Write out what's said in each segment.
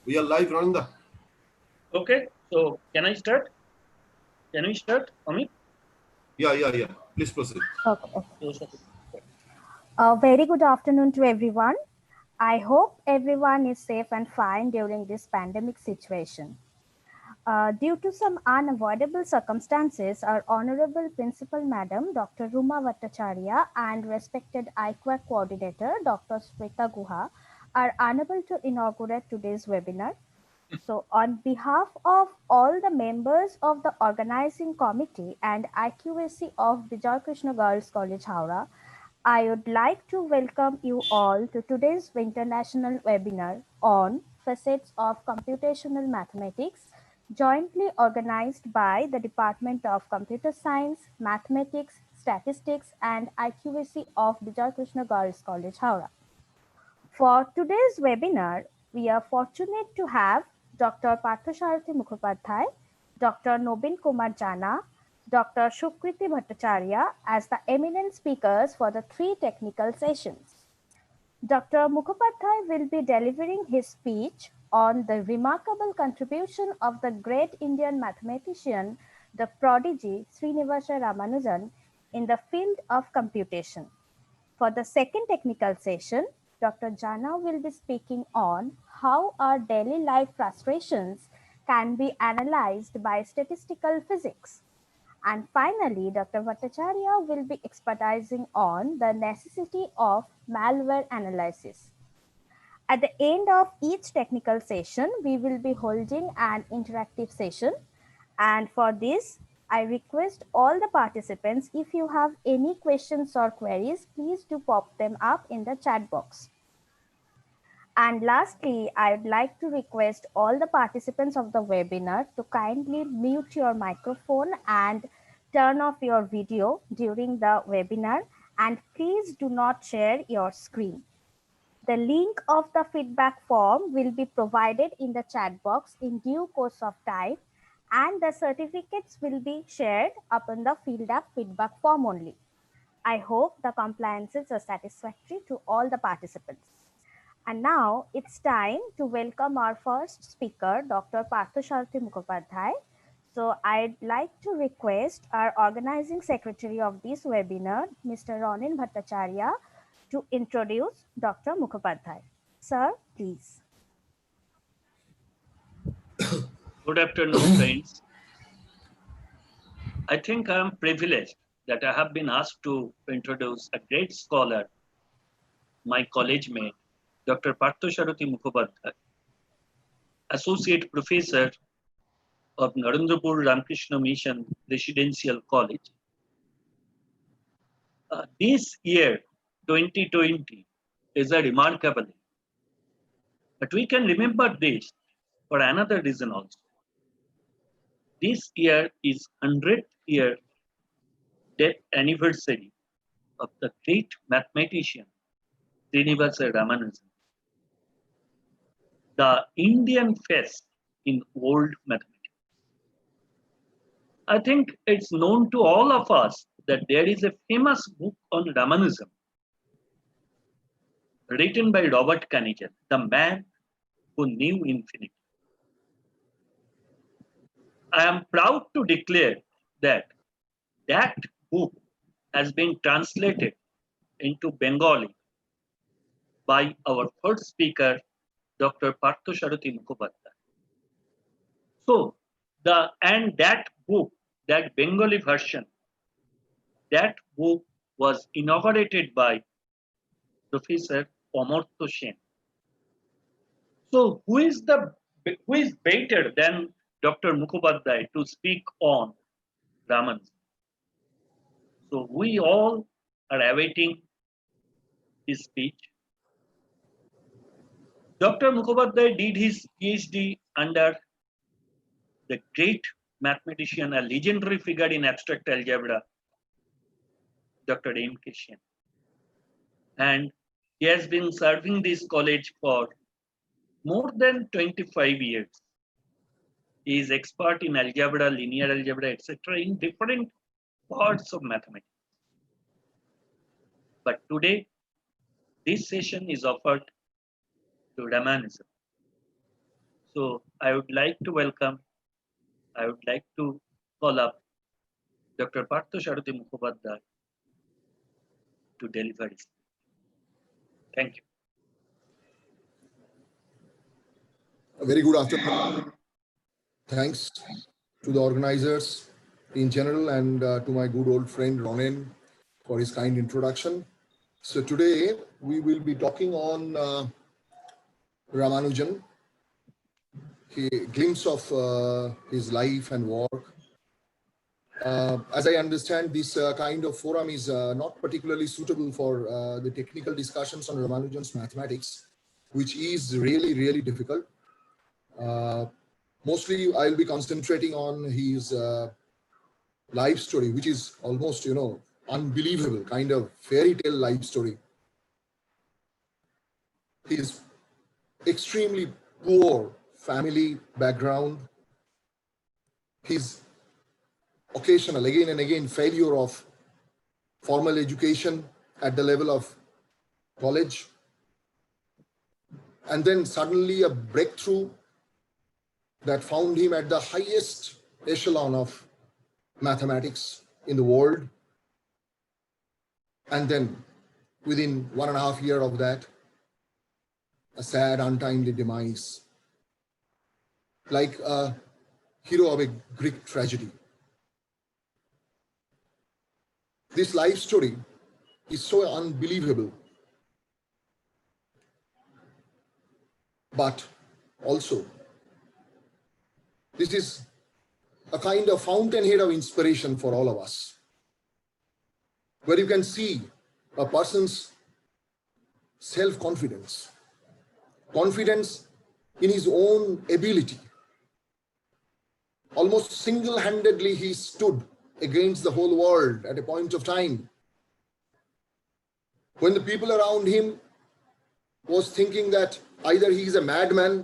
We are live, Rananda. Okay, so can I start? Can we start, Amit? Yeah. Please proceed. Okay. Yes, okay. Very good afternoon to everyone. I hope everyone is safe and fine during this pandemic situation. Due to some unavoidable circumstances, our Honorable Principal Madam, Dr. Ruma Bhattacharya, and respected IQAC Coordinator, Dr. Smrita Guha, are unable to inaugurate today's webinar. So, on behalf of all the members of the organizing committee and IQAC of Vijay Krishna Girls College, Howrah, I would like to welcome you all to today's international webinar on Facets of Computational Mathematics, jointly organized by the Department of Computer Science, Mathematics, Statistics, and IQAC of Vijay Krishna Girls College, Howrah. For today's webinar, we are fortunate to have Dr. Parthasarathi Mukhopadhyay, Dr. Nobin Kumar Jana, Dr. Shukriti Bhattacharya as the eminent speakers for the three technical sessions. Dr. Mukhopadhyay will be delivering his speech on the remarkable contribution of the great Indian mathematician, the prodigy Srinivasa Ramanujan, in the field of computation. For the second technical session, Dr. Jana will be speaking on how our daily life frustrations can be analyzed by statistical physics. And finally, Dr. Bhattacharya will be expertising on the necessity of malware analysis. At the end of each technical session, we will be holding an interactive session. And for this, I request all the participants, if you have any questions or queries, please do pop them up in the chat box. And lastly, I would like to request all the participants of the webinar to kindly mute your microphone and turn off your video during the webinar. And please do not share your screen. The link of the feedback form will be provided in the chat box in due course of time, and the certificates will be shared upon the filled up feedback form only. I hope the compliances are satisfactory to all the participants. And now it's time to welcome our first speaker, Dr. Parthasarathi Mukhopadhyay. So I'd like to request our organizing secretary of this webinar, Mr. Ronin Bhattacharya, to introduce Dr. Mukhopadhyay. Sir, please. Good afternoon, friends. I think I am privileged that I have been asked to introduce a great scholar, my college mate, Dr. Parthasarathi Mukhopadhyay, Associate Professor of Narendrapur Ramakrishna Mission Residential College. This year, 2020, is a remarkable year. But we can remember this for another reason also. This year is 100th year death anniversary of the great mathematician Srinivasa Ramanujan, the Indian face in world mathematics. I think it's known to all of us that there is a famous book on Ramanujan written by Robert Kaniger, the man who knew infinity. I am proud to declare that that book has been translated into Bengali by our first speaker, Dr. Parthasarathi Mukhopadhyay. So, that book, that Bengali version, that book was inaugurated by Professor Amartya Sen. So, who is better than Dr. Mukhopadhyay to speak on Ramanujan? So, we all are awaiting his speech. Dr. Mukhopadhyay did his PhD under the great mathematician, a legendary figure in abstract algebra, Dr. M.K. Sen. And he has been serving this college for more than 25 years. He is expert in algebra, linear algebra, etc. in different parts of mathematics. But today, this session is offered to Ramanujan. So I would like to call up Dr. Partho Saruthi Mukhopadhyay to deliver his. Thank you. A very good afternoon. Thanks to the organizers in general and to my good old friend Ronen for his kind introduction. So today we will be talking on Ramanujan, a glimpse of his life and work. As I understand, this kind of forum is not particularly suitable for the technical discussions on Ramanujan's mathematics, which is really, really difficult. Mostly I'll be concentrating on his life story, which is almost, unbelievable kind of fairy tale life story. His extremely poor family background, his occasional, again and again, failure of formal education at the level of college, and then suddenly a breakthrough that found him at the highest echelon of mathematics in the world. And then within 1.5 years of that, a sad, untimely demise, like a hero of a Greek tragedy. This life story is so unbelievable, but also this is a kind of fountainhead of inspiration for all of us, where you can see a person's self-confidence, confidence in his own ability. Almost single-handedly he stood against the whole world at a point of time when the people around him was thinking that either he is a madman,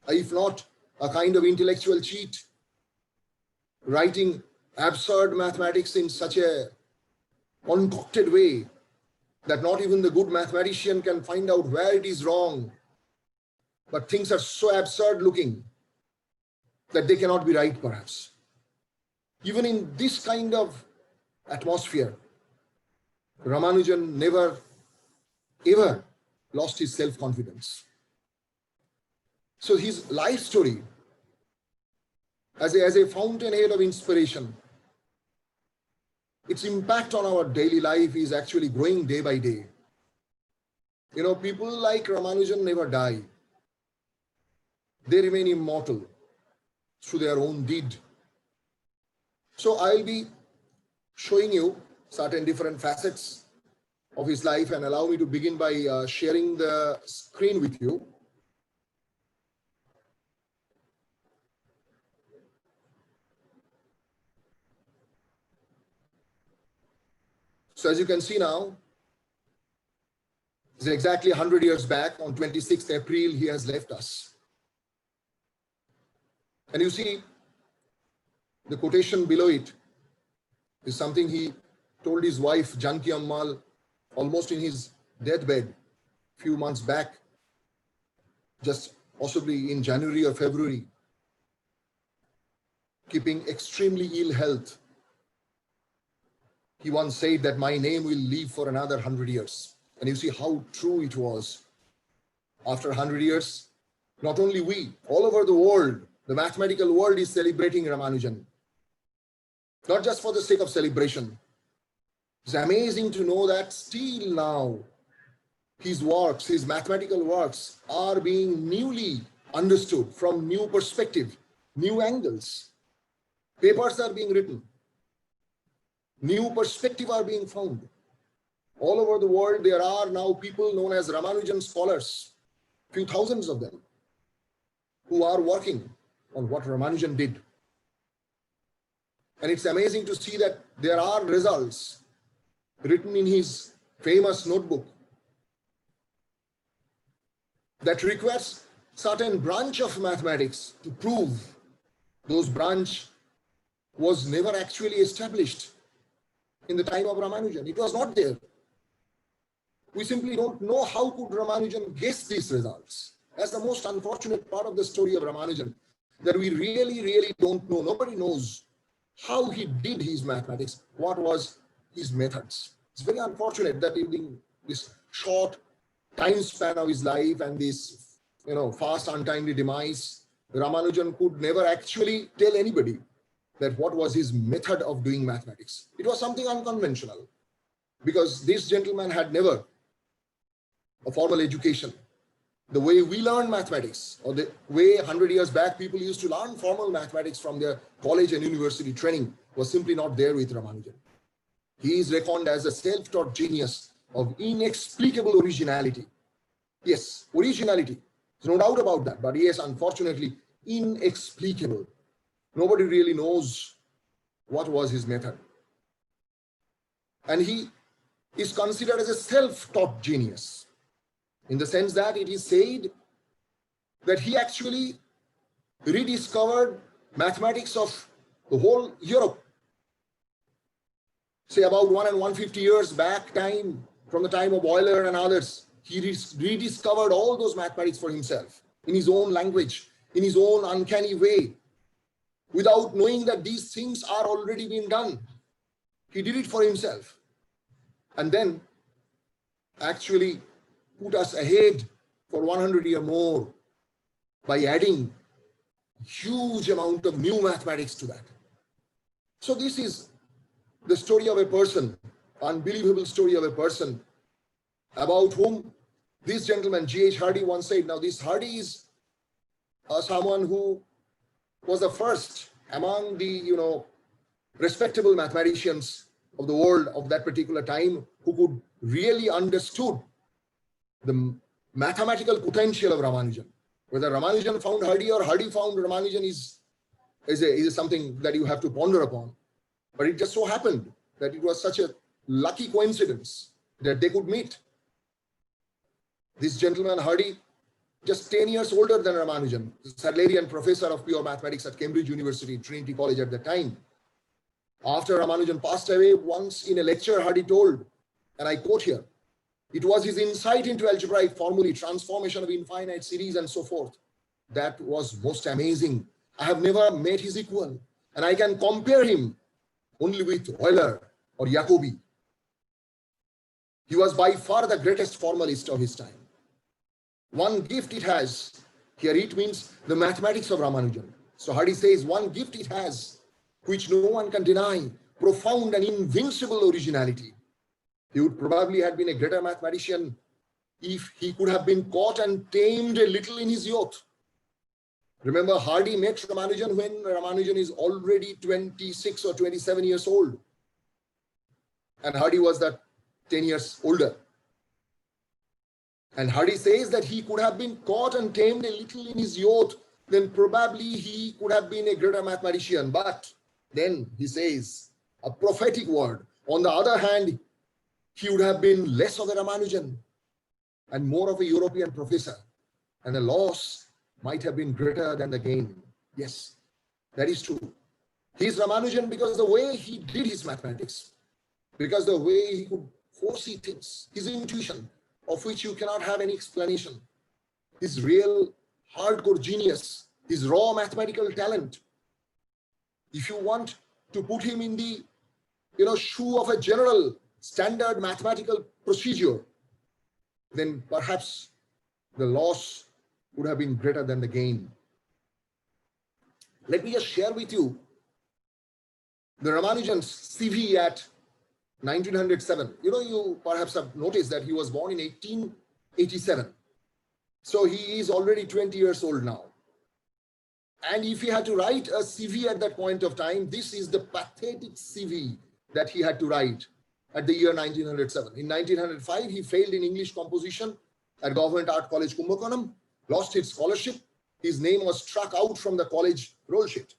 if not a kind of intellectual cheat, writing absurd mathematics in such a concocted way that not even the good mathematician can find out where it is wrong. But things are so absurd looking that they cannot be right, perhaps. Even in this kind of atmosphere, Ramanujan never, ever lost his self-confidence. So his life story, as a fountainhead of inspiration, its impact on our daily life is actually growing day by day. People like Ramanujan never die. They remain immortal through their own deed. So I'll be showing you certain different facets of his life, and allow me to begin by sharing the screen with you. So as you can see now, it's exactly 100 years back. On 26th April, he has left us. And you see, the quotation below it is something he told his wife, Janki Ammal, almost in his deathbed a few months back, just possibly in January or February, keeping extremely ill health. He once said that my name will live for another 100 years. And you see how true it was. After 100 years, not only we, all over the world, the mathematical world is celebrating Ramanujan. Not just for the sake of celebration. It's amazing to know that still now, his works, his mathematical works are being newly understood from new perspective, new angles. Papers are being written. New perspective are being found. All over the world, there are now people known as Ramanujan scholars, few thousands of them, who are working on what Ramanujan did. And it's amazing to see that there are results written in his famous notebook that requires certain branch of mathematics to prove those branch was never actually established in the time of Ramanujan. It was not there. We simply don't know how could Ramanujan guess these results. That's the most unfortunate part of the story of Ramanujan, that we really don't know. Nobody knows how he did his mathematics, what was his methods. It's very unfortunate that in this short time span of his life and this, fast untimely demise, Ramanujan could never actually tell anybody that what was his method of doing mathematics. It was something unconventional, because this gentleman had never a formal education. The way we learn mathematics, or the way 100 years back people used to learn formal mathematics from their college and university training, was simply not there with Ramanujan. He is reckoned as a self-taught genius of inexplicable originality. Yes, originality, there's no doubt about that, but yes, unfortunately, inexplicable. Nobody really knows what was his method. And he is considered as a self-taught genius, in the sense that it is said that he actually rediscovered mathematics of the whole Europe. Say about 150 years back time, from the time of Euler and others, he rediscovered all those mathematics for himself, in his own language, in his own uncanny way, without knowing that these things are already being done. He did it for himself. And then actually put us ahead for 100 years more by adding huge amount of new mathematics to that. So this is the story of a person, unbelievable story of a person, about whom this gentleman, G.H. Hardy, once said. Now this Hardy is someone who was the first among the respectable mathematicians of the world of that particular time, who could really understood the mathematical potential of Ramanujan. Whether Ramanujan found Hardy or Hardy found Ramanujan is something that you have to ponder upon. But it just so happened that it was such a lucky coincidence that they could meet. This gentleman, Hardy, just 10 years older than Ramanujan, Sadlerian professor of pure mathematics at Cambridge University, Trinity College at the time. After Ramanujan passed away, once in a lecture, Hardy told, and I quote here, "It was his insight into algebraic formulae, transformation of infinite series and so forth, that was most amazing. I have never met his equal, and I can compare him only with Euler or Jacobi. He was by far the greatest formalist of his time. One gift it has," here it means the mathematics of Ramanujan. So Hardy says, one gift it has, which no one can deny, profound and invincible originality. He would probably have been a greater mathematician if he could have been caught and tamed a little in his youth. Remember, Hardy met Ramanujan when Ramanujan is already 26 or 27 years old. And Hardy was that 10 years older. And Hardy says that he could have been caught and tamed a little in his youth, then probably he could have been a greater mathematician. But then he says a prophetic word. On the other hand, he would have been less of a Ramanujan and more of a European professor. And the loss might have been greater than the gain. Yes, that is true. He is Ramanujan because the way he did his mathematics, because the way he could foresee things, his intuition, of which you cannot have any explanation, his real hardcore genius, his raw mathematical talent. If you want to put him in the shoe of a general standard mathematical procedure, then perhaps the loss would have been greater than the gain. Let me just share with you the Ramanujan's CV at 1907. You perhaps have noticed that he was born in 1887. So he is already 20 years old now. And if he had to write a CV at that point of time, this is the pathetic CV that he had to write at the year 1907. In 1905, he failed in English composition at Government Art College, Kumbakonam, lost his scholarship. His name was struck out from the college roll sheet.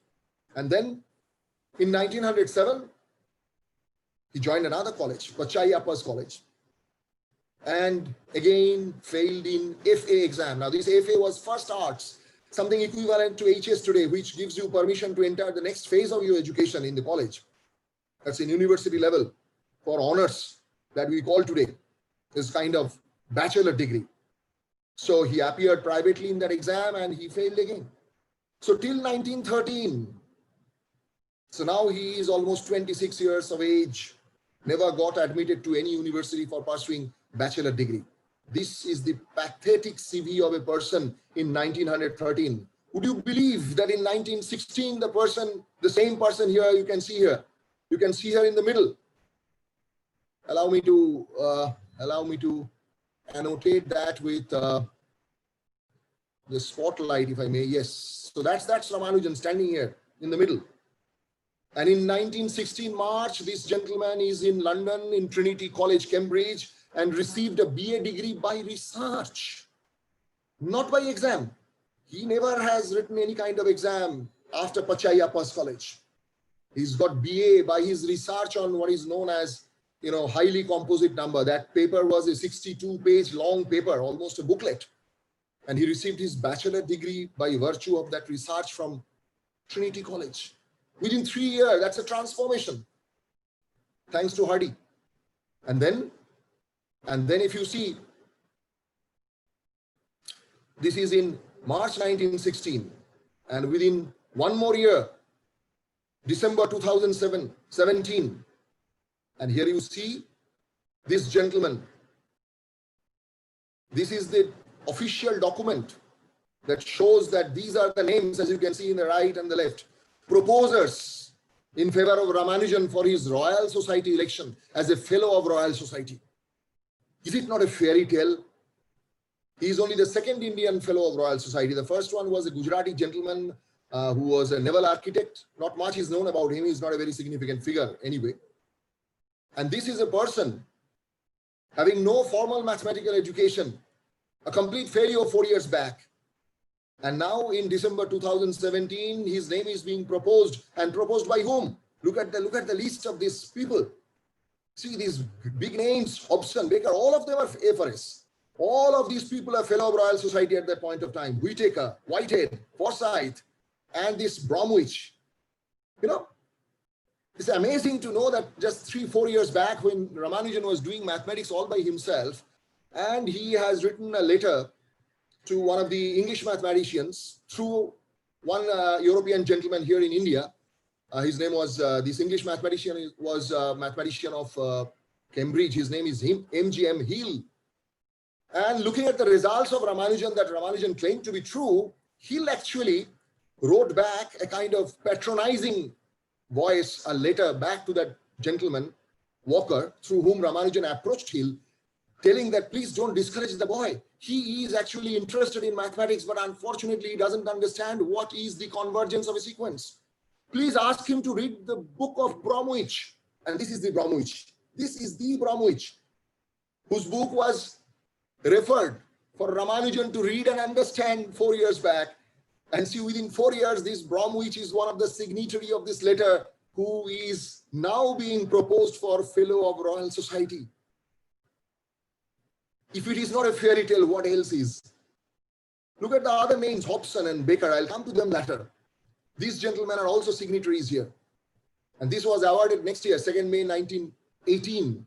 And then in 1907, he joined another college, Pachayappa's college, and again failed in FA exam. Now this FA was first arts, something equivalent to HS today, which gives you permission to enter the next phase of your education in the college. That's in university level for honors that we call today, this kind of bachelor degree. So he appeared privately in that exam and he failed again. So till 1913, so now he is almost 26 years of age, never got admitted to any university for pursuing bachelor degree. This is the pathetic CV of a person in 1913. Would you believe that in 1916, the same person here, you can see her in the middle. Allow me to annotate that with the spotlight, if I may. Yes. So that's Ramanujan standing here in the middle. And in 1916 March, this gentleman is in London in Trinity College, Cambridge, and received a BA degree by research, not by exam. He never has written any kind of exam after Pachayappa's college. He's got BA by his research on what is known as, highly composite number. That paper was a 62-page long paper, almost a booklet. And he received his bachelor degree by virtue of that research from Trinity College. Within 3 years, that's a transformation. Thanks to Hardy. And then if you see, this is in March 1916. And within one more year, December 2017. And here you see this gentleman. This is the official document that shows that these are the names, as you can see in the right and the left, proposers in favor of Ramanujan for his Royal Society election as a fellow of Royal Society. Is it not a fairy tale? He is only the second Indian fellow of Royal Society. The first one was a Gujarati gentleman who was a naval architect. Not much is known about him. He's not a very significant figure anyway. And this is a person having no formal mathematical education, a complete failure 4 years back. And now in December 2017, his name is being proposed, and proposed by whom? Look at the list of these people. See these big names, Hobson, Baker, all of them are A4S. All of these people are fellow of Royal Society at that point of time. Whitaker, Whitehead, Forsyth, and this Bromwich. It's amazing to know that just 3-4 years back, when Ramanujan was doing mathematics all by himself, and he has written a letter to one of the English mathematicians through one European gentleman here in India. His name was, this English mathematician was a mathematician of Cambridge. His name is M.G.M. Hill. And looking at the results of Ramanujan that Ramanujan claimed to be true, Hill actually wrote back a kind of patronizing voice, a letter back to that gentleman, Walker, through whom Ramanujan approached Hill, telling that please don't discourage the boy. He is actually interested in mathematics, but unfortunately he doesn't understand what is the convergence of a sequence. Please ask him to read the book of Bromwich. And this is the Bromwich. This is the Bromwich, whose book was referred for Ramanujan to read and understand 4 years back. And see, within 4 years, this Bromwich is one of the signatory of this letter, who is now being proposed for fellow of Royal Society. If it is not a fairy tale, what else is? Look at the other names, Hobson and Baker. I'll come to them later. These gentlemen are also signatories here. And this was awarded next year, 2nd May 1918.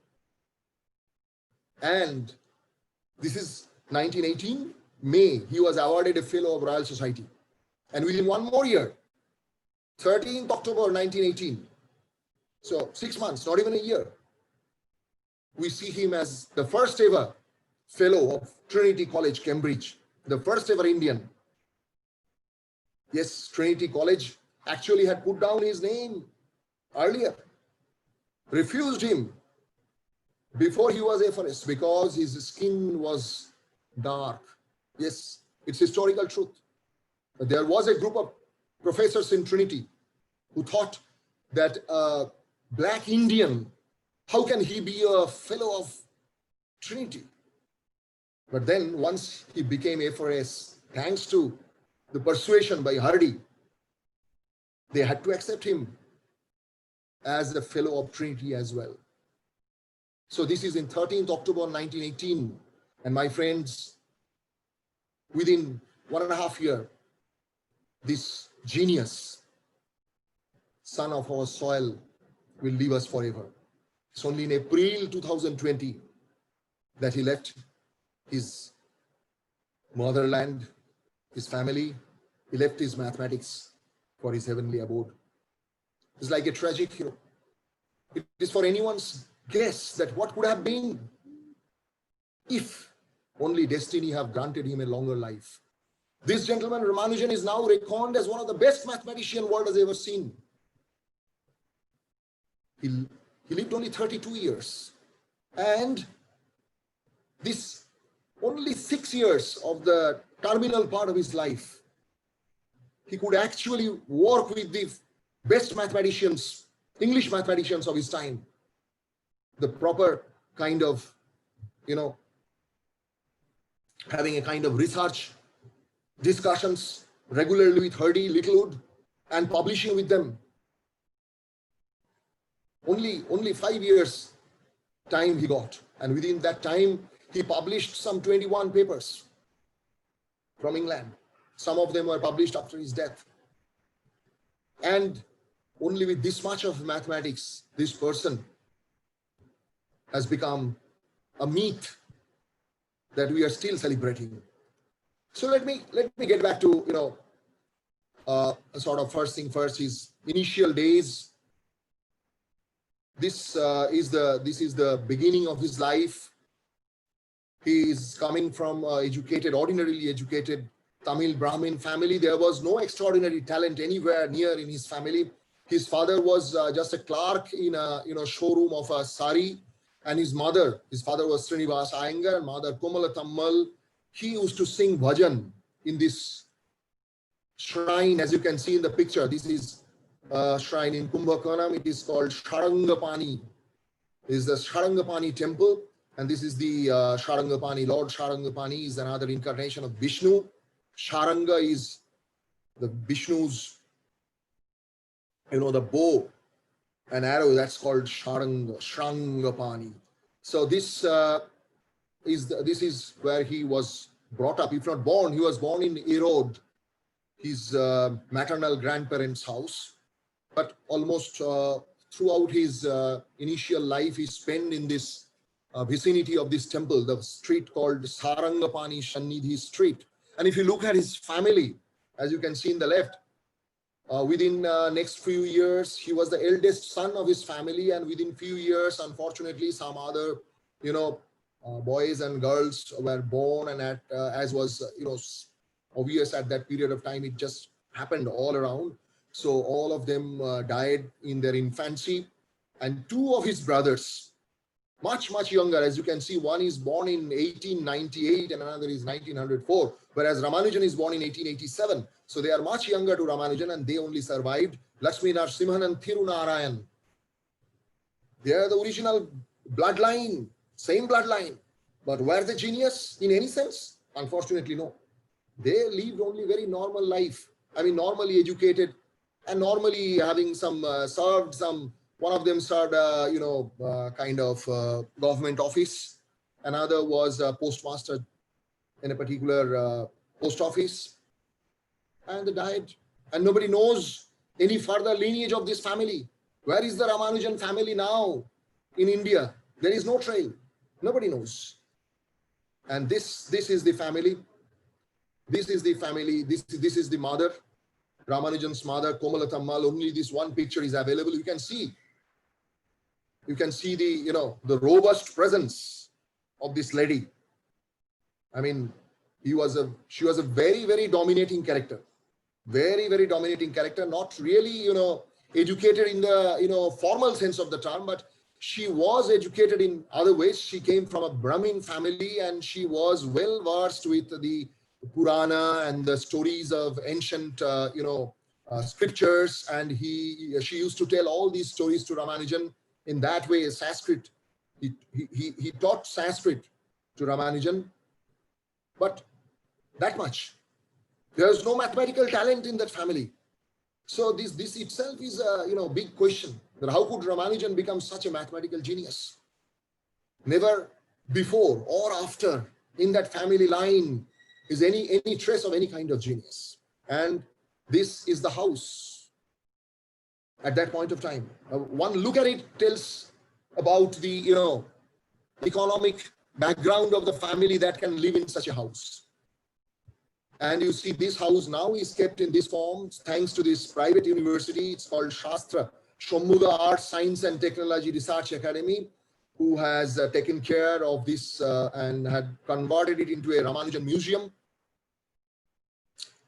And this is 1918, May, he was awarded a fellow of Royal Society. And within one more year, 13th October 1918, so 6 months, not even a year, we see him as the first ever fellow of Trinity College, Cambridge, the first ever Indian. Yes, Trinity College actually had put down his name earlier, refused him before he was A4S because his skin was dark. Yes, it's historical truth. But there was a group of professors in Trinity who thought that a black Indian, how can he be a fellow of Trinity? But then once he became A4S, thanks to the persuasion by Hardy, they had to accept him as a fellow of Trinity as well. So this is in 13th October 1918. And my friends, within 1.5 years, this genius, son of our soil, will leave us forever. It's only in April 2020 that he left his motherland, his family. He left his mathematics for his heavenly abode. It's like a tragic hero. It is for anyone's guess that what could have been if only destiny have granted him a longer life. This gentleman, Ramanujan, is now reckoned as one of the best mathematician world has ever seen. He lived only 32 years. And this only 6 years of the terminal part of his life, he could actually work with the best mathematicians, English mathematicians of his time. The proper kind of, having a kind of research, discussions regularly with Hardy, Littlewood, and publishing with them. Only 5 years time he got. And within that time, he published some 21 papers from England. Some of them were published after his death. And only with this much of mathematics, this person has become a myth that we are still celebrating. So let me get back to sort of first thing first, his initial days. This is the beginning of his life. He is coming from ordinarily educated Tamil Brahmin family. There was no extraordinary talent anywhere near in his family. His father was just a clerk in a showroom of a sari, and his father was Srinivas Iyengar, and mother Komala Tammal. He used to sing bhajan in this shrine, as you can see in the picture. This is a shrine in Kumbhakonam. It is called Sharangapani. This is the Sharangapani temple, and this is the Sharangapani. Lord Sharangapani is another incarnation of Vishnu. Sharanga is the Vishnu's, the bow and arrow. That's called Sharanga, Shrangapani. So this is where he was brought up. If not born, he was born in Erode, his maternal grandparents' house. But almost throughout his initial life, he spent in this vicinity of this temple, the street called Sarangapani Sannidhi Street. And if you look at his family, as you can see in the left, within next few years, he was the eldest son of his family. And within few years, unfortunately, some other, boys and girls were born. And as was, obvious at that period of time, it just happened all around. So all of them died in their infancy. And two of his brothers, much younger, as you can see, one is born in 1898 and another is 1904, whereas Ramanujan is born in 1887. So they are much younger to Ramanujan, and they only survived. Lakshmi Narasimhan and Thirunarayan. They are the original bloodline, same bloodline. But were they genius in any sense? Unfortunately, no. They lived only very normal life. I mean, normally educated and normally having some served some. One of them served, kind of government office. Another was a postmaster in a particular post office. And they died. And nobody knows any further lineage of this family. Where is the Ramanujan family now in India? There is no trail. Nobody knows. And this is the family. This is the family. This is the mother. Ramanujan's mother, Komala Tammal. Only this one picture is available. You can see the robust presence of this lady. I mean, she was a very, very dominating character. Very, very dominating character. Not really, educated in the, formal sense of the term, but she was educated in other ways. She came from a Brahmin family, and she was well versed with the Purana and the stories of ancient, scriptures. And she used to tell all these stories to Ramanujan. In that way, Sanskrit, he taught Sanskrit to Ramanujan, but that much. There's no mathematical talent in that family. So this itself is a big question, that how could Ramanujan become such a mathematical genius? Never before or after in that family line is any trace of any kind of genius. And this is the house. At that point of time, one look at it tells about the economic background of the family that can live in such a house. And you see this house now is kept in this form thanks to this private university. It's called Shastra Shomuga Arts, Science and Technology Research Academy, who has taken care of this and had converted it into a Ramanujan museum.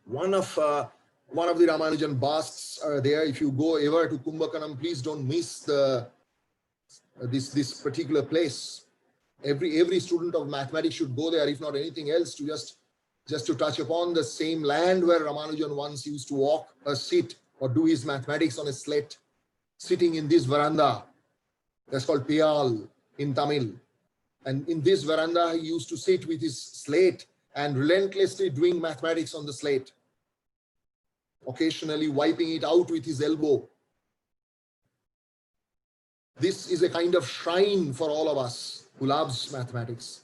One of the Ramanujan busts are there. If you go ever to Kumbhakonam, please don't miss this particular place. Every student of mathematics should go there, if not anything else, to just to touch upon the same land where Ramanujan once used to walk or sit or do his mathematics on a slate, sitting in this veranda. That's called Piyal in Tamil. And in this veranda, he used to sit with his slate and relentlessly doing mathematics on the slate, occasionally wiping it out with his elbow. This is a kind of shrine for all of us who loves mathematics.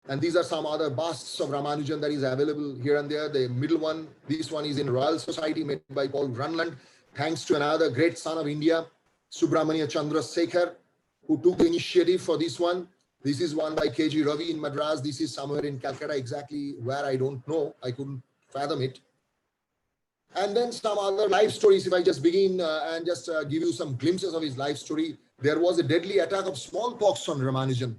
And these are some other busts of Ramanujan that is available here and there. The middle one, this one is in Royal Society, made by Paul Grunland, thanks to another great son of India, Subramania Chandra Sekhar, who took the initiative for this one. This is one by KG Ravi in Madras. This is somewhere in Calcutta, exactly where I don't know. I couldn't fathom it. And then some other life stories. If I just begin and just give you some glimpses of his life story. There was a deadly attack of smallpox on Ramanujan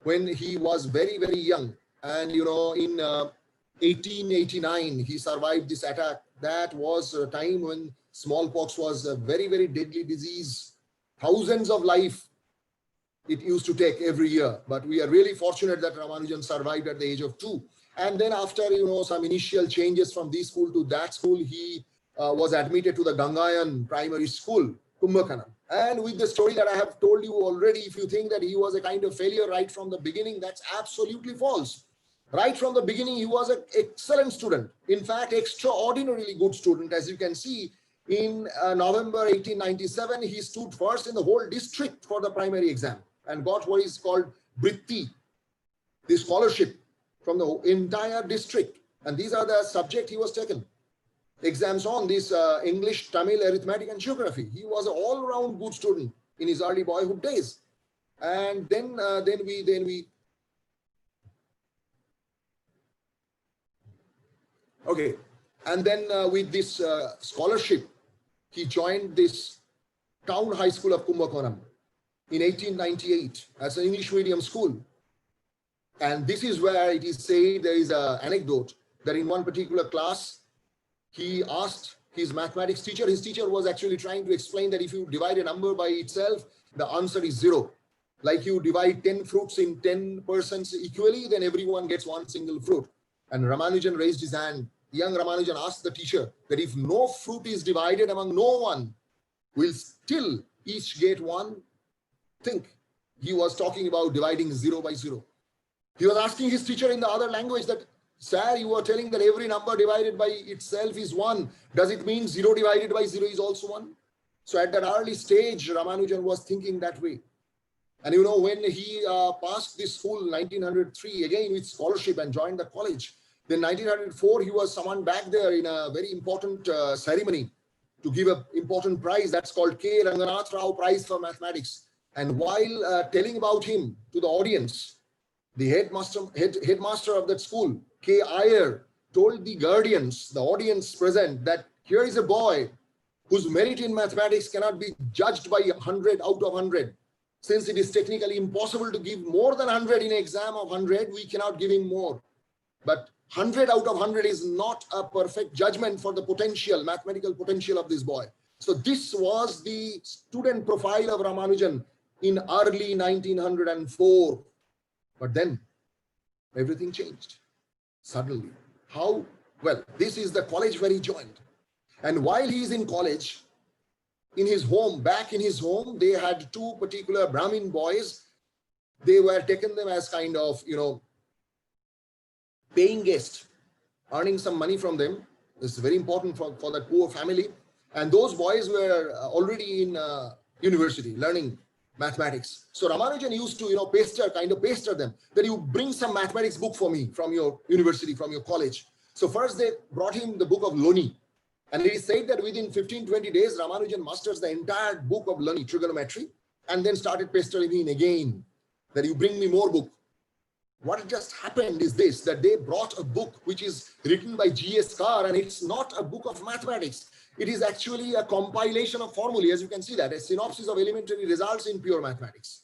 when he was very, very young. And, you know, in 1889, he survived this attack. That was a time when smallpox was a very, very deadly disease. Thousands of life it used to take every year. But we are really fortunate that Ramanujan survived at the age of 2. And then after, you know, some initial changes from this school to that school, he was admitted to the Gangayan primary school, Kumbhakonam. And with the story that I have told you already, if you think that he was a kind of failure right from the beginning, that's absolutely false. Right from the beginning, he was an excellent student. In fact, extraordinarily good student. As you can see, in November 1897, he stood first in the whole district for the primary exam and got what is called Britti, the scholarship from the entire district. And these are the subject he was taken. Exams on this English, Tamil, arithmetic, and geography. He was an all-round good student in his early boyhood days. And then we okay. And then with this scholarship, he joined this town high school of Kumbhakonam in 1898 as an English medium school. And this is where it is said, there is an anecdote that in one particular class, he asked his mathematics teacher, his teacher was actually trying to explain that if you divide a number by itself, the answer is 0. Like you divide 10 fruits in 10 persons equally, then everyone gets one single fruit. And Ramanujan raised his hand. Young Ramanujan asked the teacher that if no fruit is divided among no one, will still each get one? Think. He was talking about dividing 0 by 0. He was asking his teacher in the other language that, sir, you are telling that every number divided by itself is 1. Does it mean 0 divided by 0 is also 1? So at that early stage, Ramanujan was thinking that way. And you know, when he passed this school in 1903, again with scholarship and joined the college, then 1904, he was summoned back there in a very important ceremony to give an important prize. That's called K. Ranganath Rao Prize for Mathematics. And while telling about him to the audience, the headmaster of that school, K. Iyer, told the guardians, the audience present, that here is a boy whose merit in mathematics cannot be judged by 100 out of 100. Since it is technically impossible to give more than 100 in an exam of 100, we cannot give him more. But 100 out of 100 is not a perfect judgment for the potential, mathematical potential of this boy. So this was the student profile of Ramanujan in early 1904. But then everything changed suddenly. How? Well, this is the college where he joined. And while he is in college, in his home, back in his home, they had 2 particular Brahmin boys. They were taken them as kind of, you know, paying guests, earning some money from them. This is very important for that poor family. And those boys were already in university learning mathematics. So Ramanujan used to, you know, kind of pester them, that you bring some mathematics book for me from your university, from your college. So first they brought him the book of Loni. And it is said that within 15-20 days, Ramanujan masters the entire book of Loni, trigonometry, and then started pestering him again, that you bring me more book. what just happened is this, that they brought a book which is written by G.S. Carr, and it's not a book of mathematics. It is actually a compilation of formulae, as you can see that, a synopsis of elementary results in pure mathematics.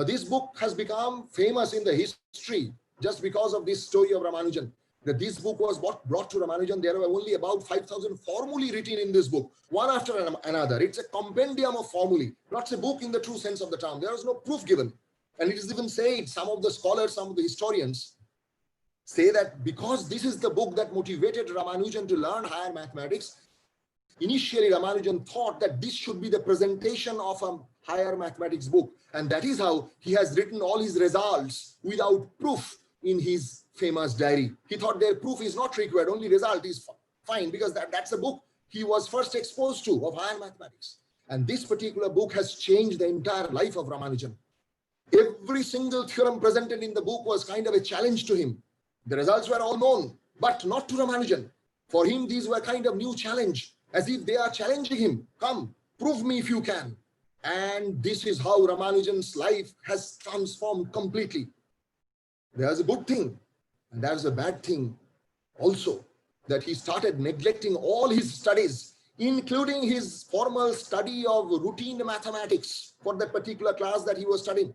This book has become famous in the history just because of this story of Ramanujan. That this book was brought to Ramanujan. There were only about 5,000 formulae written in this book, one after another. It's a compendium of formulae, not a book in the true sense of the term. There is no proof given. And it is even said, some of the scholars, some of the historians say that because this is the book that motivated Ramanujan to learn higher mathematics, initially Ramanujan thought that this should be the presentation of a higher mathematics book. And that is how he has written all his results without proof in his famous diary. He thought their proof is not required, only result is fine, because that's a book he was first exposed to of higher mathematics. And this particular book has changed the entire life of Ramanujan. Every single theorem presented in the book was kind of a challenge to him. The results were all known, but not to Ramanujan. For him, these were kind of new challenge, as if they are challenging him. Come, prove me if you can. And this is how Ramanujan's life has transformed completely. There's a good thing, and there's a bad thing also, that he started neglecting all his studies, including his formal study of routine mathematics for that particular class that he was studying.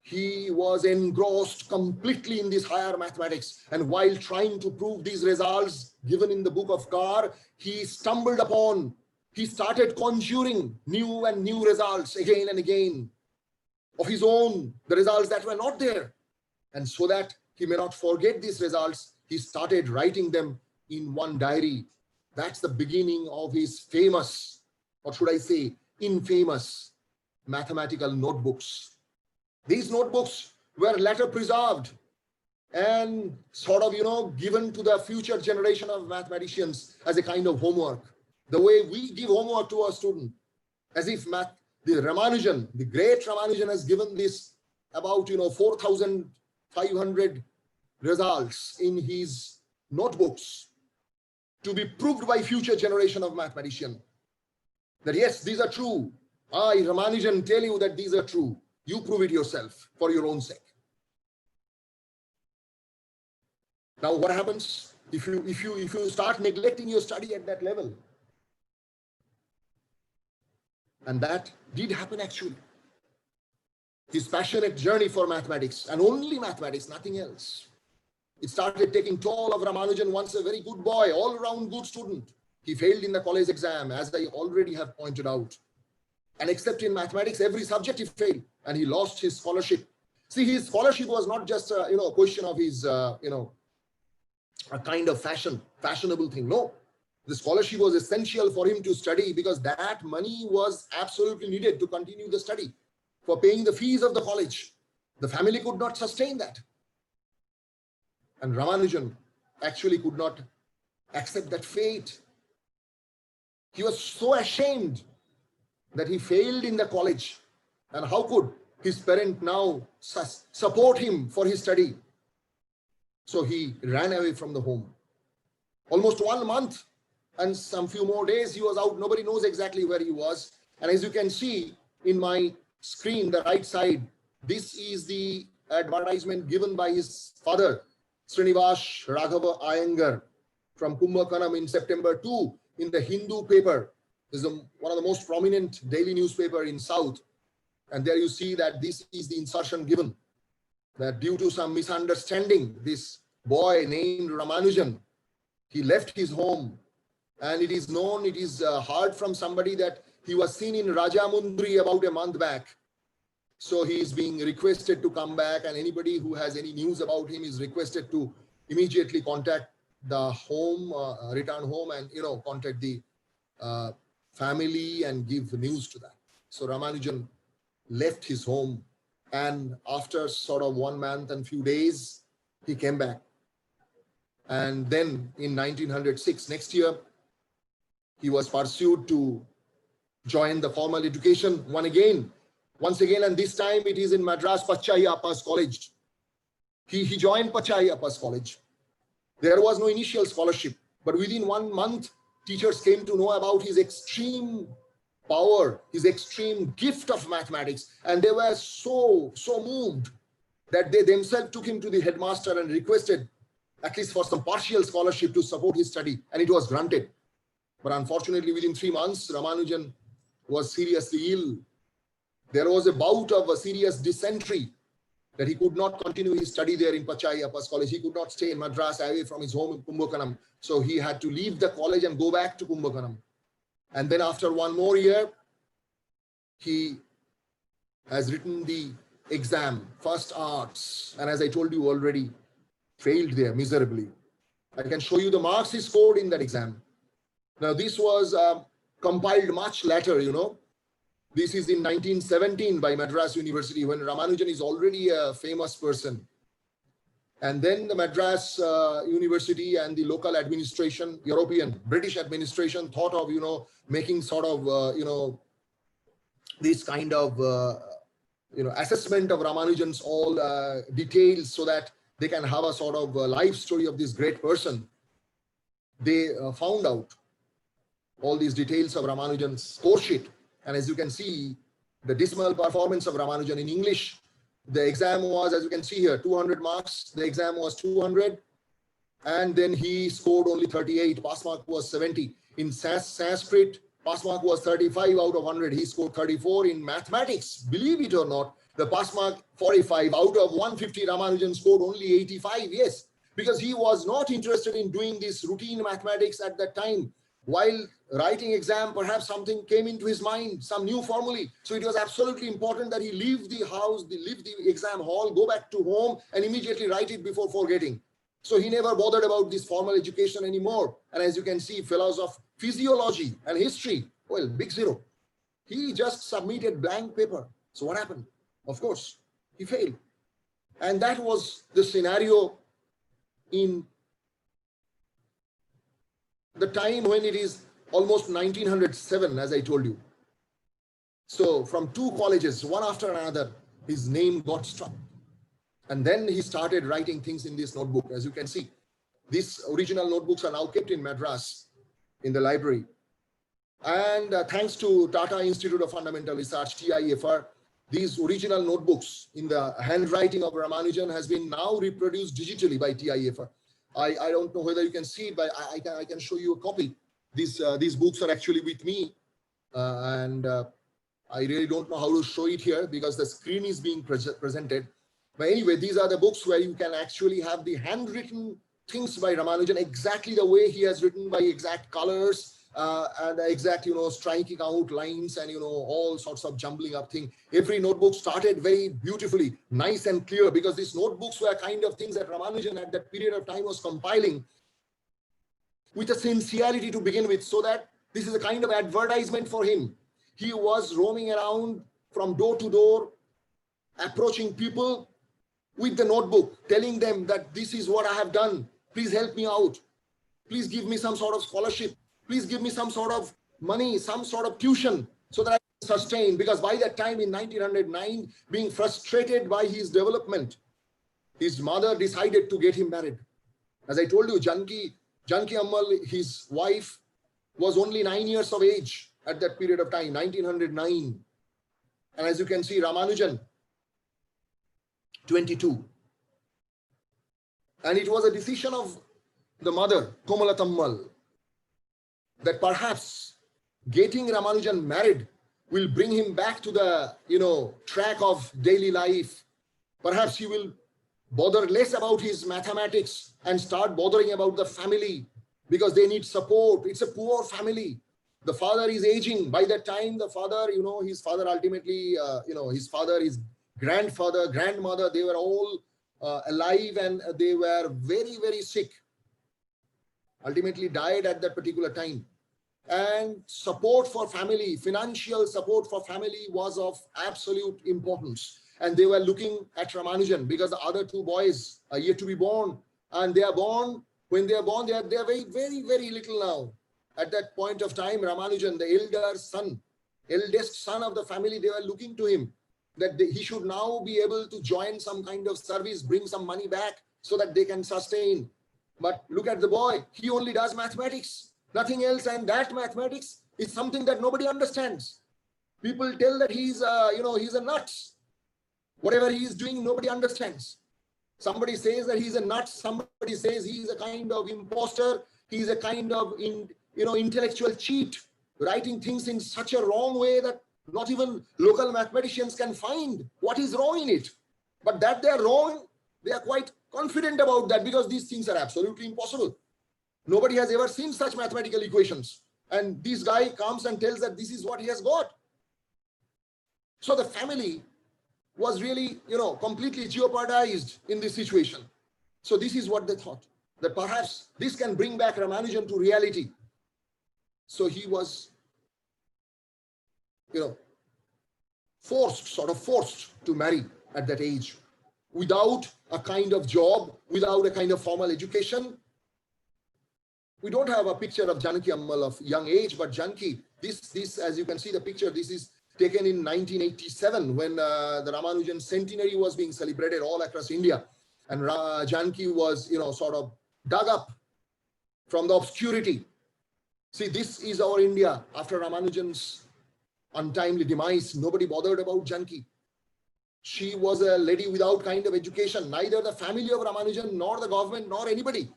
He was engrossed completely in this higher mathematics, and while trying to prove these results given in the book of Carr, he stumbled upon, he started conjuring new and new results again and again of his own, the results that were not there. And so that he may not forget these results, he started writing them in one diary. That's the beginning of his famous, or should I say, infamous mathematical notebooks. These notebooks were later preserved and sort of, given to the future generation of mathematicians as a kind of homework. The way we give homework to our student, as if the Ramanujan, the great Ramanujan, has given this about, 4,500 results in his notebooks to be proved by future generation of mathematicians. That yes, these are true. I, Ramanujan, tell you that these are true. You prove it yourself for your own sake. Now, what happens if you start neglecting your study at that level? And that did happen actually. His passionate journey for mathematics, and only mathematics, nothing else. It started taking toll of Ramanujan, once a very good boy, all-round good student. He failed in the college exam, as I already have pointed out. And except in mathematics, every subject he failed, and he lost his scholarship. See, his scholarship was not just a question of his a kind of fashionable thing. No, the scholarship was essential for him to study, because that money was absolutely needed to continue the study, for paying the fees of the college. The family could not sustain that. And Ramanujan actually could not accept that fate. He was so ashamed that he failed in the college. And how could his parent now support him for his study? So he ran away from the home. Almost 1 month and some few more days he was out. Nobody knows exactly where he was. And as you can see in my screen, the right side, this is the advertisement given by his father, Srinivas Raghava Iyengar, from Kumbhakonam in September 2 in the Hindu paper. This is one of the most prominent daily newspaper in South. And there you see that this is the insertion given, that due to some misunderstanding, this boy named Ramanujan, he left his home. And it is known, it is heard from somebody that he was seen in Rajamundri about a month back. So he is being requested to come back, and anybody who has any news about him is requested to immediately contact the home, return home, and contact the family and give news to that. So Ramanujan left his home, and after sort of 1 month and few days, he came back. And then in 1906, next year, he was pursued to join the formal education once again, and this time it is in Madras Pachayappa's College. He joined Pachayappa's College. There was no initial scholarship, but within 1 month, teachers came to know about his extreme power, his extreme gift of mathematics, and they were so moved that they themselves took him to the headmaster and requested at least for some partial scholarship to support his study, and it was granted. But unfortunately, within 3 months, Ramanujan was seriously ill. There was a bout of a serious dysentery that he could not continue his study there in Pachayappa's college. He could not stay in Madras away from his home in Kumbakonam. So he had to leave the college and go back to Kumbakonam. And then after 1 more year, he has written the exam, first arts. And as I told you already, failed there miserably. I can show you the marks he scored in that exam. Now, this was compiled much later, you know. This is in 1917 by Madras University, when Ramanujan is already a famous person. And then the Madras University and the local administration, European, British administration thought of, you know, making sort of, you know, this kind of, you know, assessment of Ramanujan's all details so that they can have a sort of life story of this great person. They found out all these details of Ramanujan's score sheet. And as you can see, the dismal performance of Ramanujan in English, the exam was, as you can see here, 200 marks. The exam was 200. And then he scored only 38. Pass mark was 70. In Sanskrit, pass mark was 35 out of 100. He scored 34. In mathematics, believe it or not, the pass mark 45. Out of 150, Ramanujan scored only 85. Yes, because he was not interested in doing this routine mathematics at that time. While writing exam, perhaps something came into his mind, some new formulae. So it was absolutely important that he leave the house, leave the exam hall, go back to home and immediately write it before forgetting. So he never bothered about this formal education anymore. And as you can see, fellows of physiology and history, well, big zero. He just submitted blank paper. So what happened? Of course, he failed. And that was the scenario in the time when it is almost 1907, as I told you. So from 2 colleges, one after another, his name got struck. And then he started writing things in this notebook. As you can see, these original notebooks are now kept in Madras in the library. And thanks to Tata Institute of Fundamental Research, TIFR, these original notebooks in the handwriting of Ramanujan has been now reproduced digitally by TIFR. I don't know whether you can see it, but I can show you a copy. These books are actually with me, and I really don't know how to show it here because the screen is being presented. But anyway, these are the books where you can actually have the handwritten things by Ramanujan exactly the way he has written, by exact colors and exact, you know, striking out lines and, you know, all sorts of jumbling up thing. Every notebook started very beautifully, nice and clear, because these notebooks were kind of things that Ramanujan at that period of time was compiling with a sincerity to begin with, so that this is a kind of advertisement for him. He was roaming around from door to door, approaching people with the notebook, telling them that this is what I have done. Please help me out. Please give me some sort of scholarship. Please give me some sort of money, some sort of tuition so that I can sustain. Because by that time in 1909, being frustrated by his development, his mother decided to get him married. As I told you, Janki Ammal, his wife, was only 9 years of age at that period of time, 1909. And as you can see, Ramanujan, 22. And it was a decision of the mother, Komalatammal, that perhaps getting Ramanujan married will bring him back to the, you know, track of daily life. Perhaps he will bother less about his mathematics and start bothering about the family, because they need support. It's a poor family. The father is aging. By that time, the father, you know, his father ultimately, you know, his father, his grandfather, grandmother, they were all alive, and they were very, very sick. Ultimately died at that particular time. And support for family, financial support for family was of absolute importance. And they were looking at Ramanujan because the other 2 boys are yet to be born. And they are born, when they are born, they are very, very, very little now. At that point of time, Ramanujan, the eldest son of the family, they were looking to him that he should now be able to join some kind of service, bring some money back so that they can sustain. But look at the boy, he only does mathematics, nothing else. And that mathematics is something that nobody understands. People tell that he's, you know, he's a nut. Whatever he is doing, nobody understands. Somebody says that he's a nut. Somebody says he's a kind of imposter. He's a kind of intellectual cheat, writing things in such a wrong way that not even local mathematicians can find what is wrong in it. But that they are wrong, they are quite confident about that, because these things are absolutely impossible. Nobody has ever seen such mathematical equations. And this guy comes and tells that this is what he has got. So the family was really, completely jeopardized in this situation. So this is what they thought, that perhaps this can bring back Ramanujan to reality. So he was, forced to marry at that age, without a kind of job, without a kind of formal education. We don't have a picture of Janaki Ammal of young age, but Janaki, this, as you can see the picture, this is taken in 1987 when the Ramanujan centenary was being celebrated all across India. And Janaki was, sort of dug up from the obscurity. See, this is our India. After Ramanujan's untimely demise, nobody bothered about Janaki. She was a lady without kind of education, neither the family of Ramanujan, nor the government, nor anybody.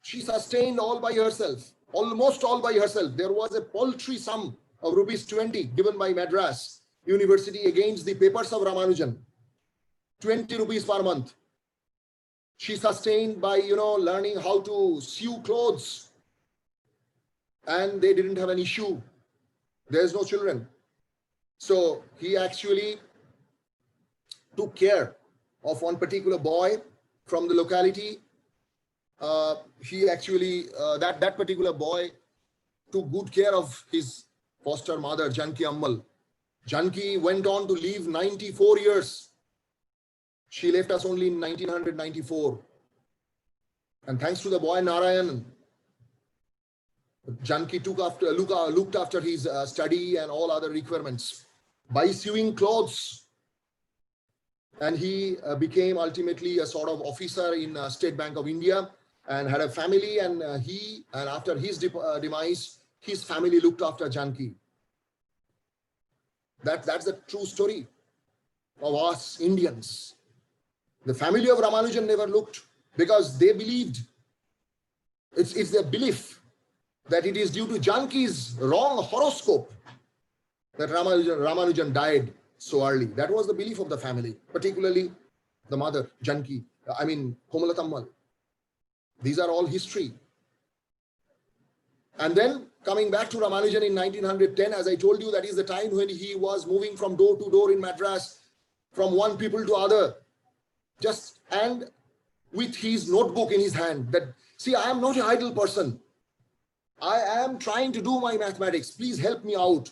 She sustained all by herself, almost all by herself. There was a paltry sum of rupees 20 given by Madras University against the papers of Ramanujan, 20 rupees per month. She sustained by, learning how to sew clothes, and they didn't have an issue. There's no children. So he actually took care of one particular boy from the locality. He actually, that particular boy took good care of his foster mother, Janaki Ammal. Janaki went on to live 94 years. She left us only in 1994. And thanks to the boy Narayan, Janaki looked after his study and all other requirements by sewing clothes. And he became ultimately a sort of officer in State Bank of India and had a family. And after his demise, his family looked after Janaki. That's the true story of us Indians. The family of Ramanujan never looked, because they believed, it's their belief that it is due to Janaki's wrong horoscope that Ramanujan died so early. That was the belief of the family, particularly the mother, Janaki, Komalatammal. These are all history. And then coming back to Ramanujan in 1910, as I told you, that is the time when he was moving from door to door in Madras, from one people to other, and with his notebook in his hand, that, see, I am not an idle person. I am trying to do my mathematics. Please help me out.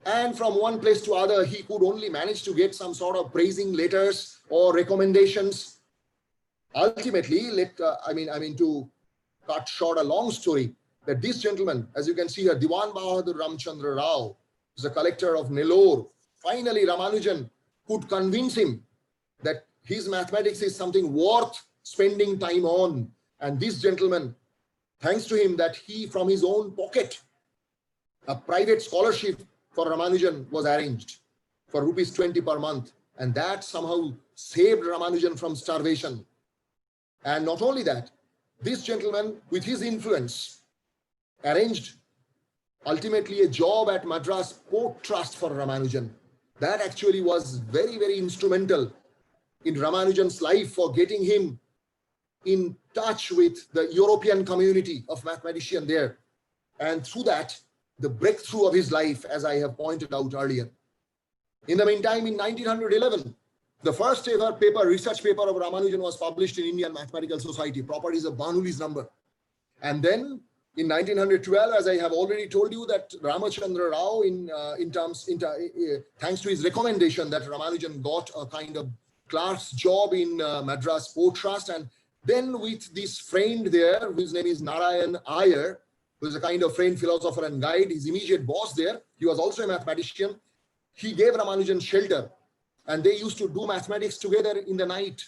And from one place to other, he could only manage to get some sort of praising letters or recommendations. Ultimately, to cut short a long story, that this gentleman, as you can see here, Diwan Bahadur Ramchandra Rao, is a collector of Nellore. Finally, Ramanujan could convince him that his mathematics is something worth spending time on. And this gentleman, thanks to him, that he, from his own pocket, a private scholarship for Ramanujan was arranged for rupees 20 per month. And that somehow saved Ramanujan from starvation. And not only that, this gentleman, with his influence, arranged ultimately a job at Madras Port Trust for Ramanujan. That actually was very, very instrumental in Ramanujan's life for getting him in touch with the European community of mathematicians there. And through that, the breakthrough of his life, as I have pointed out earlier. In the meantime, in 1911, the first ever research paper of Ramanujan was published in Indian Mathematical Society, Properties of Bernoulli's number. And then in 1912, as I have already told you, that Ramachandra Rao, thanks to his recommendation, that Ramanujan got a kind of clerk's job in Madras Port Trust. And then with this friend there, whose name is Narayan Iyer, who is a kind of friend, philosopher and guide, his immediate boss there, he was also a mathematician. He gave Ramanujan shelter, and they used to do mathematics together in the night.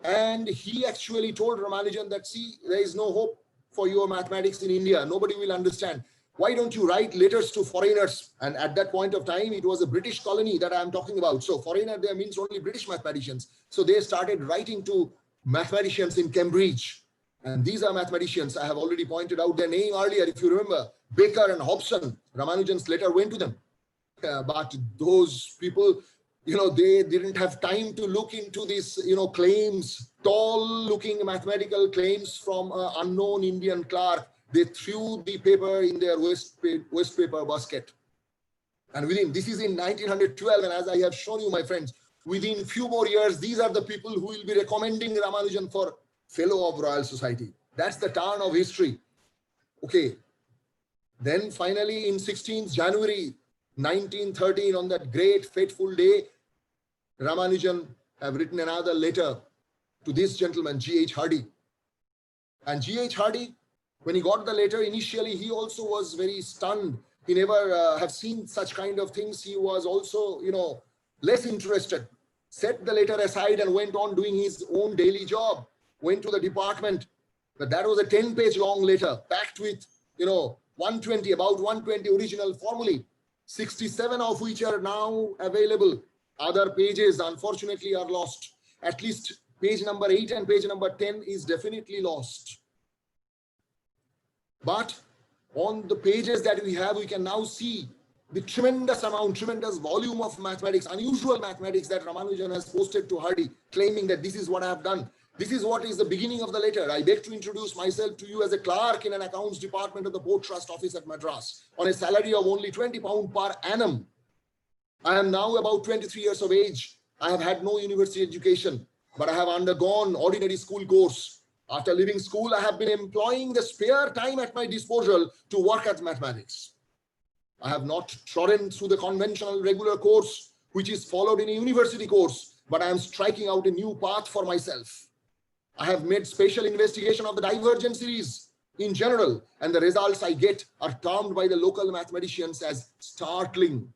And he actually told Ramanujan that, see, there is no hope for your mathematics in India. Nobody will understand. why don't you write letters to foreigners? And at that point of time, it was a British colony that I am talking about. So foreigner there means only British mathematicians. So they started writing to mathematicians in Cambridge. And these are mathematicians. I have already pointed out their name earlier. If you remember, Baker and Hobson, Ramanujan's letter went to them. But those people, they didn't have time to look into these, claims, tall looking mathematical claims from an unknown Indian clerk. They threw the paper in their waste paper basket. And this is in 1912. And as I have shown you, my friends, within few more years, these are the people who will be recommending Ramanujan for Fellow of Royal Society. That's the turn of history. Okay. Then finally in 16th January 1913, on that great fateful day, Ramanujan have written another letter to this gentleman, G.H. Hardy. And G.H. Hardy, when he got the letter, initially he also was very stunned. He never have seen such kind of things. He was also, less interested. Set the letter aside and went on doing his own daily job. Went to the department. But that was a 10-page long letter, packed with, about 120 original formulae, 67 of which are now available. Other pages, unfortunately, are lost. At least page number 8 and page number 10 is definitely lost. But on the pages that we have, we can now see the tremendous volume of mathematics, unusual mathematics that Ramanujan has posted to Hardy, claiming that this is what I have done. This is what is the beginning of the letter. I beg to introduce myself to you as a clerk in an accounts department of the Port Trust office at Madras on a salary of only £20 per annum. I am now about 23 years of age. I have had no university education, but I have undergone ordinary school course. After leaving school, I have been employing the spare time at my disposal to work at mathematics. I have not trodden through the conventional regular course, which is followed in a university course, but I am striking out a new path for myself. I have made special investigation of the divergence series in general, and the results I get are termed by the local mathematicians as startling.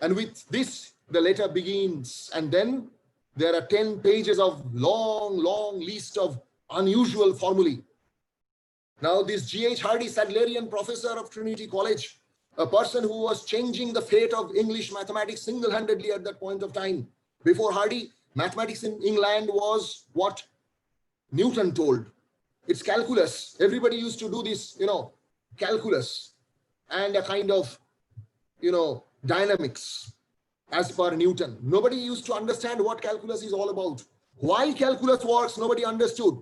And with this, the letter begins, and then there are 10 pages of long list of unusual formulae. Now, this G.H. Hardy, Sadlerian professor of Trinity College, a person who was changing the fate of English mathematics single-handedly at that point of time. Before Hardy, mathematics in England was what Newton told. It's calculus. Everybody used to do this, calculus and a kind of, dynamics as per Newton. Nobody used to understand what calculus is all about. Why calculus works, nobody understood.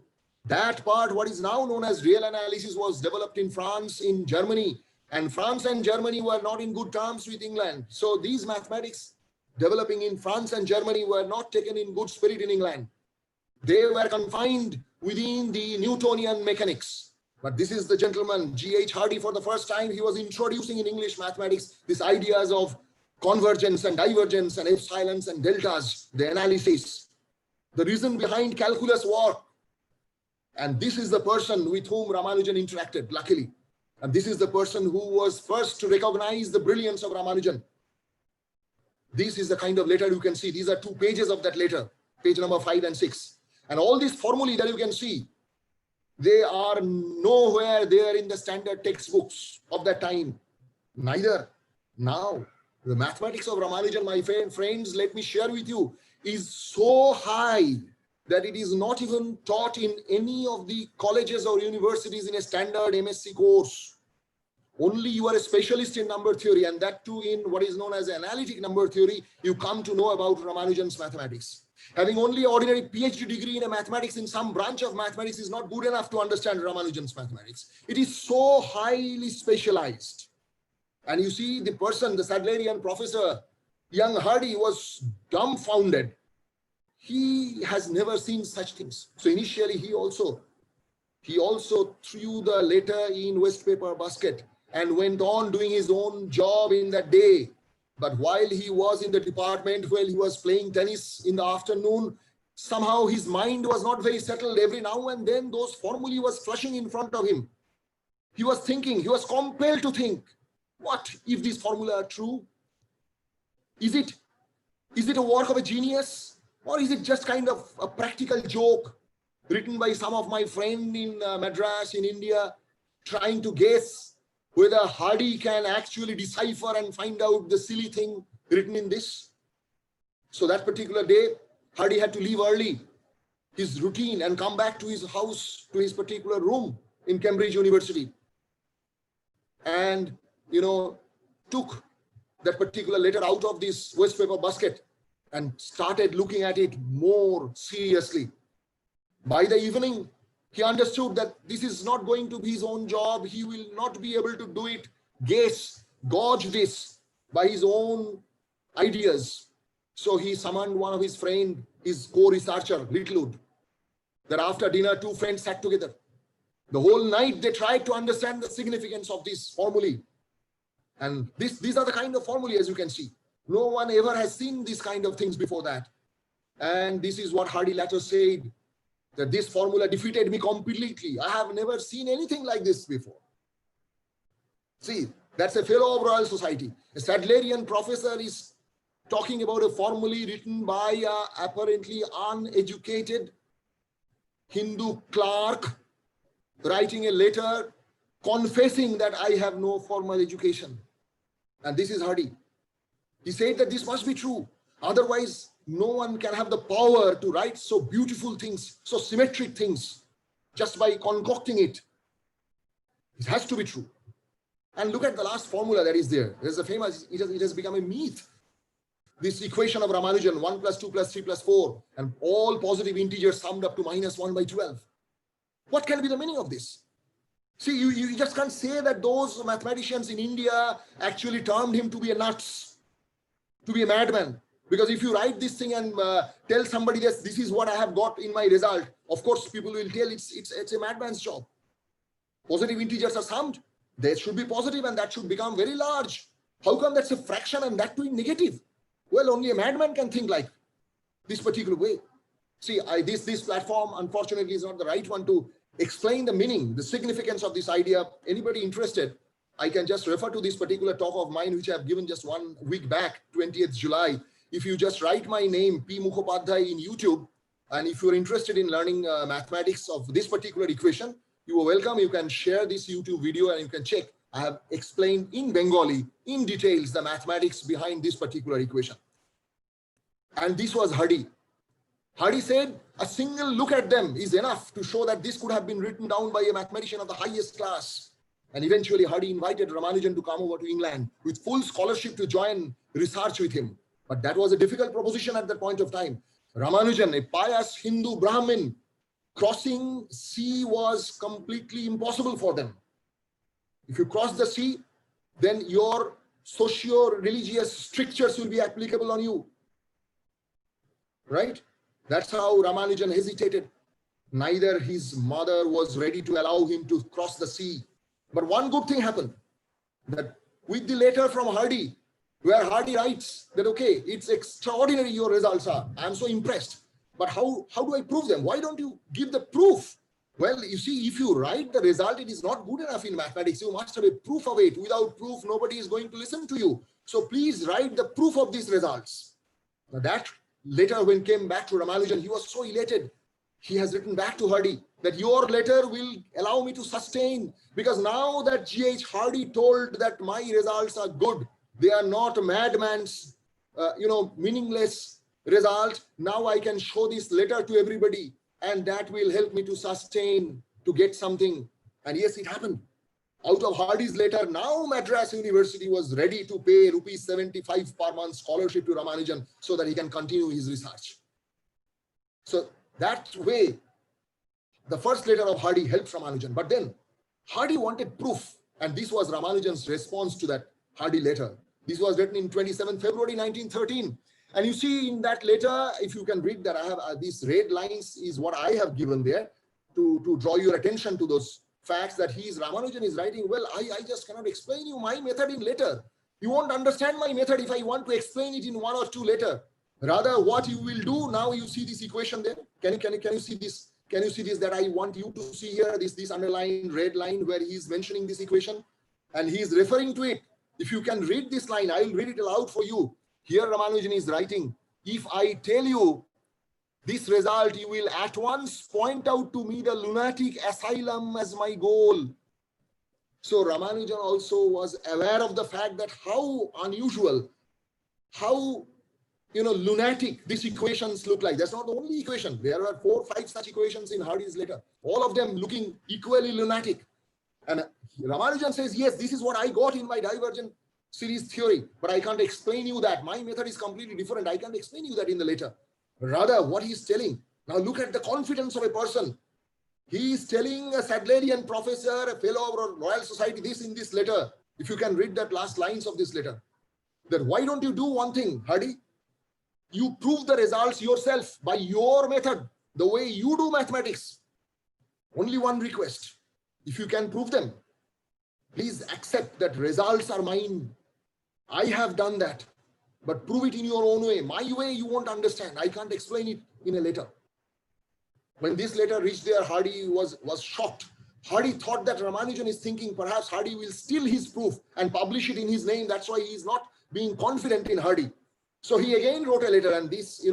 That part, what is now known as real analysis, was developed in France, in Germany, and France and Germany were not in good terms with England. So these mathematics developing in France and Germany were not taken in good spirit in England. They were confined within the Newtonian mechanics. But this is the gentleman, G.H. Hardy, for the first time, he was introducing in English mathematics these ideas of convergence and divergence and epsilons and deltas, the analysis, the reason behind calculus work. And this is the person with whom Ramanujan interacted, luckily. And this is the person who was first to recognize the brilliance of Ramanujan. This is the kind of letter you can see. These are 2 pages of that letter, page number 5 and 6. And all these formulae that you can see, they are nowhere there in the standard textbooks of that time. Neither now. The mathematics of Ramanujan, my friends, let me share with you, is so high that it is not even taught in any of the colleges or universities in a standard MSc course. Only you are a specialist in number theory, and that too in what is known as analytic number theory, you come to know about Ramanujan's mathematics. Having only ordinary PhD degree in a mathematics in some branch of mathematics is not good enough to understand Ramanujan's mathematics. It is so highly specialized. And you see the person, the Sadlerian professor, young Hardy, was dumbfounded. He has never seen such things. So initially he also threw the letter in waste paper basket and went on doing his own job in that day. But while he was in the department, while he was playing tennis in the afternoon, somehow his mind was not very settled. Every now and then those formulae was flashing in front of him. He was thinking, he was compelled to think, what if these formulae are true? Is it a work of a genius? Or is it just kind of a practical joke written by some of my friends in Madras, in India, trying to guess whether Hardy can actually decipher and find out the silly thing written in this. So that particular day, Hardy had to leave early, his routine, and come back to his house, to his particular room in Cambridge University. And, took that particular letter out of this waste paper basket and started looking at it more seriously. By the evening, he understood that this is not going to be his own job. He will not be able to do it, gauge this by his own ideas. So he summoned one of his friends, his co-researcher, Littlewood. That after dinner, two friends sat together. The whole night they tried to understand the significance of this formulae. And these are the kind of formulae, as you can see. No one ever has seen these kind of things before that. And this is what Hardy later said, that this formula defeated me completely. I have never seen anything like this before. See, that's a fellow of Royal Society. A Sadlerian professor is talking about a formulae written by a apparently uneducated Hindu clerk, writing a letter confessing that I have no formal education. And this is Hardy. He said that this must be true. Otherwise, no one can have the power to write so beautiful things, so symmetric things, just by concocting it. It has to be true. And look at the last formula that is there. There's a famous, it has become a myth. This equation of Ramanujan, 1 + 2 + 3 + 4, and all positive integers summed up to -1/12. What can be the meaning of this? See, you just can't say that those mathematicians in India actually termed him to be a nuts, to be a madman. Because if you write this thing and tell somebody that this is what I have got in my result, of course, people will tell it's a madman's job. Positive integers are summed. They should be positive and that should become very large. How come that's a fraction and that too in negative? Well, only a madman can think like this particular way. See, this platform, unfortunately, is not the right one to explain the meaning, the significance of this idea. Anybody interested, I can just refer to this particular talk of mine, which I have given just 1 week back, 20th July. If you just write my name, P. Mukhopadhyay, in YouTube, and if you're interested in learning mathematics of this particular equation, you are welcome. You can share this YouTube video and you can check. I have explained in Bengali, in details, the mathematics behind this particular equation. And this was Hardy. Hardy said a single look at them is enough to show that this could have been written down by a mathematician of the highest class. And eventually Hardy invited Ramanujan to come over to England with full scholarship to join research with him. But that was a difficult proposition at that point of time. Ramanujan, a pious Hindu Brahmin, crossing sea was completely impossible for them. If you cross the sea, then your socio-religious strictures will be applicable on you. Right? That's how Ramanujan hesitated. Neither his mother was ready to allow him to cross the sea. But one good thing happened, that with the letter from Hardy, where Hardy writes that, okay, it's extraordinary your results are. I'm so impressed. But how do I prove them? Why don't you give the proof? Well, you see, if you write the result, it is not good enough in mathematics. You must have a proof of it. Without proof, nobody is going to listen to you. So please write the proof of these results. Now that letter, when came back to Ramanujan, he was so elated. He has written back to Hardy that your letter will allow me to sustain, because now that G.H. Hardy told that my results are good, they are not madman's, meaningless result. Now I can show this letter to everybody, and that will help me to sustain, to get something. And yes, it happened. Out of Hardy's letter, now Madras University was ready to pay ₹75 per month scholarship to Ramanujan so that he can continue his research. So that way, the first letter of Hardy helped Ramanujan. But then Hardy wanted proof. And this was Ramanujan's response to that Hardy letter. This was written in 27 February 1913. And you see in that letter, if you can read that, I have these red lines is what I have given there to draw your attention to those facts that Ramanujan is writing. Well, I just cannot explain you my method in letter. You won't understand my method if I want to explain it in 1 or 2 letter. Rather, what you will do now, you see this equation there. Can you see this? Can you see this that I want you to see here? This underlined red line where he is mentioning this equation, and he is referring to it. If you can read this line, I will read it aloud for you. Here Ramanujan is writing, if I tell you this result, you will at once point out to me the lunatic asylum as my goal. So Ramanujan also was aware of the fact that how unusual, how lunatic these equations look like. That's not the only equation. There are 4 or 5 such equations in Hardy's letter, all of them looking equally lunatic. And Ramanujan says, yes, this is what I got in my divergent series theory, but I can't explain you that. My method is completely different. I can't explain you that in the letter. Rather, what he's telling, now look at the confidence of a person. He is telling a Sadlerian professor, a fellow of Royal Society, this in this letter. If you can read that last lines of this letter, that why don't you do one thing, Hardy? You prove the results yourself by your method, the way you do mathematics. Only one request. If you can prove them, please accept that results are mine. I have done that, but prove it in your own way. My way you won't understand. I can't explain it in a letter. When this letter reached there, Hardy was shocked. Hardy thought that Ramanujan is thinking perhaps Hardy will steal his proof and publish it in his name. That's why he is not being confident in Hardy. So he again wrote a letter, and this,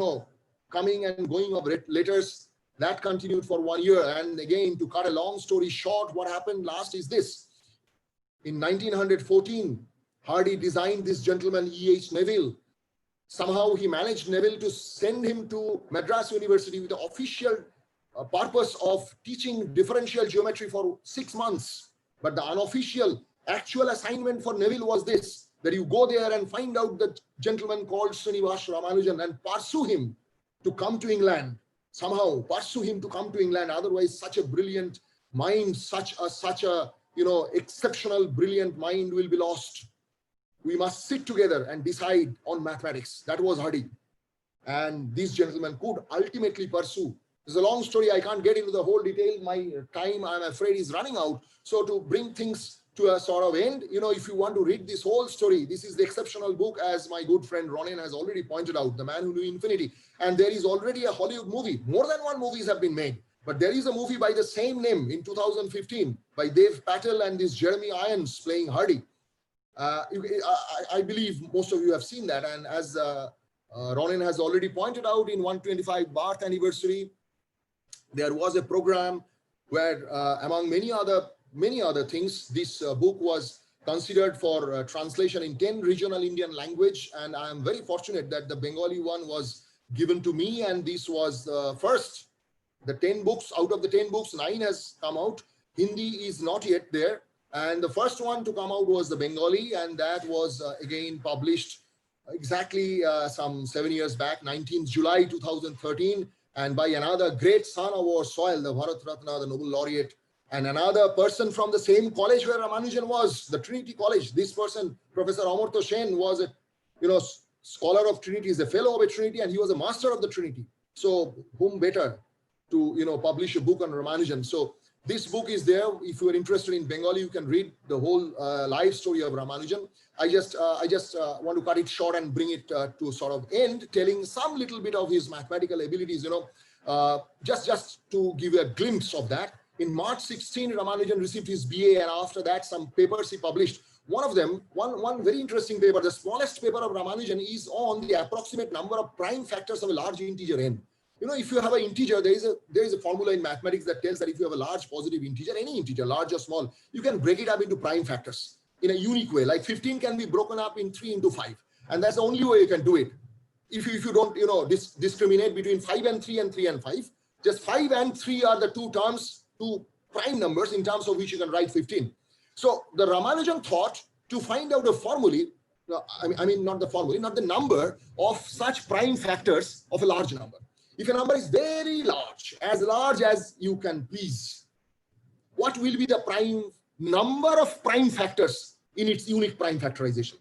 coming and going of letters, that continued for 1 year. And again, to cut a long story short, what happened last is this. In 1914, Hardy designed this gentleman, E.H. Neville. Somehow he managed Neville to send him to Madras University with the official purpose of teaching differential geometry for 6 months. But the unofficial, actual assignment for Neville was this, that you go there and find out the gentleman called Srinivas Ramanujan and pursue him to come to England. Somehow pursue him to come to England. Otherwise, such a brilliant mind, such a exceptional, brilliant mind will be lost. We must sit together and decide on mathematics. That was Hardy. And this gentleman could ultimately pursue. It's a long story. I can't get into the whole detail. My time, I'm afraid, is running out. So to bring things to a sort of end, if you want to read this whole story, this is the exceptional book, as my good friend Ronen has already pointed out, The Man Who Knew Infinity. And there is already a Hollywood movie. More than one movies have been made. But there is a movie by the same name in 2015 by Dev Patel and this Jeremy Irons playing Hardy. I believe most of you have seen that. And as Ronen has already pointed out, in 125 birth anniversary, there was a program where, among many other things, this book was considered for translation in 10 regional Indian language. And I am very fortunate that the Bengali one was given to me. And this was first. The 10 books, out of the 10 books, 9 has come out. Hindi is not yet there. And the first one to come out was the Bengali. And that was again published exactly some 7 years back, 19th July 2013. And by another great son of our soil, the Bharat Ratna, the Nobel laureate, and another person from the same college where Ramanujan was, the Trinity College. This person, Professor Amartya Sen, was a scholar of Trinity, is a fellow of a Trinity, and he was a master of the Trinity. So whom better to publish a book on Ramanujan? So this book is there. If you are interested in Bengali, you can read the whole life story of Ramanujan. I just want to cut it short and bring it to sort of end, telling some little bit of his mathematical abilities. Just to give you a glimpse of that. In March 16, Ramanujan received his BA, and after that, some papers he published. One of them, one very interesting paper, the smallest paper of Ramanujan, is on the approximate number of prime factors of a large integer n. If you have an integer, there is a formula in mathematics that tells that if you have a large positive integer, any integer, large or small, you can break it up into prime factors in a unique way. Like 15 can be broken up in 3 into 5. And that's the only way you can do it. If you don't, discriminate between 5 and 3 and 3 and 5, just 5 and 3 are the two prime numbers in terms of which you can write 15. So the Ramanujan thought to find out a formulae, not the number of such prime factors of a large number. If a number is very large as you can please, what will be the prime number of prime factors in its unique prime factorization?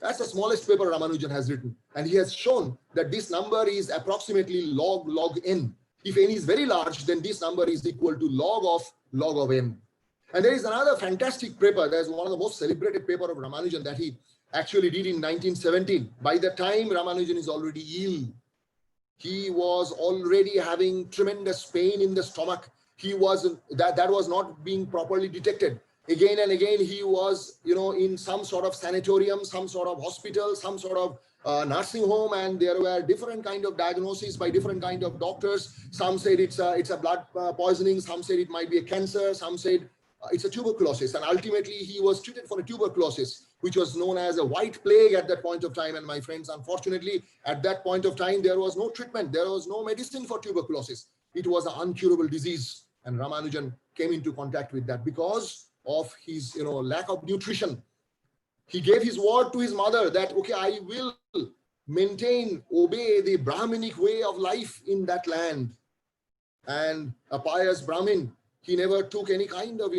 That's the smallest paper Ramanujan has written. And he has shown that this number is approximately log n. If n is very large, then this number is equal to log of n. And there is another fantastic paper. There's one of the most celebrated paper of Ramanujan that he actually did in 1917. By the time Ramanujan is already ill, he was already having tremendous pain in the stomach. That was not being properly detected. Again and again, he was, in some sort of sanatorium, some sort of hospital, some sort of nursing home, and there were different kind of diagnoses by different kind of doctors. Some said it's a blood poisoning. Some said it might be a cancer. Some said it's a tuberculosis, and ultimately he was treated for a tuberculosis, which was known as a white plague at that point of time. And my friends, unfortunately, at that point of time, there was no treatment, there was no medicine for tuberculosis. It was an incurable disease, and Ramanujan came into contact with that because of his, lack of nutrition. He gave his word to his mother that, okay, I will obey the Brahminic way of life in that land. And a pious Brahmin, he never took any kind of,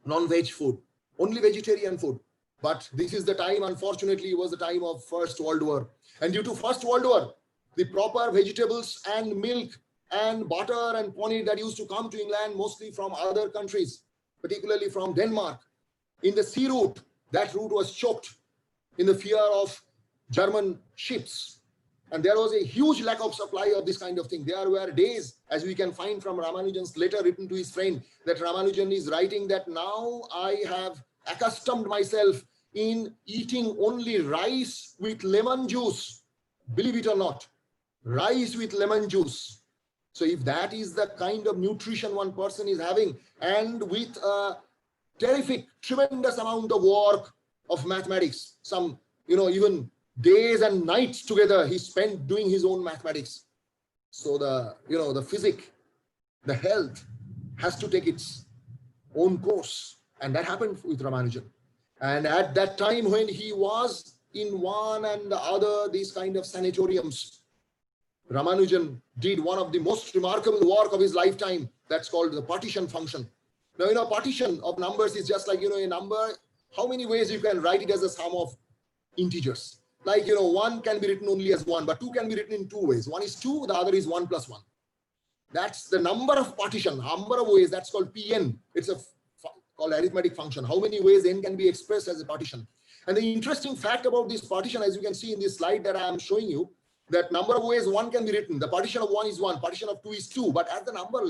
non-veg food, only vegetarian food. But this is the time, unfortunately, it was the time of First World War. And due to First World War, the proper vegetables and milk and butter and paneer that used to come to England, mostly from other countries, particularly from Denmark, in the sea route, that route was choked in the fear of German ships. And there was a huge lack of supply of this kind of thing. There were days, as we can find from Ramanujan's letter written to his friend, that Ramanujan is writing that now I have accustomed myself in eating only rice with lemon juice. Believe it or not, rice with lemon juice. So if that is the kind of nutrition one person is having, and with a terrific, tremendous amount of work of mathematics, some, even days and nights together he spent doing his own mathematics. So the physics, the health has to take its own course. And that happened with Ramanujan. And at that time, when he was in one and the other, these kind of sanatoriums, Ramanujan did one of the most remarkable work of his lifetime. That's called the partition function. Now, partition of numbers is just like, a number, how many ways you can write it as a sum of integers. Like, 1 can be written only as 1, but 2 can be written in 2 ways. One is 2, the other is 1 plus 1. That's the number of partition, number of ways. That's called Pn. It's called arithmetic function. How many ways n can be expressed as a partition. And the interesting fact about this partition, as you can see in this slide that I am showing you, that number of ways 1 can be written. The partition of 1 is 1, partition of 2 is 2. But as the number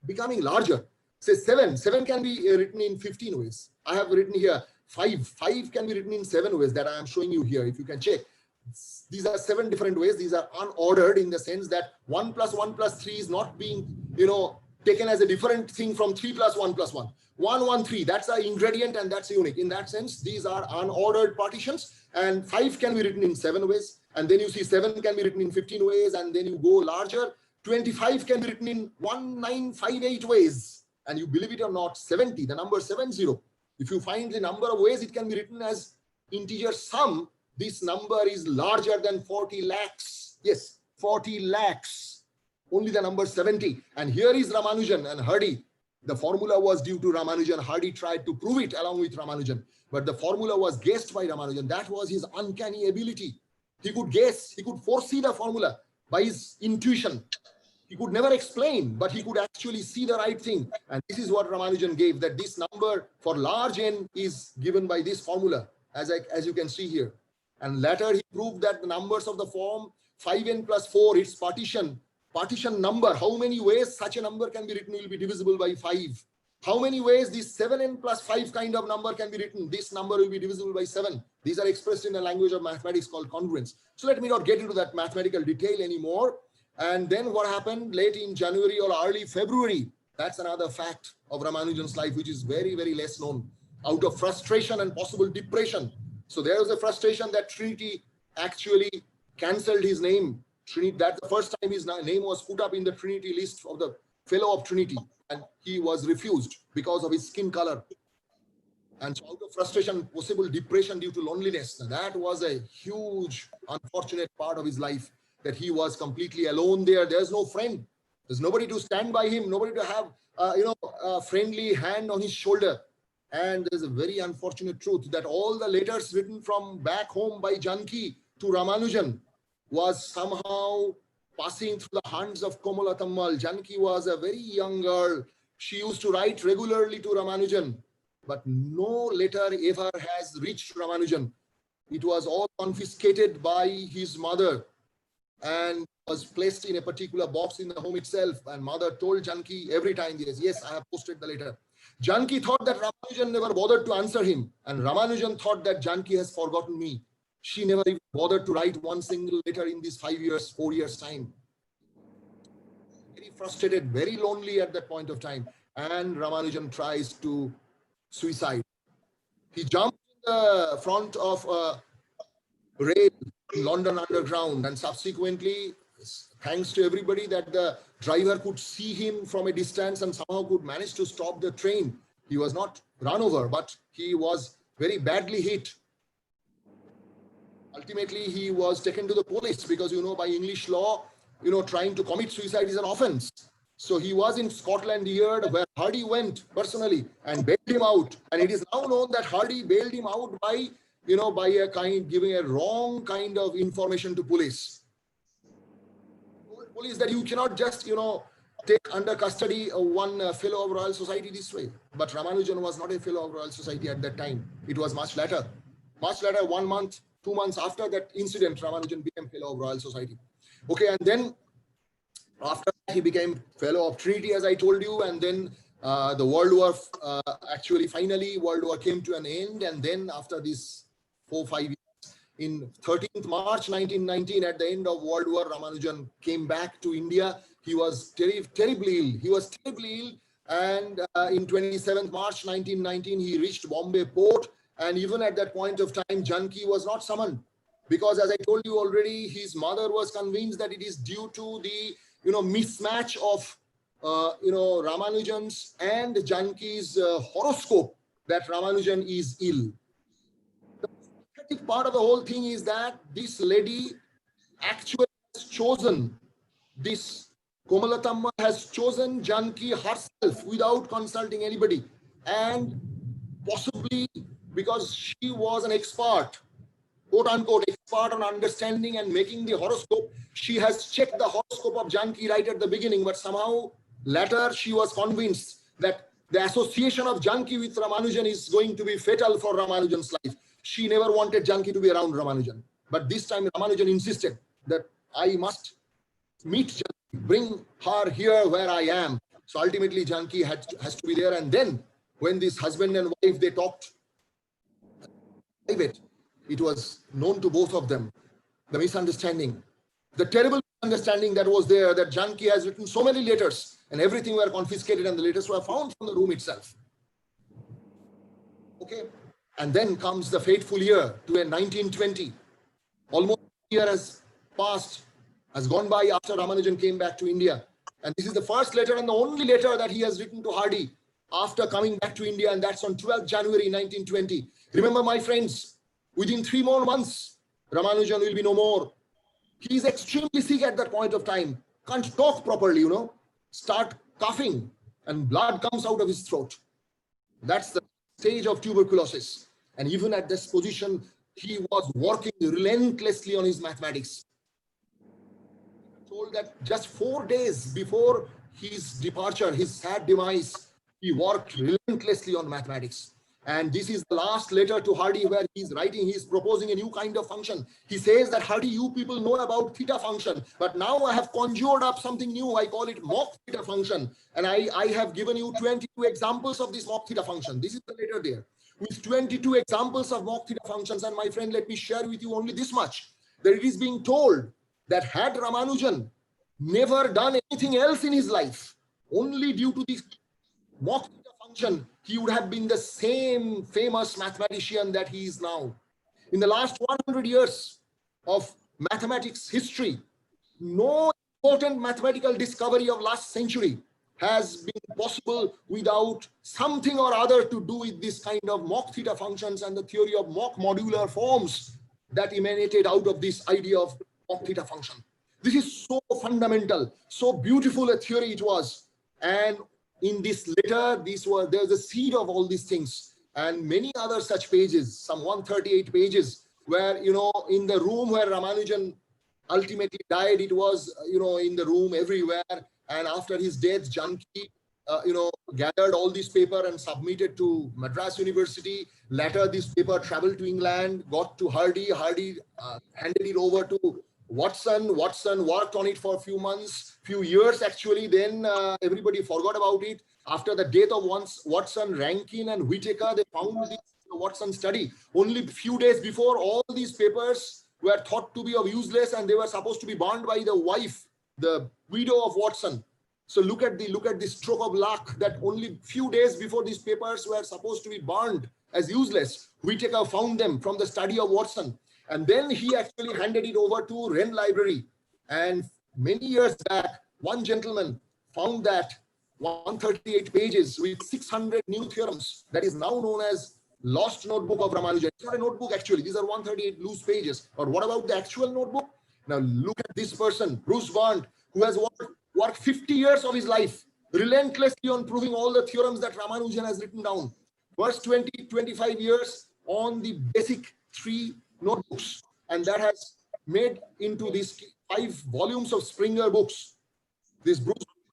becoming larger, say 7 can be written in 15 ways. I have written here 5 can be written in 7 ways that I am showing you here. If you can check, these are 7 different ways. These are unordered in the sense that 1 plus 1 plus 3 is not being, taken as a different thing from 3 plus 1 plus 1. 1, 1, 3, that's an ingredient and that's unique. In that sense, these are unordered partitions, and 5 can be written in 7 ways. And then you see 7 can be written in 15 ways, and then you go larger. 25 can be written in 1958 ways. And you believe it or not, 70, the number 70. If you find the number of ways it can be written as integer sum, this number is larger than 40 lakhs. Yes, 40 lakhs. Only the number 70. And here is Ramanujan and Hardy. The formula was due to Ramanujan. Hardy tried to prove it along with Ramanujan. But the formula was guessed by Ramanujan. That was his uncanny ability. He could guess, he could foresee the formula by his intuition. He could never explain, but he could actually see the right thing. And this is what Ramanujan gave, that this number for large n is given by this formula, as you can see here. And later he proved that the numbers of the form 5n plus 4, its partition number, how many ways such a number can be written will be divisible by 5. How many ways this 7n plus 5 kind of number can be written? This number will be divisible by 7. These are expressed in a language of mathematics called congruence. So let me not get into that mathematical detail anymore. And then what happened late in January or early February, that's another fact of Ramanujan's life, which is very, very less known. Out of frustration and possible depression. So there was a frustration that Trinity actually cancelled his name. Trinity, that's the first time his name was put up in the Trinity list of the Fellow of Trinity. And he was refused because of his skin color. And so out of frustration, possible depression due to loneliness. that was a huge, unfortunate part of his life, that he was completely alone there. There's no friend. There's nobody to stand by him, nobody to have, a friendly hand on his shoulder. And there's a very unfortunate truth that all the letters written from back home by Janki to Ramanujan was somehow passing through the hands of Komala Tammal. Janki was a very young girl. She used to write regularly to Ramanujan, but no letter ever has reached Ramanujan. It was all confiscated by his mother and was placed in a particular box in the home itself. And mother told Janki every time, yes, I have posted the letter. Janki thought that Ramanujan never bothered to answer him. And Ramanujan thought that Janki has forgotten me. She never even bothered to write one single letter in these 4 years time. Very frustrated, very lonely at that point of time. and Ramanujan tries to suicide. He jumped in the front of a rail in London Underground, and subsequently, thanks to everybody, that the driver could see him from a distance and somehow could manage to stop the train. He was not run over, but he was very badly hit. Ultimately, he was taken to the police because, by English law, trying to commit suicide is an offense. So he was in Scotland Yard, where Hardy went personally and bailed him out. And it is now known that Hardy bailed him out by, giving a wrong kind of information to police. Police that you cannot just, take under custody one fellow of Royal Society this way. But Ramanujan was not a fellow of Royal Society at that time. It was much later. Much later, 1 month, 2 months after that incident, Ramanujan became fellow of Royal Society. Okay, and then after that, he became fellow of Trinity, as I told you, and then the World War, finally, World War came to an end, and then after this 4-5 years, in 13th March 1919, at the end of World War, Ramanujan came back to India. He was terribly ill. He was terribly ill, and in 27th March 1919, he reached Bombay port, and even at that point of time, Janki was not summoned, because as I told you already, his mother was convinced that it is due to the mismatch of Ramanujan's and Janki's horoscope that Ramanujan is ill. The pathetic part of the whole thing is that this lady actually has chosen this. Komalatamma has chosen Janki herself without consulting anybody, and possibly because she was an expert, quote unquote, expert on understanding and making the horoscope, she has checked the horoscope of Janki right at the beginning, but somehow later she was convinced that the association of Janki with Ramanujan is going to be fatal for Ramanujan's life. She never wanted Janki to be around Ramanujan. But this time Ramanujan insisted that I must meet Janki, bring her here where I am. So ultimately Janki has to be there. And then when this husband and wife, they talked private, it was known to both of them, the misunderstanding, the terrible misunderstanding that was there, that Janki has written so many letters and everything were confiscated and the letters were found from the room itself. Okay. And then comes the fateful year to 1920. Almost a year has passed, has gone by after Ramanujan came back to India. And this is the first letter and the only letter that he has written to Hardy after coming back to India, and that's on 12th January 1920. Remember, my friends, within 3 more months, Ramanujan will be no more. He is extremely sick at that point of time. Can't talk properly, Start coughing and blood comes out of his throat. That's the stage of tuberculosis. And even at this position, he was working relentlessly on his mathematics. Told that just 4 days before his departure, his sad demise, he worked relentlessly on mathematics. And this is the last letter to Hardy where he's writing, he's proposing a new kind of function. He says that, Hardy, you people know about theta function, but now I have conjured up something new. I call it mock theta function. And I have given you 22 examples of this mock theta function. This is the letter there with 22 examples of mock theta functions. And my friend, let me share with you only this much, that it is being told that had Ramanujan never done anything else in his life, only due to this mock theta function, he would have been the same famous mathematician that he is now. In the last 100 years of mathematics history, no important mathematical discovery of last century has been possible without something or other to do with this kind of mock theta functions and the theory of mock modular forms that emanated out of this idea of mock theta function. This is so fundamental, so beautiful a theory it was. And in this letter, there's a seed of all these things and many other such pages, some 138 pages, where, in the room where Ramanujan ultimately died, it was, in the room everywhere. And after his death, Janki, gathered all this paper and submitted to Madras University. Later, this paper traveled to England, got to Hardy. Hardy handed it over to Watson. Watson worked on it for a few months, few years actually. Then everybody forgot about it. After the death of Watson, Rankin and Whittaker, they found this Watson study. Only a few days before, all these papers were thought to be of useless and they were supposed to be burned by the wife, the widow of Watson. So look at the stroke of luck that only few days before these papers were supposed to be burned as useless, Whitaker found them from the study of Watson. And then he actually handed it over to Wren Library. And many years back, one gentleman found that 138 pages with 600 new theorems that is now known as Lost Notebook of Ramanujan. It's not a notebook actually. These are 138 loose pages. Or what about the actual notebook? Now look at this person, Bruce Bond, who has worked 50 years of his life relentlessly on proving all the theorems that Ramanujan has written down. First 25 years on the basic 3 notebooks, and that has made into these 5 volumes of Springer books. This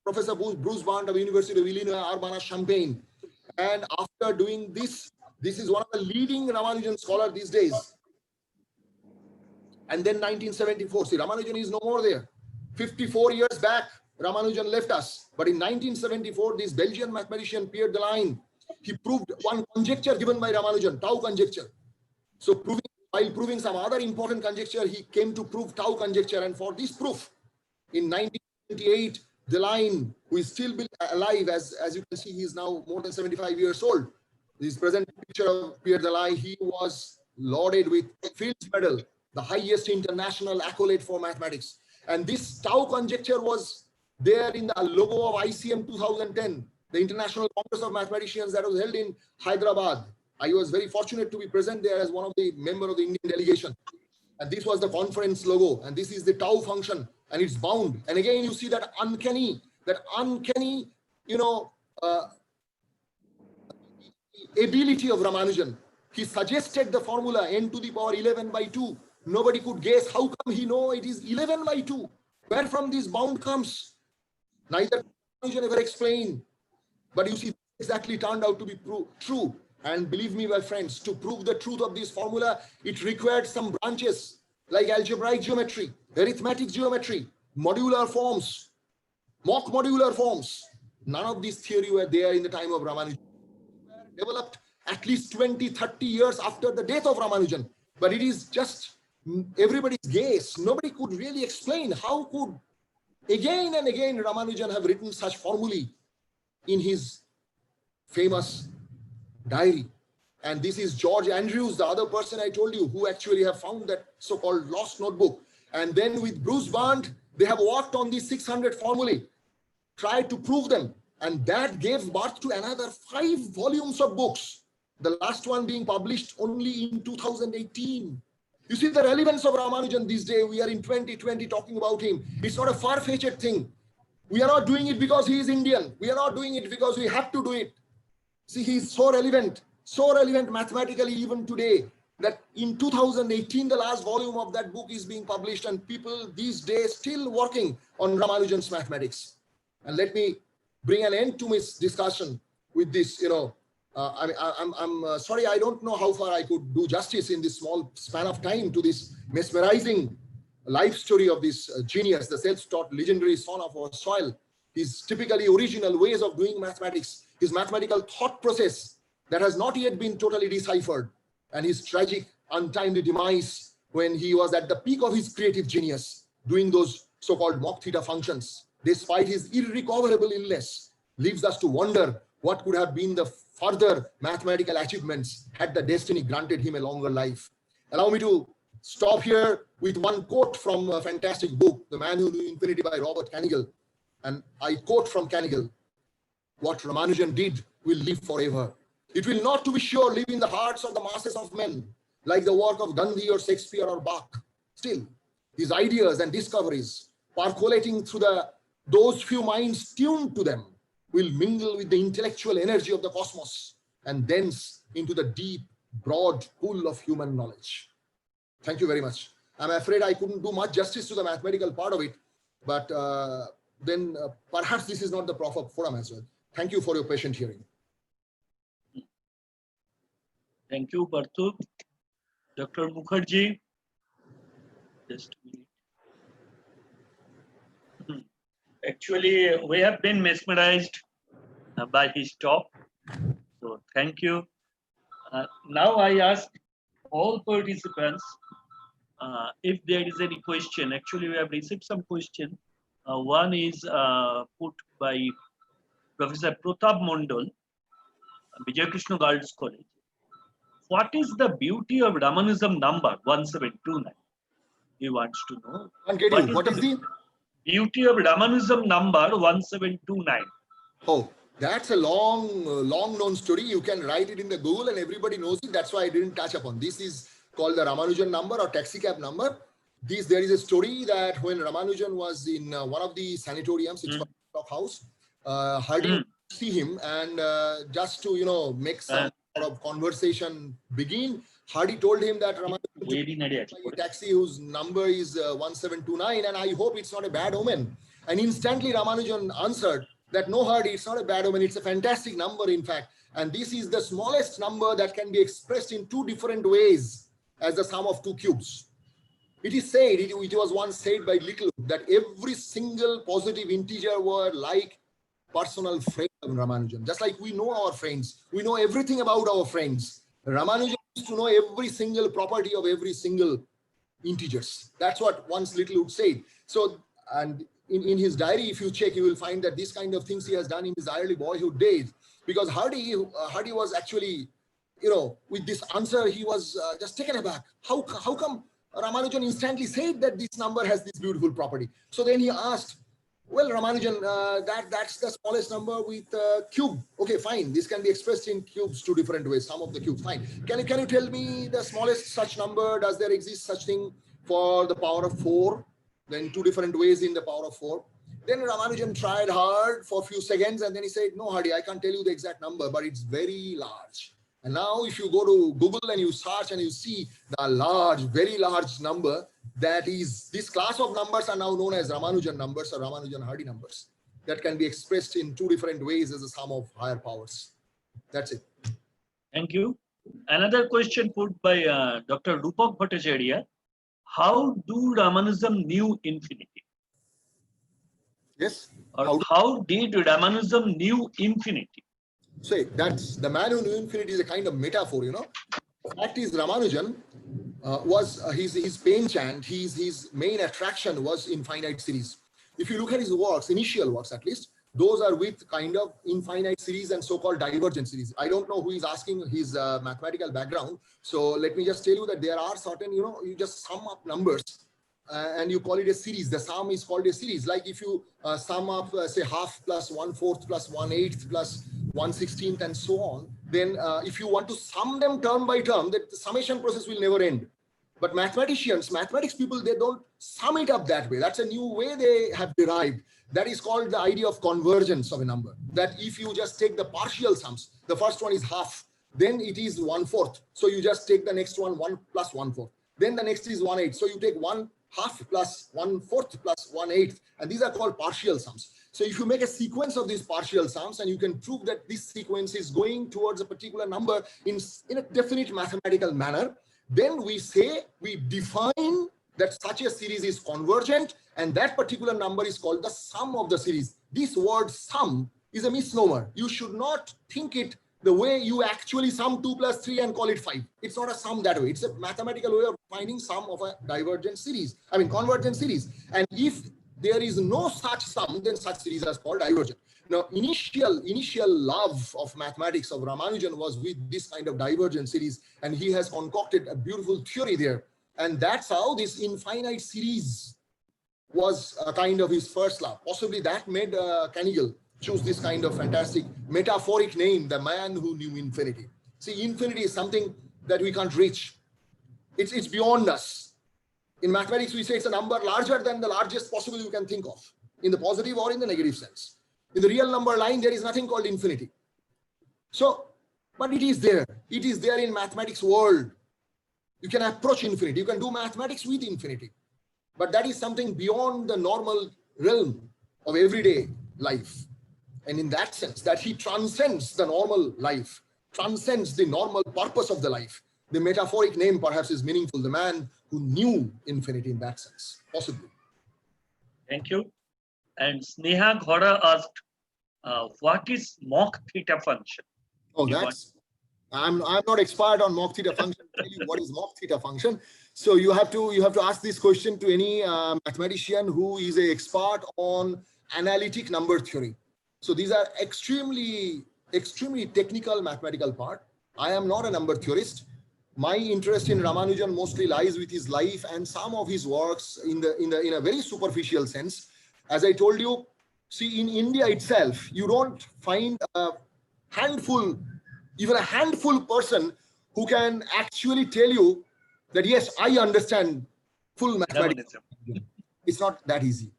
Professor Bruce Bond of University of Illinois, Urbana-Champaign. And after doing this, this is one of the leading Ramanujan scholars these days. And then 1974, see, Ramanujan is no more there. 54 years back, Ramanujan left us. But in 1974, this Belgian mathematician Pierre Delaine, he proved one conjecture given by Ramanujan, tau conjecture. So while proving some other important conjecture, he came to prove tau conjecture. And for this proof, in 1978, Delaine, who is still alive, as you can see, he is now more than 75 years old. This present picture of Pierre Delaine, he was lauded with Fields Medal, the highest international accolade for mathematics. And this tau conjecture was there in the logo of ICM 2010, the International Congress of Mathematicians that was held in Hyderabad. I was very fortunate to be present there as one of the members of the Indian delegation. And this was the conference logo, and this is the tau function, and it's bound. And again, you see that uncanny, ability of Ramanujan. He suggested the formula n to the power 11 by 2. Nobody could guess how come he know it is 11 by 2. Where from this bound comes? Neither Ramanujan ever explained. But you see, exactly turned out to be true. And believe me, my friends, to prove the truth of this formula, it required some branches like algebraic geometry, arithmetic geometry, modular forms, mock modular forms. None of these theory were there in the time of Ramanujan. Developed at least 20, 30 years after the death of Ramanujan. But it is just everybody's guess. Nobody could really explain how could again and again Ramanujan have written such formulae in his famous diary. And this is George Andrews, the other person I told you, who actually have found that so-called lost notebook. And then with Bruce Bond, they have worked on these 600 formulae, tried to prove them. And that gave birth to another 5 volumes of books. The last one being published only in 2018. You see the relevance of Ramanujan these days. We are in 2020 talking about him. It's not a far-fetched thing. We are not doing it because he is Indian. We are not doing it because we have to do it. See, he is so relevant mathematically even today that in 2018, the last volume of that book is being published, and people these days still working on Ramanujan's mathematics. And let me bring an end to this discussion with this, I'm sorry, I don't know how far I could do justice in this small span of time to this mesmerizing life story of this genius, the self-taught legendary son of our soil. His typically original ways of doing mathematics, his mathematical thought process that has not yet been totally deciphered, and his tragic, untimely demise when he was at the peak of his creative genius, doing those so-called mock theta functions, despite his irrecoverable illness, leaves us to wonder what could have been the further mathematical achievements had the destiny granted him a longer life. Allow me to stop here with one quote from a fantastic book, The Man Who Knew Infinity by Robert Kanigel. And I quote from Kanigel, "What Ramanujan did will live forever. It will not, to be sure, live in the hearts of the masses of men, like the work of Gandhi or Shakespeare or Bach. Still, his ideas and discoveries, percolating through those few minds tuned to them, will mingle with the intellectual energy of the cosmos and thence into the deep, broad pool of human knowledge." Thank you very much. I'm afraid I couldn't do much justice to the mathematical part of it, but then perhaps this is not the proper forum as well. Thank you for your patient hearing. Thank you, Parthu. Dr. Mukherjee, just a minute. Actually, we have been mesmerized by his talk. So thank you. Now I ask all participants if there is any question. Actually, we have received some question. One is put by Professor Pratap Mondal, Vijay Krishna Girls College. What is the beauty of Ramanujan number 1729? He wants to know. Can't get you. What is the? Beauty of Ramanujan number 1729? Oh, that's a long known story. You can write it in the Google and everybody knows it. That's why I didn't touch upon. This is called the Ramanujan number or taxi cab number. There is a story that when Ramanujan was in one of the sanatoriums, it's called Clock House, Hardy see him and just to make some sort of conversation begin, Hardy told him that Ramanujan taxi whose number is 1729 and I hope it's not a bad omen. And instantly Ramanujan answered that no, Hardy, it's not a bad omen, it's a fantastic number in fact. And this is the smallest number that can be expressed in two different ways as the sum of two cubes. It is said, it was once said by Little that every single positive integer were like personal friend of Ramanujan. Just like we know our friends, we know everything about our friends. Ramanujan used to know every single property of every single integers. That's what once Little said. So, and in his diary, if you check, you will find that this kind of things he has done in his early boyhood days. Because Hardy was actually, with this answer, he was just taken aback. How come Ramanujan instantly said that this number has this beautiful property? So then he asked, well, Ramanujan, that's the smallest number with cube. Okay, fine. This can be expressed in cubes two different ways. Sum of the cubes, fine. Can you tell me the smallest such number? Does there exist such thing for the power of 4? Then two different ways in the power of 4. Then Ramanujan tried hard for a few seconds and then he said, no, Hardy, I can't tell you the exact number, but it's very large. And now if you go to Google and you search and you see the large, very large number, that is, this class of numbers are now known as Ramanujan numbers or Ramanujan-Hardy numbers that can be expressed in two different ways as a sum of higher powers. That's it. Thank you. Another question put by Dr. Rupak Bhattacharya. How do Ramanujan knew infinity? Yes. Or how did Ramanujan knew infinity? So that's the man who knew infinity is a kind of metaphor, The fact is Ramanujan was his penchant, his main attraction was infinite series. If you look at his works, initial works at least, those are with kind of infinite series and so-called divergent series. I don't know who is asking his mathematical background. So let me just tell you that there are certain, you just sum up numbers and you call it a series. The sum is called a series. Like if you sum up, say, half plus 1/4 plus 1/8 plus 1/16 and so on, then if you want to sum them term by term, the summation process will never end. But mathematics people, they don't sum it up that way. That's a new way they have derived. That is called the idea of convergence of a number. That if you just take the partial sums, the first one is half, then it is 1/4. So you just take the next one, 1 plus 1/4. Then the next is 1/8. So you take 1/2 plus 1/4 plus 1/8. And these are called partial sums. So if you make a sequence of these partial sums and you can prove that this sequence is going towards a particular number in a definite mathematical manner, then we define that such a series is convergent and that particular number is called the sum of the series. This word sum is a misnomer. You should not think it the way you actually sum 2 plus 3 and call it 5. It's not a sum that way. It's a mathematical way of finding sum of a convergent series. And if there is no such sum, then such series are called divergent. Now, initial love of mathematics of Ramanujan was with this kind of divergent series, and he has concocted a beautiful theory there. And that's how this infinite series was a kind of his first love. Possibly that made Kanigel choose this kind of fantastic metaphoric name, the man who knew infinity. See, infinity is something that we can't reach. It's beyond us. In mathematics, we say it's a number larger than the largest possible you can think of, in the positive or in the negative sense. In the real number line, there is nothing called infinity. So, but it is there. It is there in mathematics world. You can approach infinity. You can do mathematics with infinity. But that is something beyond the normal realm of everyday life. And in that sense, that he transcends the normal life, transcends the normal purpose of the life. The metaphoric name perhaps is meaningful. The man who knew infinity in that sense, possibly. Thank you. And Sneha Ghora asked, what is Mach theta function? Oh, I'm not expert on Mach theta function. I'll tell you what is Mach theta function. So you have to ask this question to any mathematician who is an expert on analytic number theory. So these are extremely technical mathematical part. I am not a number theorist. My interest in Ramanujan mostly lies with his life and some of his works in a very superficial sense. As I told you, see, in India itself, you don't find even a handful person who can actually tell you that, yes, I understand full mathematics. Ramanujan. It's not that easy.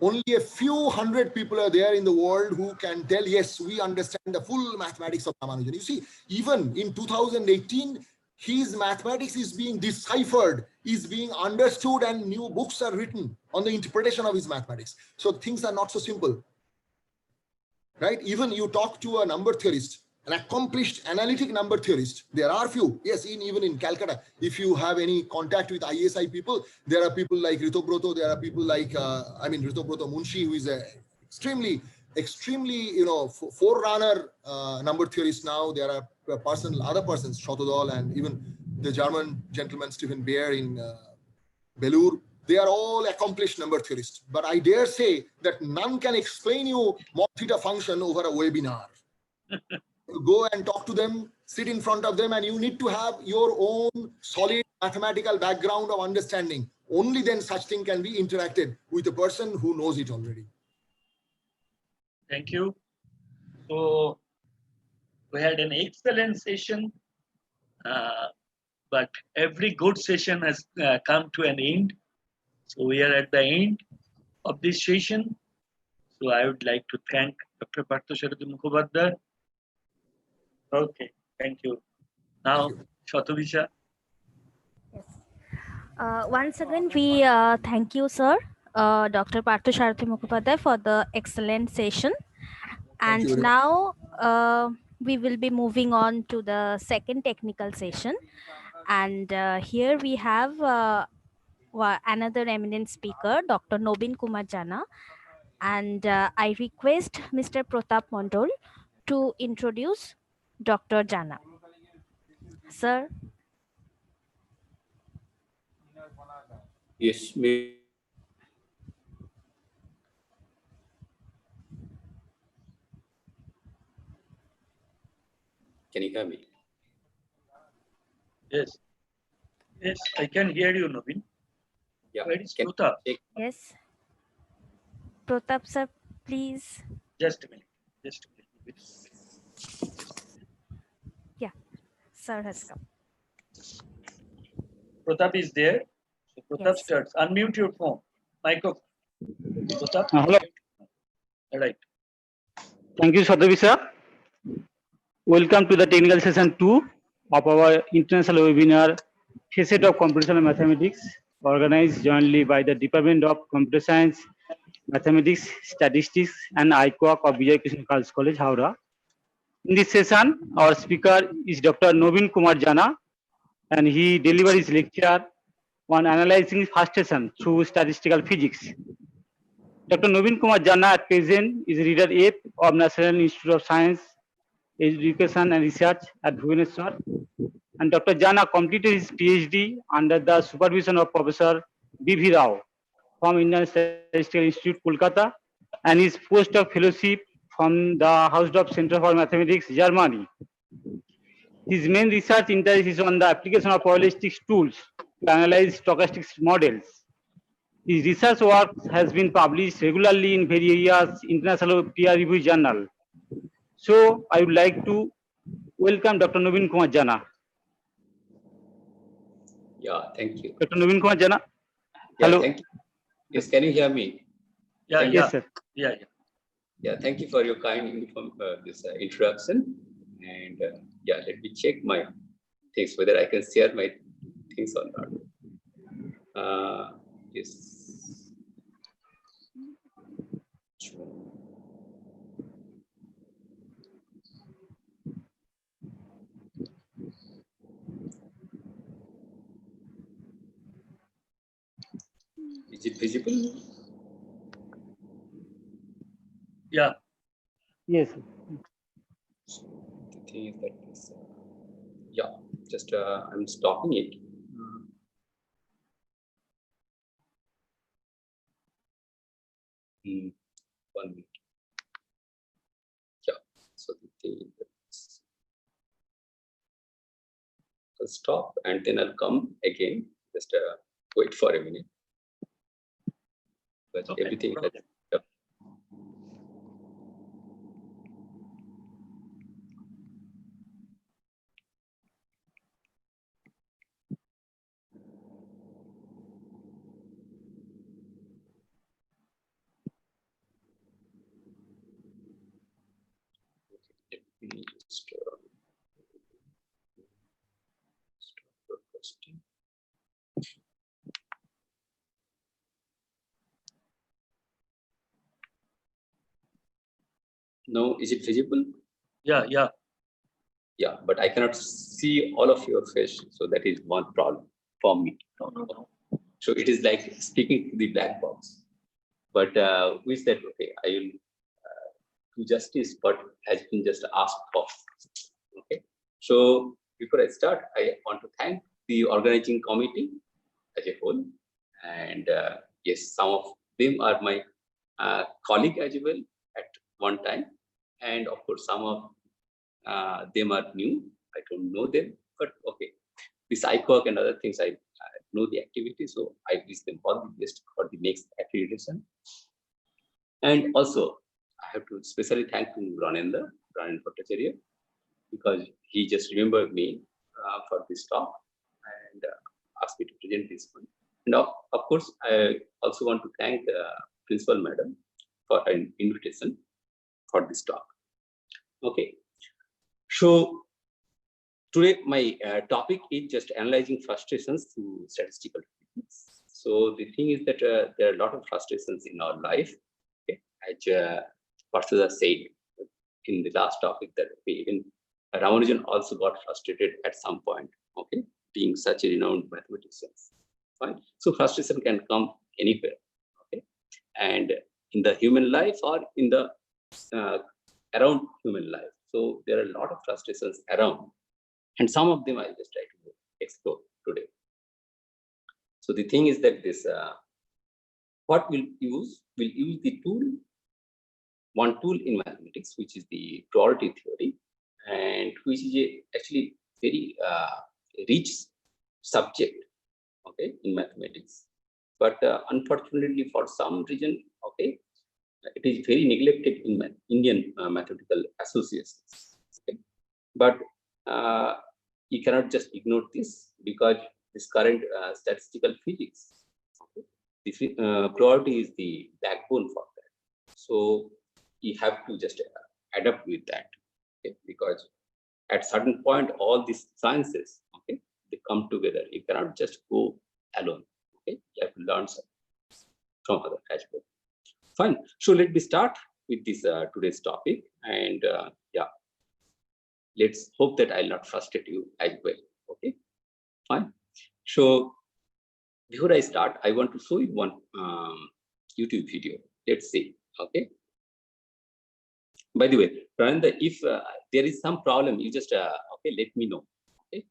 Only a few hundred people are there in the world who can tell, yes, we understand the full mathematics of Ramanujan. You see, even in 2018, his mathematics is being deciphered, is being understood, and new books are written on the interpretation of his mathematics. So things are not so simple, right? Even you talk to a number theorist, an accomplished analytic number theorist, there are few. Yes, even in Calcutta, if you have any contact with ISI people, there are people like Ritobroto, there are people like, Ritobroto Munshi, who is a extremely, forerunner number theorist now. There are other persons, Shotodol, and even the German gentleman, Stephen Baer in Belur. They are all accomplished number theorists. But I dare say that none can explain you mod theta function over a webinar. Go and talk to them, sit in front of them, and you need to have your own solid mathematical background of understanding. Only then such thing can be interacted with a person who knows it already. Thank you. So we had an excellent session, but every good session has come to an end. So we are at the end of this session. So I would like to thank Dr. Parthasarathi Mukhopadhyay. Okay, thank you. Now, Shatobisha. Yes. Once again, we thank you, sir, Dr. Parthasarathi Mukhopadhyay, for the excellent session. Thank you And very now we will be moving on to the second technical session. And here we have another eminent speaker, Dr. Nobin Kumar Jana. And I request Mr. Pratap Mondol to introduce Dr. Jana. Sir. Yes, can you hear me? Yes. Yes, I can hear you, Nobin. Yeah. Where is Can Pratap? Yes. Pratap, sir, please. Just a minute. Just a minute. Yeah, sir has come. Pratap is there. So Pratap Yes. starts. Unmute your phone. Microphone. Pratap. Hello. All right. Thank you, Shatobisha. Welcome to the technical session 2 of our international webinar, Facets of Computational Mathematics, organized jointly by the Department of Computer Science, Mathematics, Statistics, and ICOAC of Vijay Krishna Girls College, Howrah. In this session, our speaker is Dr. Nobin Kumar Jana, and he delivers his lecture on analyzing first session through statistical physics. Dr. Nobin Kumar Jana at present is Reader F of National Institute of Science, Education and Research at Bhubaneswar. And Dr. Jana completed his PhD under the supervision of Professor B.V. Rao from Indian Statistical Institute, Kolkata, and his postdoc fellowship from the Hausdorff Center for Mathematics, Germany. His main research interest is on the application of probabilistic tools to analyze stochastic models. His research work has been published regularly in various international peer-reviewed journals. So I would like to welcome Dr. Nobin Kumar Jana. Yeah, thank you. Dr. Nobin Kumar Jana. Yeah, Hello. thank you. Yes, can you hear me? Yeah, Thank yeah. Yes, sir. Yeah. Yeah, thank you for your kind introduction. And yeah, let me check my things, whether I can share my things or not. Yes. Is it visible? Yeah. Yes. The thing is that yeah, just I'm stopping it. 1 minute. Yeah. So the thing is, I'll stop and then I'll come again. Just wait for a minute. But Okay. everything. Just stop broadcasting. Now, is it visible? Yeah, yeah. Yeah, but I cannot see all of your face, so that is one problem for me. No. So it is like speaking to the black box. But we said, okay, I will do justice, but has been just asked for. Okay. So before I start, I want to thank the organizing committee as a whole, and yes, some of them are my colleague as well at one time, and of course some of them are new. I don't know them, but okay. This ICOC and other things, I know the activity, so I wish them all the best for the next accreditation. And also, I have to specially thank to Ranen Bhattacharya, because he just remembered me for this talk and asked me to present this one. And of course, I also want to thank the principal madam for an invitation for this talk. Okay, so today my topic is just analyzing frustrations through statistical techniques. So the thing is that there are a lot of frustrations in our life. Okay? As Partha said in the last topic, that even Ramanujan also got frustrated at some point. Okay, being such a renowned mathematician. Fine. So frustration can come anywhere. Okay, and in the human life or in the around human life. So there are a lot of frustrations around, and some of them I'll just try to explore today. So the thing is that this what we'll use the one tool in mathematics, which is the probability theory, and which is actually very rich subject, okay, in mathematics. But unfortunately, for some reason, okay, it is very neglected in Indian mathematical associations. Okay? But you cannot just ignore this, because this current statistical physics, okay, the probability is the backbone for that. So you have to just adapt with that, okay? Because at certain point, all these sciences, okay, they come together. You cannot just go alone. Okay, you have to learn from other as well. Fine. So let me start with this today's topic, and yeah, let's hope that I'll not frustrate you as well. Okay, fine. So before I start, I want to show you one YouTube video. Let's see. Okay. By the way, Prananda, if there is some problem, you just okay, let me know. Okay.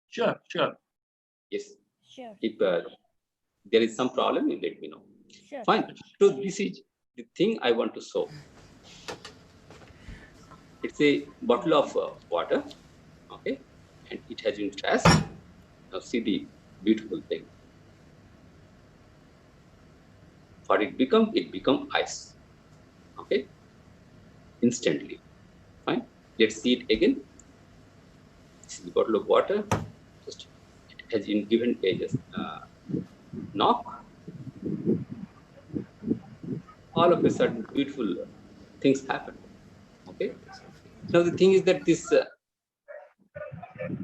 Sure. Yes. Sure. If there is some problem, you let me know. Sure. Fine. So this is the thing I want to show. It's a bottle of water, okay, and it has been flashed. Now see the beautiful thing. What it become ice, okay, instantly. Fine. Let's see it again. This is the bottle of water. Just it has been given a just knock. All of a sudden, beautiful things happen. Okay. Now the thing is that this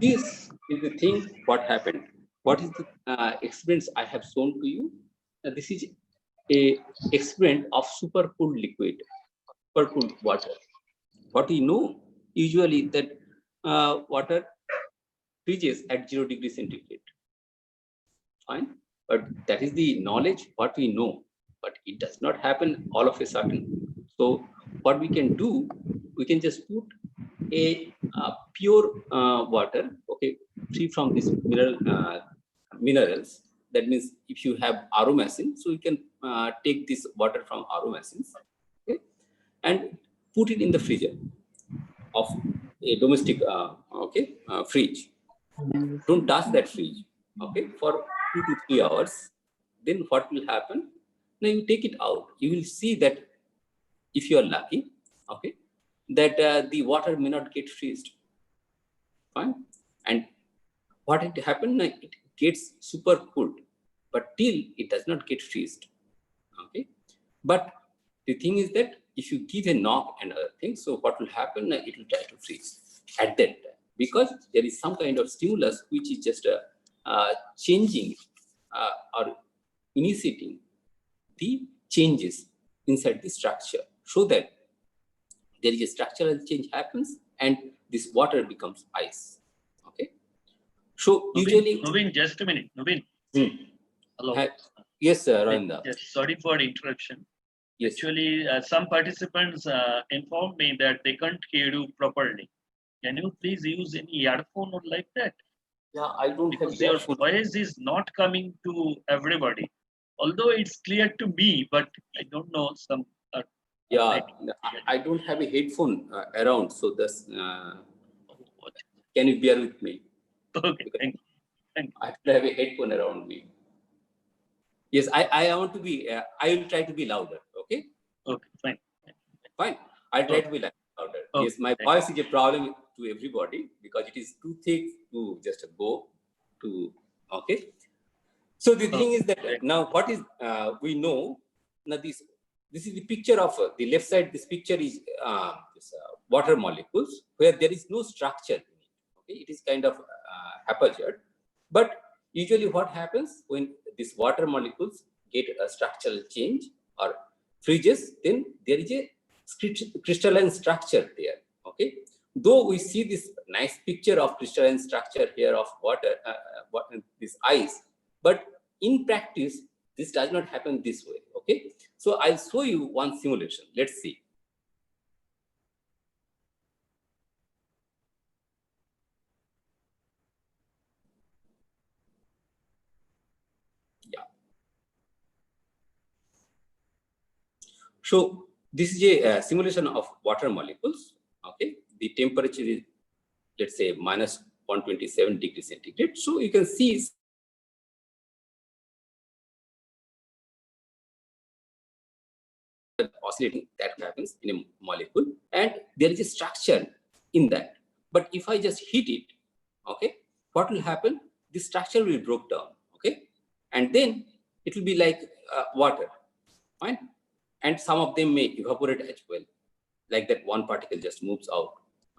is the thing. What happened? What is the experience I have shown to you? This is a experiment of supercooled liquid, supercooled water. What we know usually that water freezes at 0 degrees centigrade. Fine, but that is the knowledge what we know, but it does not happen all of a sudden. So what we can do, we can just put a pure water, okay, free from these minerals, That means if you have RO machine, so you can take this water from RO machines, okay, and put it in the freezer of a domestic fridge. Don't touch that fridge, okay, for 2 to 3 hours. Then what will happen? Now you take it out. You will see that if you are lucky, okay, that the water may not get freezed. Fine. And what it happened? It gets super cooled, but till it does not get freezed. Okay. But the thing is that if you give a knock and other things, so what will happen? It will try to freeze at that time, because there is some kind of stimulus which is just changing or initiating the changes inside the structure, so that there is a structural change happens and this water becomes ice. Okay. So usually, Naveen, just a minute. Naveen. Hello. Yes, sir, Ravinda. Yes, sorry for interruption. Yes. Actually, some participants informed me that they can't hear you properly. Can you please use any earphone or like that? Yeah, I don't Because have your earphone. voice is not coming to everybody. Although it's clear to me, but I don't know some. Yeah, I don't have a headphone around, so that's. Can you bear with me? Okay, thank you. I have to have a headphone around me. Yes, I want to be. I will try to be louder. Okay. Okay, fine. Fine. I'll try to be louder. Okay, Yes, my voice is a problem to everybody because it is too thick to just go to. Okay. So the thing is that now what is we know now this is the picture of the left side. This picture is this, water molecules where there is no structure in it. Okay, it is kind of haphazard. But usually, what happens when these water molecules get a structural change or freezes, then there is a crystalline structure there. Okay, though we see this nice picture of crystalline structure here of water, this ice, but in practice, this does not happen this way. Okay, so I'll show you one simulation. Let's see. Yeah. So this is a simulation of water molecules. Okay, the temperature is, let's say, minus 127 degrees centigrade. So you can see oscillating that happens in a molecule, and there is a structure in that. But if I just heat it, okay, what will happen? The structure will break down, okay, and then it will be like water, fine, and some of them may evaporate as well, like that one particle just moves out.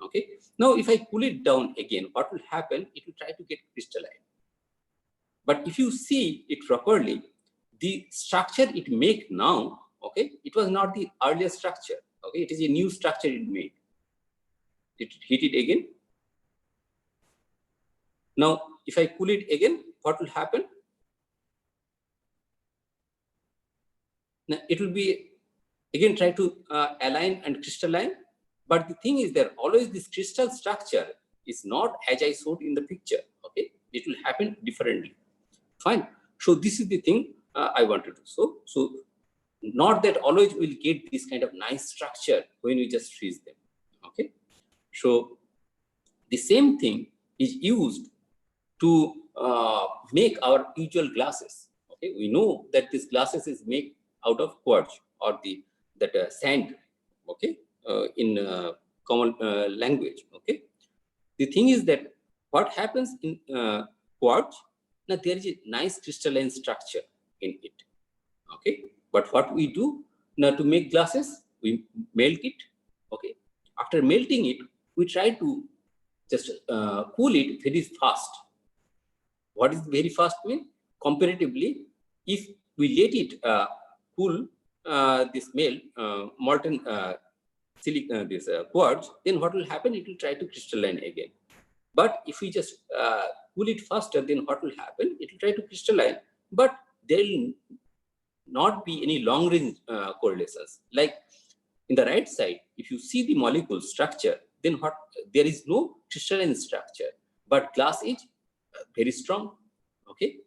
Okay. Now, if I cool it down again, what will happen? It will try to get crystalline. But if you see it properly, the structure it make now, okay, it was not the earlier structure. Okay, it is a new structure it made. It heat it again. Now, if I cool it again, what will happen? Now, it will be again try to align and crystalline. But the thing is that always this crystal structure is not as I showed in the picture. Okay, it will happen differently. Fine. So this is the thing I wanted to show. So not that always we'll get this kind of nice structure when we just freeze them. Okay. So the same thing is used to make our usual glasses. Okay. We know that this glasses is made out of quartz or that sand. Okay. In common language. Okay. The thing is that what happens in quartz, now there is a nice crystalline structure in it. Okay. But what we do now to make glasses, we melt it. Okay. After melting it, we try to just cool it very fast. What does very fast mean? Comparatively, if we let it cool this molten silicon, this quartz, then what will happen? It will try to crystalline again. But if we just cool it faster, then what will happen? It will try to crystalline, but there will not be any long range correlations. Like in the right side, if you see the molecule structure, then there is no crystalline structure, but glass is very strong. Okay,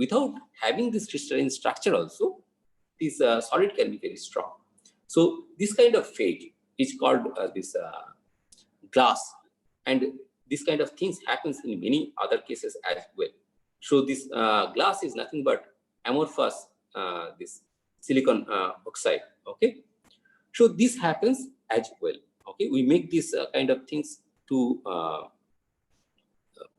without having this crystalline structure also, this solid can be very strong. So this kind of fate is called this glass, and this kind of things happens in many other cases as well. So this glass is nothing but amorphous this silicon oxide. Okay, so this happens as well. Okay, we make these kind of things to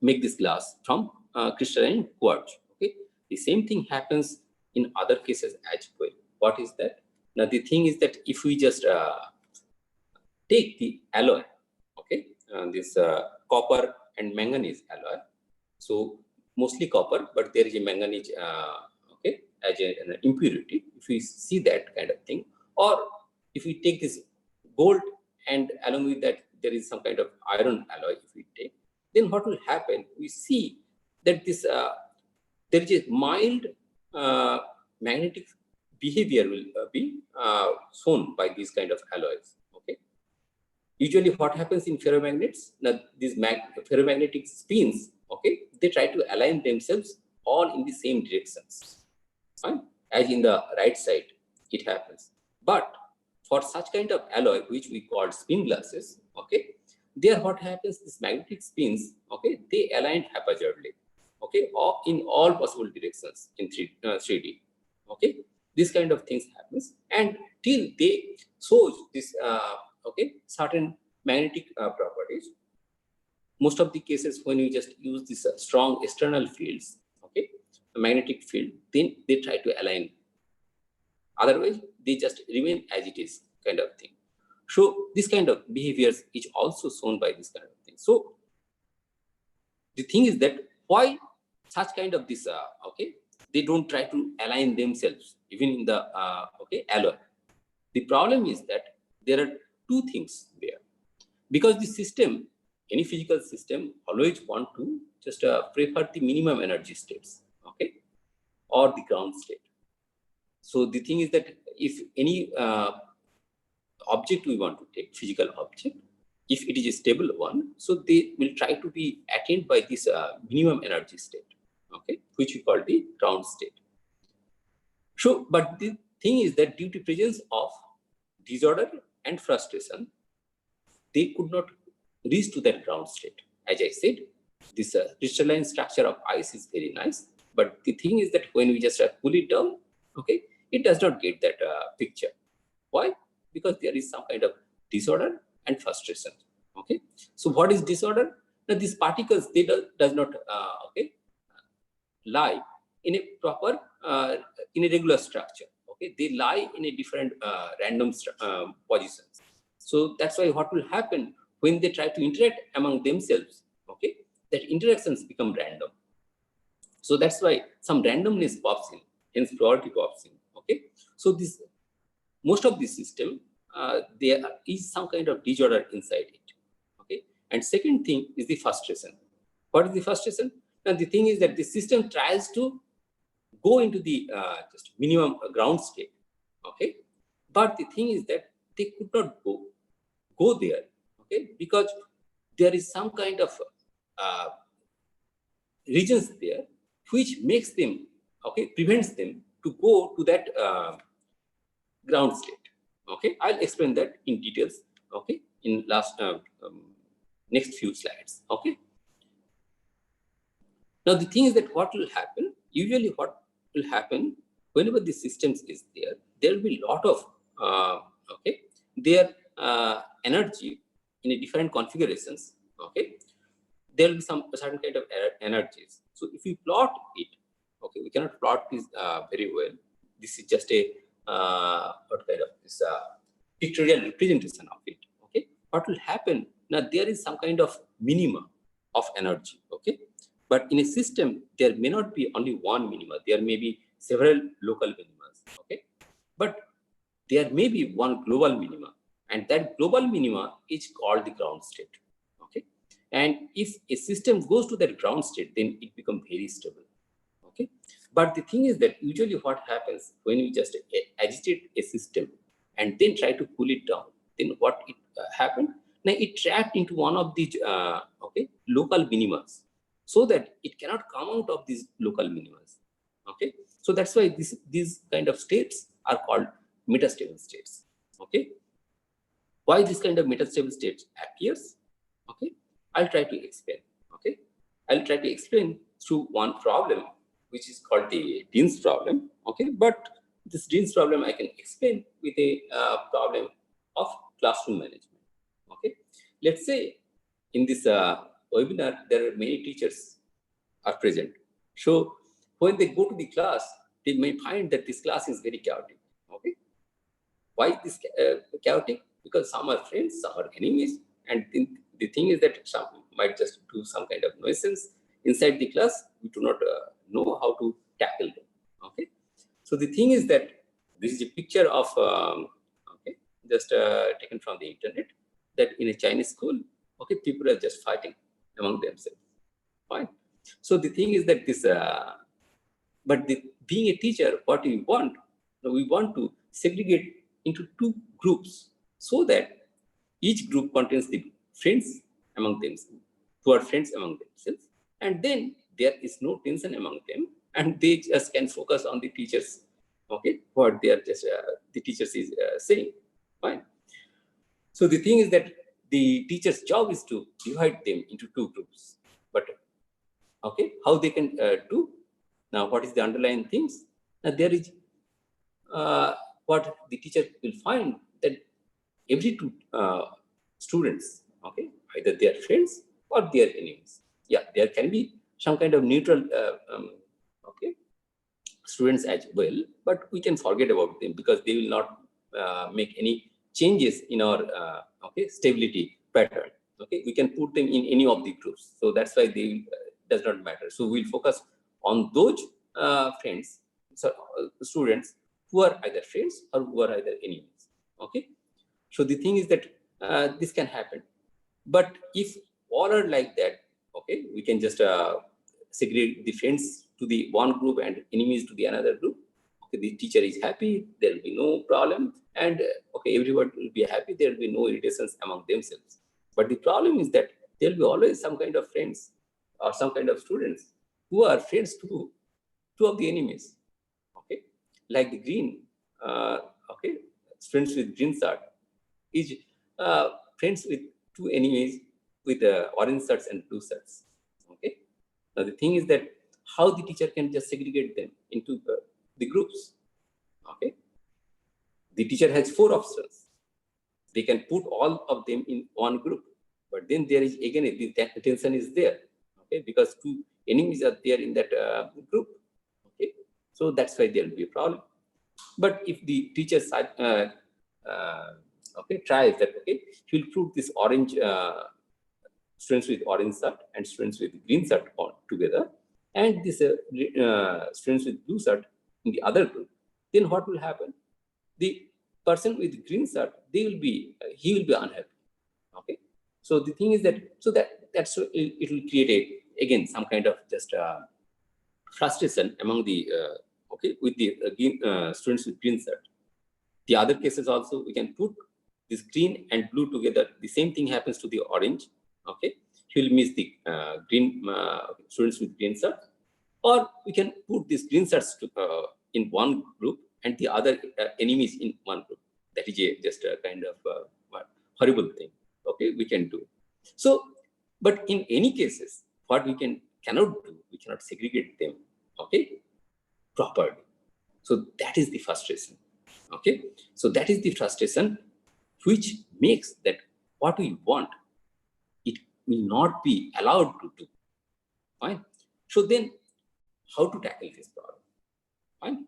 make this glass from crystalline quartz. Okay, the same thing happens in other cases as well. What is that? Now the thing is that if we just take the alloy, okay, this copper and manganese alloy, so mostly copper, but there is a manganese okay, as an impurity. If we see that kind of thing, or if we take this gold and along with that there is some kind of iron alloy, if we take, then what will happen? We see that this there is a mild magnetic behavior will be shown by these kind of alloys. Okay. Usually, what happens in ferromagnets? Now, these ferromagnetic spins, okay, they try to align themselves all in the same directions. Right? As in the right side, it happens. But for such kind of alloy, which we call spin glasses, okay, there what happens? These magnetic spins, okay, they align haphazardly, okay, or in all possible directions in 3D, okay. This kind of things happens, and till they show this, okay, certain magnetic properties. Most of the cases when you just use this strong external fields, okay, a magnetic field, then they try to align. Otherwise, they just remain as it is, kind of thing. So this kind of behaviors is also shown by this kind of thing. So the thing is that why such kind of this, okay, they don't try to align themselves even in the okay, alloy. The problem is that there are two things there, because the system, any physical system, always want to just prefer the minimum energy states, okay, or the ground state. So the thing is that if any object we want to take, physical object, if it is a stable one, so they will try to be attained by this minimum energy state, okay, which we call the ground state. So, but the thing is that due to presence of disorder and frustration, they could not reach to that ground state. As I said, this crystalline structure of ice is very nice, but the thing is that when we just pull it down, okay, it does not get that picture. Why? Because there is some kind of disorder and frustration. Okay, so what is disorder? Now these particles, they does not okay, lie in a proper in a regular structure. Okay, they lie in a different random positions. So that's why what will happen when they try to interact among themselves, okay, that interactions become random. So that's why some randomness pops in, hence probability pops in. Okay, so this most of the system there is some kind of disorder inside it. Okay, and second thing is the frustration. What is the frustration? Now the thing is that the system tries to go into the just minimum ground state. Okay, but the thing is that they could not go there. Okay, because there is some kind of regions there which makes them, okay, prevents them to go to that ground state. Okay, I'll explain that in details. Okay, in last next few slides. Okay. Now the thing is that what will happen? Usually, what will happen whenever the systems is there? There will be a lot of okay, their energy in a different configurations. Okay, there will be some certain kind of energies. So if we plot it, okay, we cannot plot this very well. This is just a what kind of this pictorial representation of it. Okay, what will happen now? There is some kind of minimum of energy. Okay, but in a system there may not be only one minima. There may be several local minimas. Okay, but there may be one global minima, and that global minima is called the ground state. Okay, and if a system goes to that ground state, then it becomes very stable. Okay, but the thing is that usually what happens when you just agitate a system and then try to cool it down, then what it happened? Now it trapped into one of these okay, local minimas, so that it cannot come out of these local minimas. Okay, so that's why these kind of states are called metastable states. Okay, why this kind of metastable state appears? Okay, I'll try to explain. Okay, I'll try to explain through one problem, which is called the Dean's problem. Okay, but this Dean's problem I can explain with a problem of classroom management. Okay, let's say in this webinar there are many teachers are present. So when they go to the class, they may find that this class is very chaotic. Okay, why this chaotic? Because some are friends, some are enemies, and the thing is that some might just do some kind of nuisance inside the class. We do not know how to tackle them. Okay, so the thing is that this is a picture of okay, just taken from the internet, that in a Chinese school, okay, people are just fighting among themselves. Fine. So the thing is that this, but being a teacher, what we want to segregate into two groups so that each group contains the friends among themselves, who are friends among themselves, and then there is no tension among them, and they just can focus on the teachers. Okay, what they are just the teachers is saying. Fine. So the thing is that the teacher's job is to divide them into two groups. But okay, how they can do? Now, what is the underlying things? Now, there is what the teacher will find, that every two students, okay, either they are friends or they are enemies. Yeah, there can be some kind of neutral okay, students as well, but we can forget about them because they will not make any changes in our okay, stability pattern. Okay, we can put them in any of the groups, so that's why they does not matter. So we'll focus on those friends, so students who are either friends or who are either enemies. Okay, so the thing is that this can happen, but if all are like that, okay, we can just segregate the friends to the one group and enemies to the another group. Okay, the teacher is happy, there will be no problem, and okay, everyone will be happy, there will be no irritations among themselves. But the problem is that there will be always some kind of friends or some kind of students who are friends to two of the enemies. Okay, like the green, okay, friends with green shirt is friends with two enemies with orange shirts and blue shirts. Okay, now the thing is that how the teacher can just segregate them into the groups. Okay, the teacher has four options. They can put all of them in one group, but then there is again the tension is there. Okay, because two enemies are there in that group. Okay, so that's why there will be a problem. But if the teacher side okay, tries that, okay, he will put this orange students with orange shirt and students with green shirt together, and this students with blue shirt in the other group, then what will happen? The person with green shirt, he will be unhappy. Okay, so the thing is that it will create again some kind of just frustration among the okay, with the students with green shirt. The other cases also, we can put this green and blue together. The same thing happens to the orange. Okay, he will miss the green students with green shirt, or we can put these green shirts in one group and the other enemies in one group. That is just a kind of horrible thing. Okay, we can do. So, but in any cases, what we cannot do, we cannot segregate them. Okay, properly. So that is the frustration. Okay, so that is the frustration which makes that what we want, it will not be allowed to do. Fine. So then, how to tackle this problem? Fine.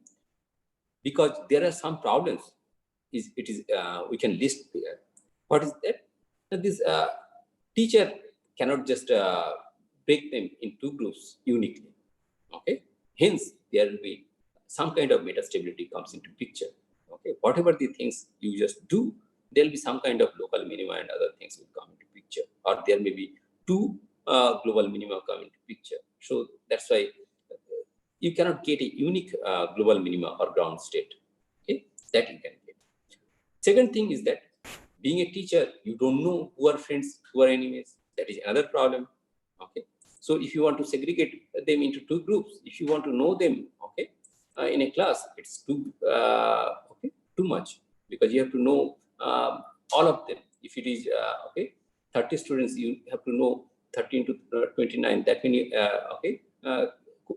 Because there are some problems. We can list there. What is that? That this teacher cannot just break them in two groups uniquely. Okay. Hence, there will be some kind of metastability comes into picture. Okay. Whatever the things you just do, there will be some kind of local minima and other things will come into picture, or there may be two global minima come into picture. So that's why you cannot get a unique global minima or ground state. Okay, that you can get. Second thing is that being a teacher, you don't know who are friends, who are enemies. That is another problem. Okay, So if you want to segregate them into two groups, if you want to know them, okay, in a class, it's too much, because you have to know all of them. If it is 30 students, you have to know 13 to 29. That many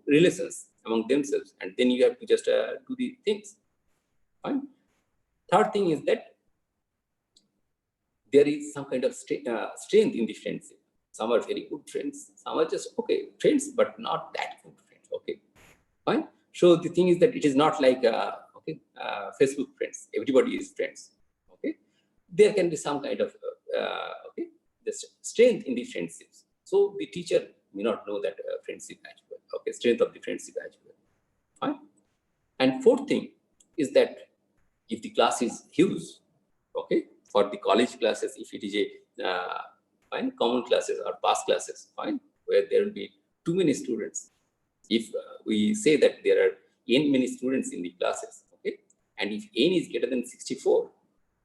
relations among themselves, and then you have to just do the things. Fine. Third thing is that there is some kind of strength in the friendship. Some are very good friends, some are just friends, but not that good friends. Okay, fine. So the thing is that it is not like Facebook friends. Everybody is friends. Okay, there can be some kind of the strength in the friendships. So the teacher may not know that friendship as well. Okay, strength of the friendship as well. Fine. And fourth thing is that if the class is huge, okay, for the college classes, if it is a fine common classes or past classes, fine, where there will be too many students. If we say that there are n many students in the classes, okay, and if n is greater than 64,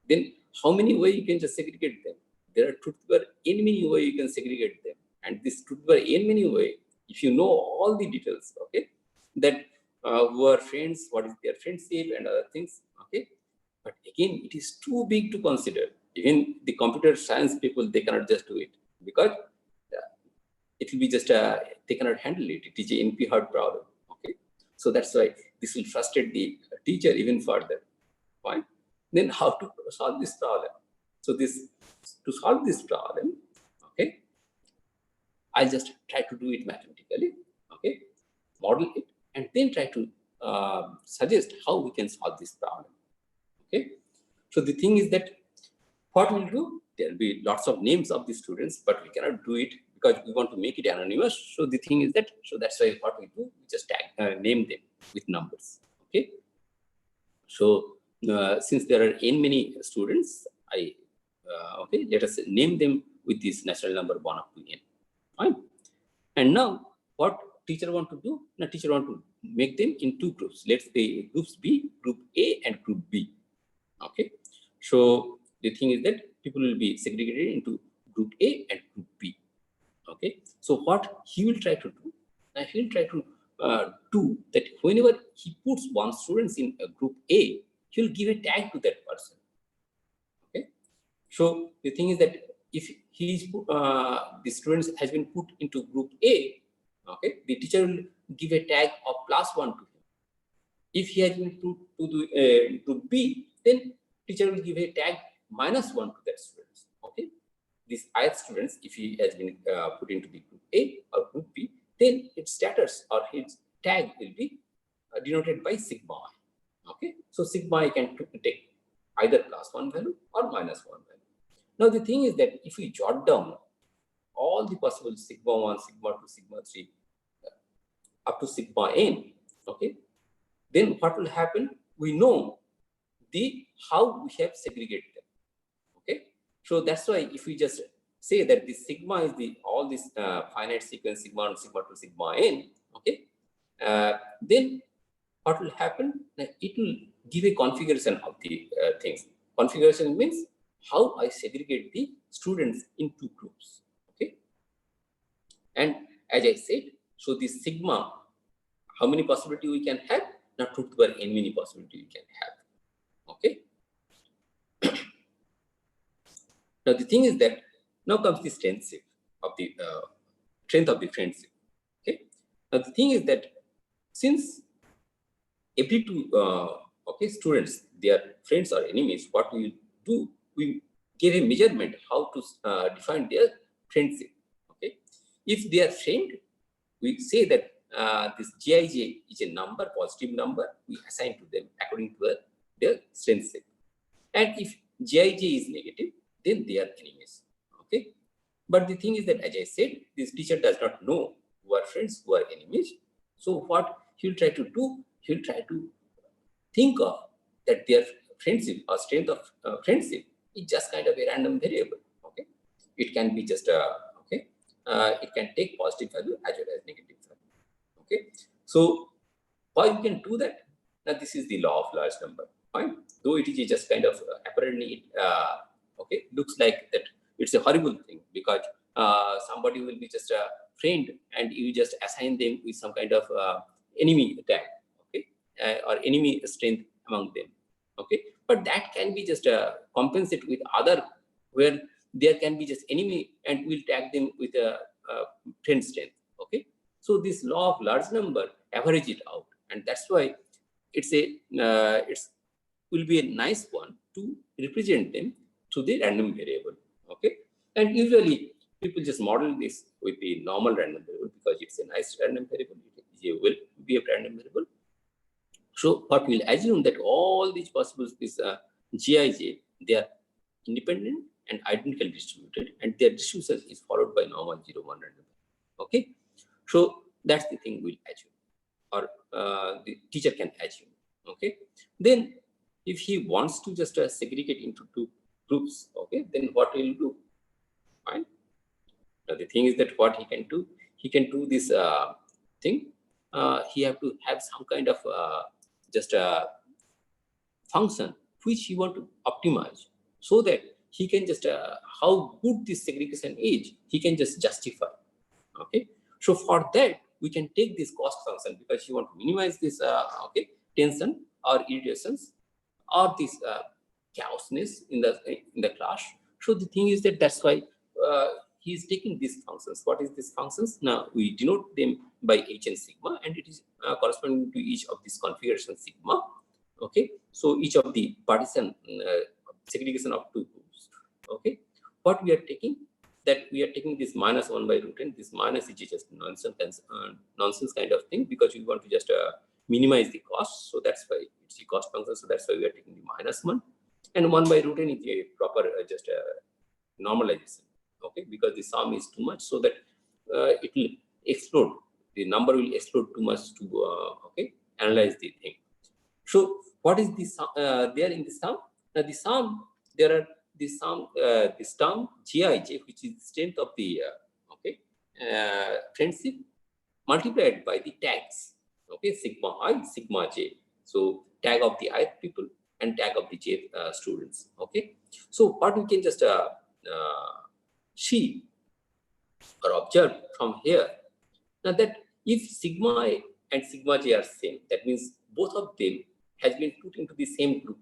then how many ways you can just segregate them? There are truth where n many ways you can segregate them, and this truth where n many way, if you know all the details, okay, that who are friends, what is their friendship and other things, okay. But again, it is too big to consider. Even the computer science people, they cannot just do it, because it will be just they cannot handle it. It is a NP hard problem. Okay, so that's why this will frustrate the teacher even further. Fine. Then how to solve this problem? So to solve this problem, okay, I'll just try to do it mathematically. Okay, model it, and then try to suggest how we can solve this problem. Okay, so the thing is that what we'll do, there will be lots of names of the students, but we cannot do it because we want to make it anonymous. So the thing is that, so that's why what we do, we just name them with numbers. Okay, so since there are n many students, let us name them with this natural number 1 up to n. Fine. And now what teacher want to do? Now teacher want to make them in two groups. Let's say groups B, group A and group B. Okay, so the thing is that people will be segregated into group A and group B. Okay, so what he will try to do, now he will try to do that whenever he puts one student in a group A, he will give a tag to that person. Okay, so the thing is that if he is the students has been put into group A, okay, the teacher will give a tag of +1 to him. If he has been put to the group B, then teacher will give a tag -1 to that students. Okay, these ith students, if he has been put into the group A or group B, then its status or his tag will be denoted by sigma I. Okay, so sigma I can take either +1 value or -1 value. Now the thing is that if we jot down all the possible sigma 1, sigma 2, sigma 3 up to sigma n, okay, then what will happen? We know how we have segregated them. Okay, so that's why if we just say that this sigma is all this finite sequence sigma 1, sigma 2, sigma n, okay, then what will happen? It will give a configuration of the things. Configuration means how I segregate the students into groups. Okay, and as I said, so this sigma, how many possibility we can have? Now truth to n many possibility we can have. Okay. Now the thing is that now comes the strength of the friendship. Okay. Now the thing is that since every two students, they are friends or enemies, what we do, we give a measurement how to define their friendship. Okay. If they are friend, we say that this Gij is a number, positive number, we assign to them according to their strength. And if Gij is negative, then they are enemies. Okay. But the thing is that, as I said, this teacher does not know who are friends, who are enemies. So what he'll try to do, he'll try to think of that their friendship or strength of friendship is just kind of a random variable. Okay. It can be just it can take positive value as well as negative value. Okay. So why you can do that? Now this is the law of large number. Fine. Though it is just kind of apparently looks like that it's a horrible thing, because somebody will be just friend and you just assign them with some kind of enemy tag, okay, or enemy strength among them, okay. But that can be just compensate with other where there can be just enemy and we'll tag them with a friend strength, okay. So this law of large number average it out, and that's why it's a will be a nice one to represent them to the random variable, okay. And usually people just model this with the normal random variable because it's a nice random variable. It will be a random variable. So what we'll assume that all these possible is Gij, they are independent and identically distributed, and their distribution is followed by normal 0, 1 random. Okay, so that's the thing we'll assume, or the teacher can assume. Okay, then if he wants to just segregate into two groups, okay, then what he'll do? Fine. Now the thing is that what he can do this thing. He have to have some kind of just a function which he want to optimize, so that he can just how good this segregation is, he can just justify. Okay, so for that we can take this cost function because you want to minimize this okay, tension or irritations or this chaosness in the class. So the thing is that that's why he is taking these functions. What is these functions? Now we denote them by h and sigma, and it is corresponding to each of these configuration sigma. Okay, so each of the partition segregation of two groups. Okay, what we are taking, that we are taking this minus 1 by root n. This minus is just nonsense kind of thing because we want to just minimize the cost. So that's why it's the cost function. So that's why we are taking the minus 1, and 1 by root n is a proper just normalization. Okay, because the sum is too much, so that it will explode. The number will explode too much to okay, analyze the thing. So what is the sum there in the sum? Now the sum, there are this term Gij, which is the strength of the okay friendship, multiplied by the tags. Okay, sigma I, sigma j. So tag of the ith people and tag of the j students. Okay, so what we can just see or observe from here, now that if sigma I and sigma j are same, that means both of them has been put into the same group,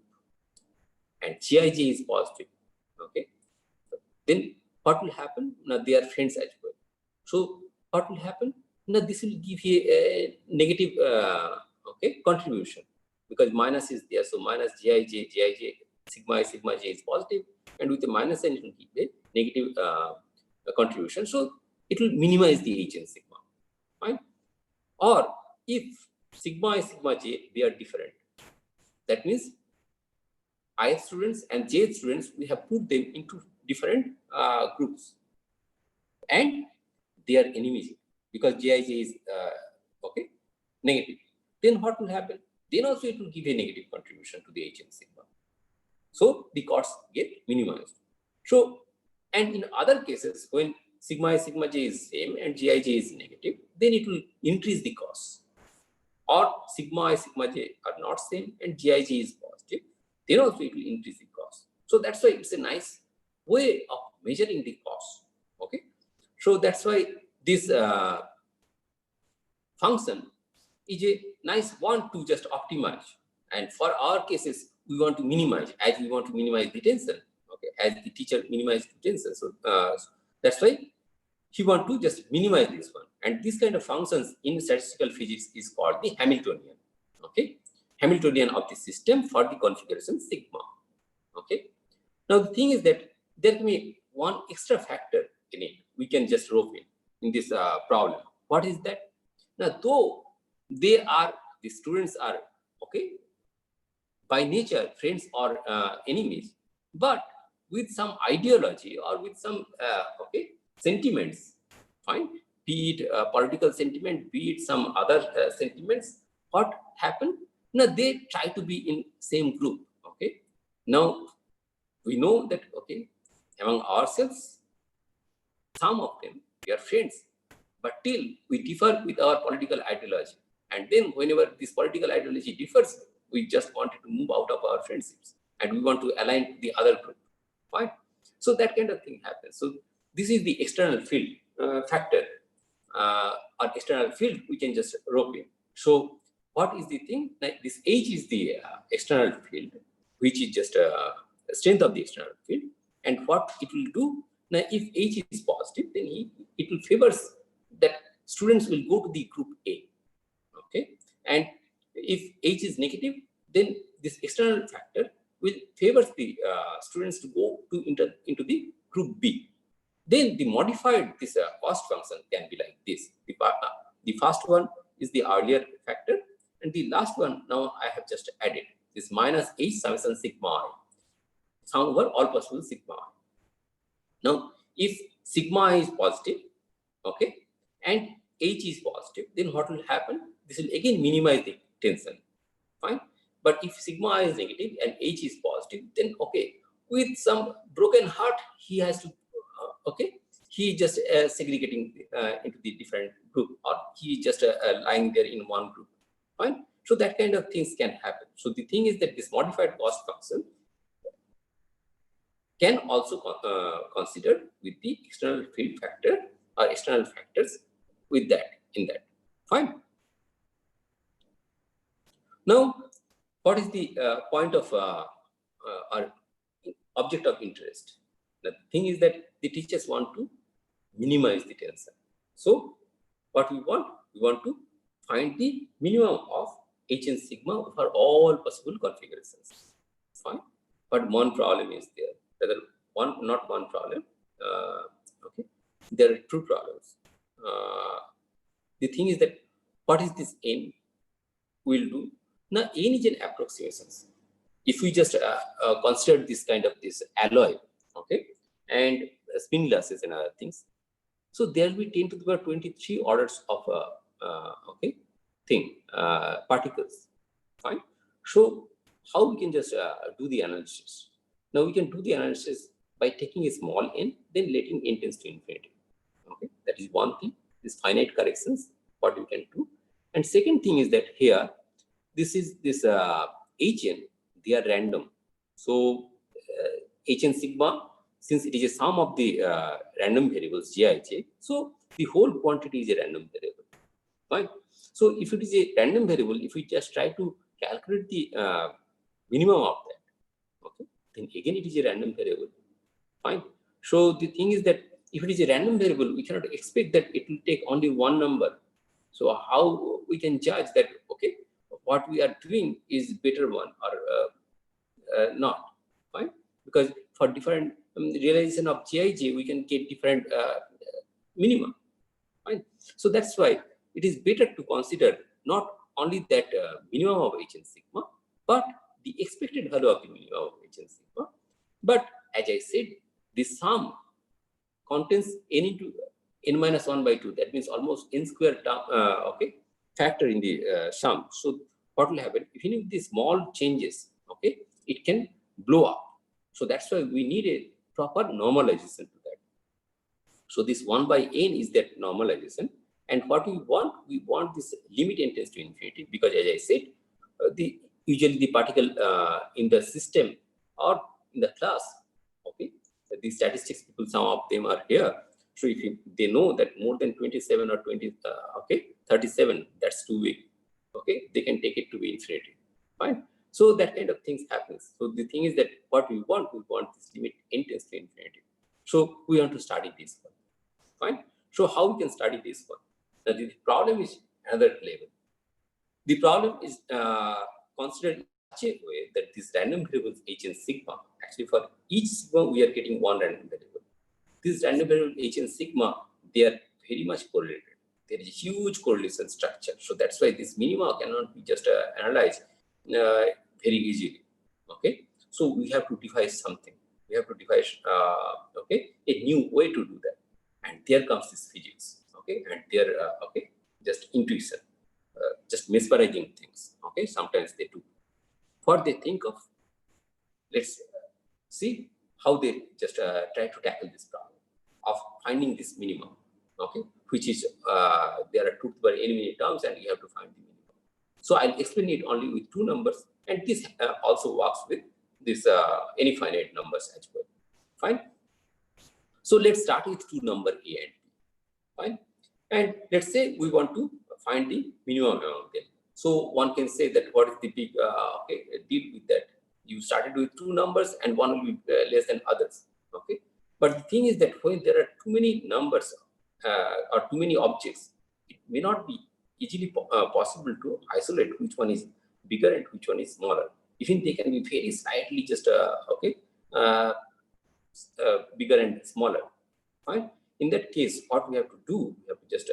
and Gij is positive. Okay, then what will happen? Now they are friends as well. So what will happen? Now this will give you a negative okay contribution because minus is there. So minus Gij, sigma j is positive, and with the minus sign it will give a negative contribution. So it will minimize the h and sigma. Fine. Or if sigma j, they are different, that means ith students and jth students, we have put them into different groups, and they are enemies because Gij is okay negative. Then what will happen? Then also it will give a negative contribution to the h and sigma. So the costs get minimized. So, and in other cases, when sigma j is same and Gij is negative, then it will increase the costs. Or sigma j are not same and Gij is positive, then also it will increase the cost. So that's why it's a nice way of measuring the cost. Okay, so that's why this function is a nice one to just optimize. And for our cases, we want to minimize, as we want to minimize the tension. Okay, as the teacher minimized the tension. So that's why he want to just minimize this one. And this kind of functions in statistical physics is called the Hamiltonian. Okay, Hamiltonian of the system for the configuration sigma. Okay, now the thing is that there can be one extra factor in it. We can just rope in this problem. What is that? Now, though the students are okay by nature friends or enemies, but with some ideology or with some okay sentiments, fine, be it political sentiment, be it some other sentiments, what happened? Now they try to be in same group. Okay, now we know that okay, among ourselves, some of them we are friends, but till we differ with our political ideology, and then whenever this political ideology differs, we just wanted to move out of our friendships and we want to align to the other group. Fine. So that kind of thing happens. So this is the external field factor. or external field, we can just rope in. So what is the thing? Like this H is the external field, which is just a strength of the external field. And what it will do, now if H is positive, then it will favors that students will go to the group A. Okay. And if H is negative, then this external factor will favor the students to go to into the group B. Then the modified this cost function can be like this. The first one is the earlier factor, and the last one now I have just added this minus H summation sigma I, sum over all possible sigma I. Now, if sigma I is positive, okay, and H is positive, then what will happen? This will again minimize the tension, fine. But if sigma I is negative and H is positive, then okay, with some broken heart, he has to, okay, he just segregating into the different group, or he just lying there in one group, fine. So that kind of things can happen. So the thing is that this modified cost function can also consider with the external field factor or external factors with that, in that, fine. Now, what is the point of our object of interest? The thing is that the teachers want to minimize the tension. So, what we want to find the minimum of H and sigma for all possible configurations. Fine. But one problem is there. Rather, not one problem. Okay, there are two problems. The thing is that what is this N will do? Now, N is an approximations. If we just consider this kind of this alloy, okay, and spin glasses and other things, so there will be 10 to the power 23 orders of okay thing particles. Fine. So how we can just do the analysis? Now we can do the analysis by taking a small n, then letting n tends to infinity. Okay, that is one thing. This finite corrections, what you can do. And second thing is that here, this is this Hn, they are random. So Hn sigma, since it is a sum of the random variables Jij, so the whole quantity is a random variable. Fine. So if it is a random variable, if we just try to calculate the minimum of that, okay, then again it is a random variable. Fine. So the thing is that if it is a random variable, we cannot expect that it will take only one number. So how we can judge that, okay, what we are doing is better one or not, fine? Because for different realization of Gij, we can get different minimum, fine? So that's why it is better to consider not only that minimum of Hn sigma, but the expected value of the minimum of Hn sigma. But as I said, the sum contains n into n minus 1 by 2. That means almost n square term, okay, factor in the sum. So what will happen? Even if the small changes, okay, it can blow up. So that's why we need a proper normalization to that. So this 1 by n is that normalization. And what we want this limit n tends to infinity, because as I said, usually the particle in the system or in the class, okay, the statistics people, some of them are here. So if they know that more than 27 or 20, okay, 37, that's too big, okay, they can take it to be infinity, fine. So that kind of things happens. So the thing is that what we want this limit n tends to infinity. So we want to study this one, fine. So how we can study this one? Now the problem is another level. The problem is considered in such a way that these random variables Hn sigma, actually for each sigma we are getting one random variable. These random variable Hn sigma, they are very much correlated. There is a huge correlation structure. So that's why this minima cannot be just analyzed very easily. Okay. So we have to devise something. We have to devise okay, a new way to do that. And there comes this physics. Okay. And there okay, just intuition, just mesmerizing things. Okay. Sometimes they do. What they think of, let's see how they just try to tackle this problem of finding this minimum, okay, which is there are 2 to the power n many terms and you have to find the minimum. So I'll explain it only with 2 numbers, and this also works with this any finite numbers as well, fine. So let's start with 2 number a and b, fine. And let's say we want to find the minimum among them. So one can say that what is the big, okay, deal with that. You started with 2 numbers and one will be less than others, okay? But the thing is that when there are too many numbers or too many objects, it may not be easily possible to isolate which one is bigger and which one is smaller. Even they can be very slightly just, okay, bigger and smaller, fine? In that case, what we have to do, we have to just,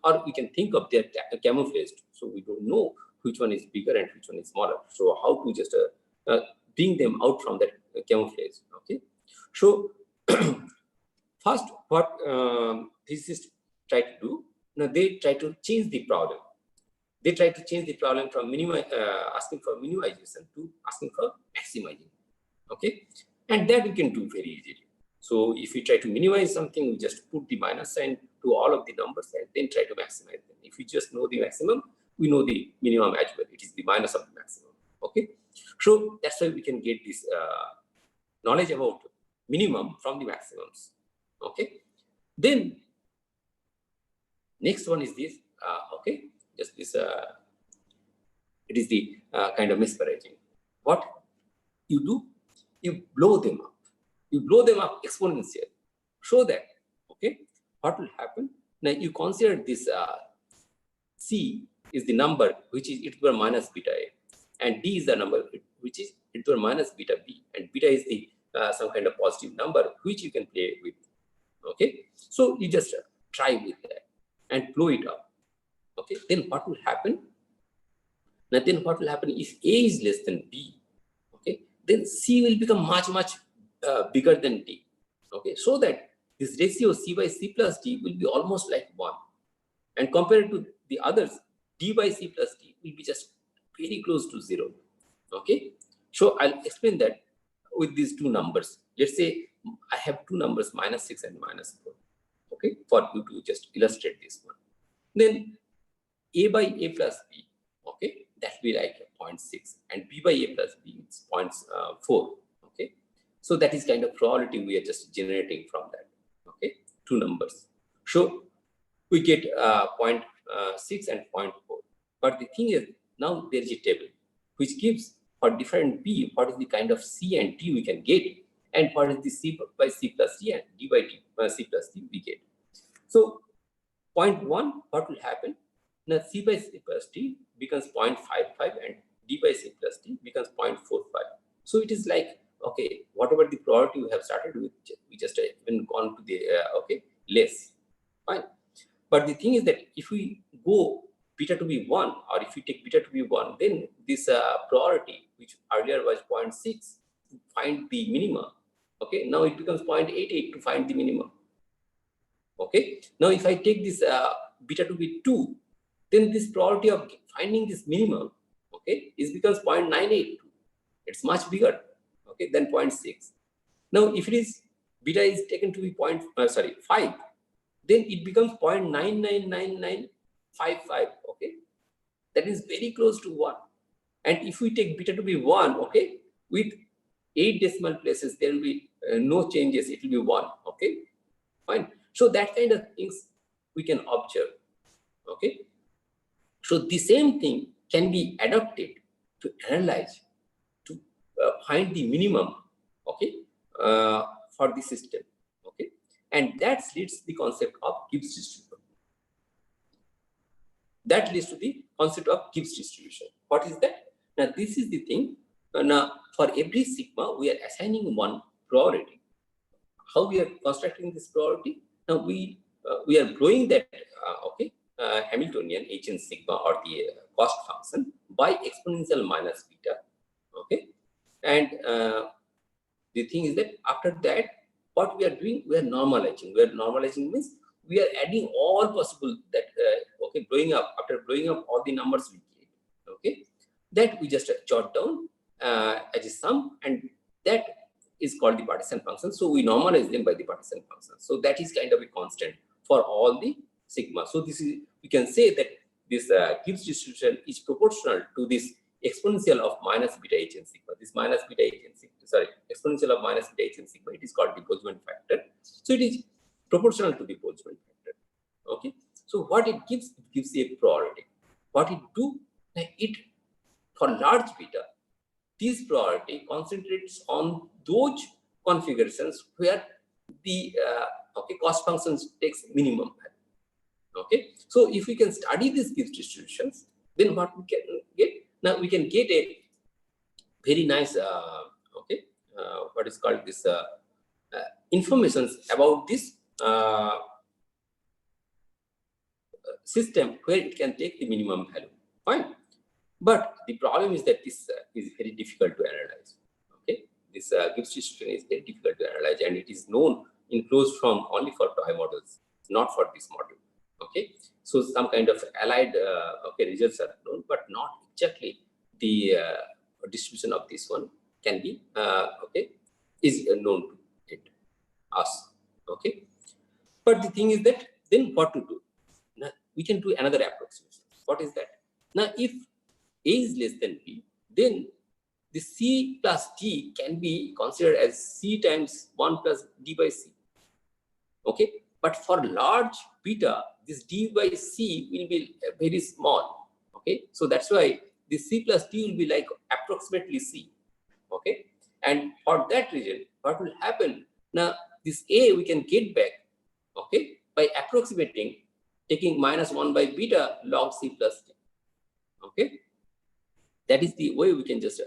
or we can think of their camouflaged. So we don't know which one is bigger and which one is smaller. So how to just bring them out from that camouflage, okay? So first, what physicists try to do, now they try to change the problem. They try to change the problem from asking for minimization to asking for maximizing, okay? And that we can do very easily. So if we try to minimize something, we just put the minus sign to all of the numbers and then try to maximize them. If we just know the maximum, we know the minimum as well. It is the minus of the maximum, okay? So that's why we can get this knowledge about minimum from the maximums, okay? Then next one is this, okay? Just this, it is the kind of misparation. What you do, you blow them up. You blow them up exponentially. Show that, okay? What will happen? Now you consider this C is the number which is e to the power minus beta A, and D is the number which is e to the power minus beta B, and beta is the some kind of positive number which you can play with, okay? So you just try with that and blow it up, okay? Then what will happen? Now then what will happen if A is less than B, okay? Then C will become much bigger than D, okay? So that this ratio C by C plus D will be almost like 1. And compared to the others, D by C plus D will be just very close to 0, okay? So I'll explain that with these 2 numbers. Let's say I have 2 numbers, -6 and -4, okay? For you to just illustrate this one. Then A by A plus B, okay? That will be like 0.6, and B by A plus B is 0.4, okay? So that is kind of probability we are just generating from that, okay? 2 numbers. So we get 0.6 and 0.4. But the thing is, now there is a table which gives for different B what is the kind of C and D we can get, and what is the C by C plus D and D by C plus D we get. So 0.1, what will happen? Now C by C plus D becomes 0.55 and D by C plus D becomes 0.45. So it is like, okay, whatever the probability we have started with, we just even gone to the, okay, less, fine. But the thing is that if we go beta to be 1, or if we take beta to be 1, then this probability, which earlier was 0.6 to find the minimum, okay, now it becomes 0.88 to find the minimum, okay. Now if I take this beta to be 2, then this probability of finding this minimum, okay, is becomes 0.982. It's much bigger, okay, than 0.6. Now if it is beta is taken to be 5, then it becomes 0.999955, okay? That is very close to 1. And if we take beta to be 1, okay, with 8 decimal places, there will be no changes, it will be 1, okay? Fine. So that kind of things we can observe, okay? So the same thing can be adapted to analyze, to find the minimum, okay, for the system, okay? And that leads to the concept of Gibbs distribution. That leads to the concept of Gibbs distribution. What is that? Now, this is the thing. Now, for every sigma, we are assigning one probability. How we are constructing this probability? Now, we are blowing that, okay, Hamiltonian Hn sigma, or the cost function, by exponential minus beta, okay? And the thing is that after that, what we are doing, we are normalizing. We are normalizing means we are adding all possible that, okay, blowing up, after blowing up all the numbers we get, okay, that we just jot down as a sum, and that is called the partition function. So we normalize them by the partition function. So that is kind of a constant for all the sigma. So this is, we can say that this Gibbs distribution is proportional to this exponential of minus beta Hn sigma. This minus beta Hn sigma, sorry, exponential of minus beta Hn sigma, it is called the Boltzmann factor. So it is proportional to the Boltzmann factor, okay? So what it gives a priority. What it do, it for large beta, this priority concentrates on those configurations where the cost functions takes minimum value. Okay, so if we can study these Gibbs distributions, then what we can get, now we can get a very nice what is called this informations about this system where it can take the minimum value. Fine. But the problem is that this is very difficult to analyze. Okay, this Gibbs distribution is very difficult to analyze, and it is known in closed form only for toy models, not for this model. Okay, so some kind of allied results are known, but not exactly the distribution of this one can be is known to us. Okay, but the thing is that then what to do? Now we can do another approximation. What is that? Now if A is less than B, then the C plus D can be considered as C times 1 plus D by C. Okay, but for large beta, this D by C will be very small. Okay, so that's why the C plus D will be like approximately C. Okay, and for that reason, what will happen? Now this A we can get back, okay, by approximating, taking minus 1 by beta log C plus D. Okay, that is the way we can just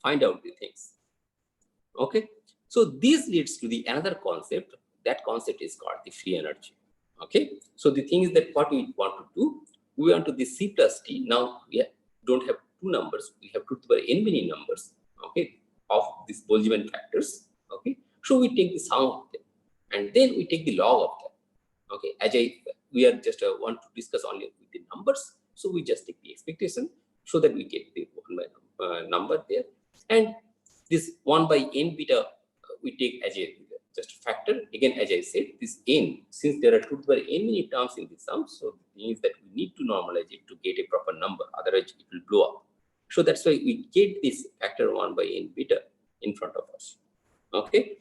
find out the things. Okay, so this leads to the another concept. That concept is called the free energy. Okay, so the thing is that what we want to do, we want to the C plus D. Now we don't have two numbers, we have to the power n many numbers, okay, of these Boltzmann factors. Okay, so we take the sum of them and then we take the log of them. Okay, as we are just want to discuss only with the numbers, so we just take the expectation so that we get the 1 by number there, and this 1 by n beta we take as a just factor. Again, as I said, this n, since there are 2 to the power n many terms in the sum, so it means that we need to normalize it to get a proper number, otherwise it will blow up. So that's why we get this factor 1 by n beta in front of us. Okay,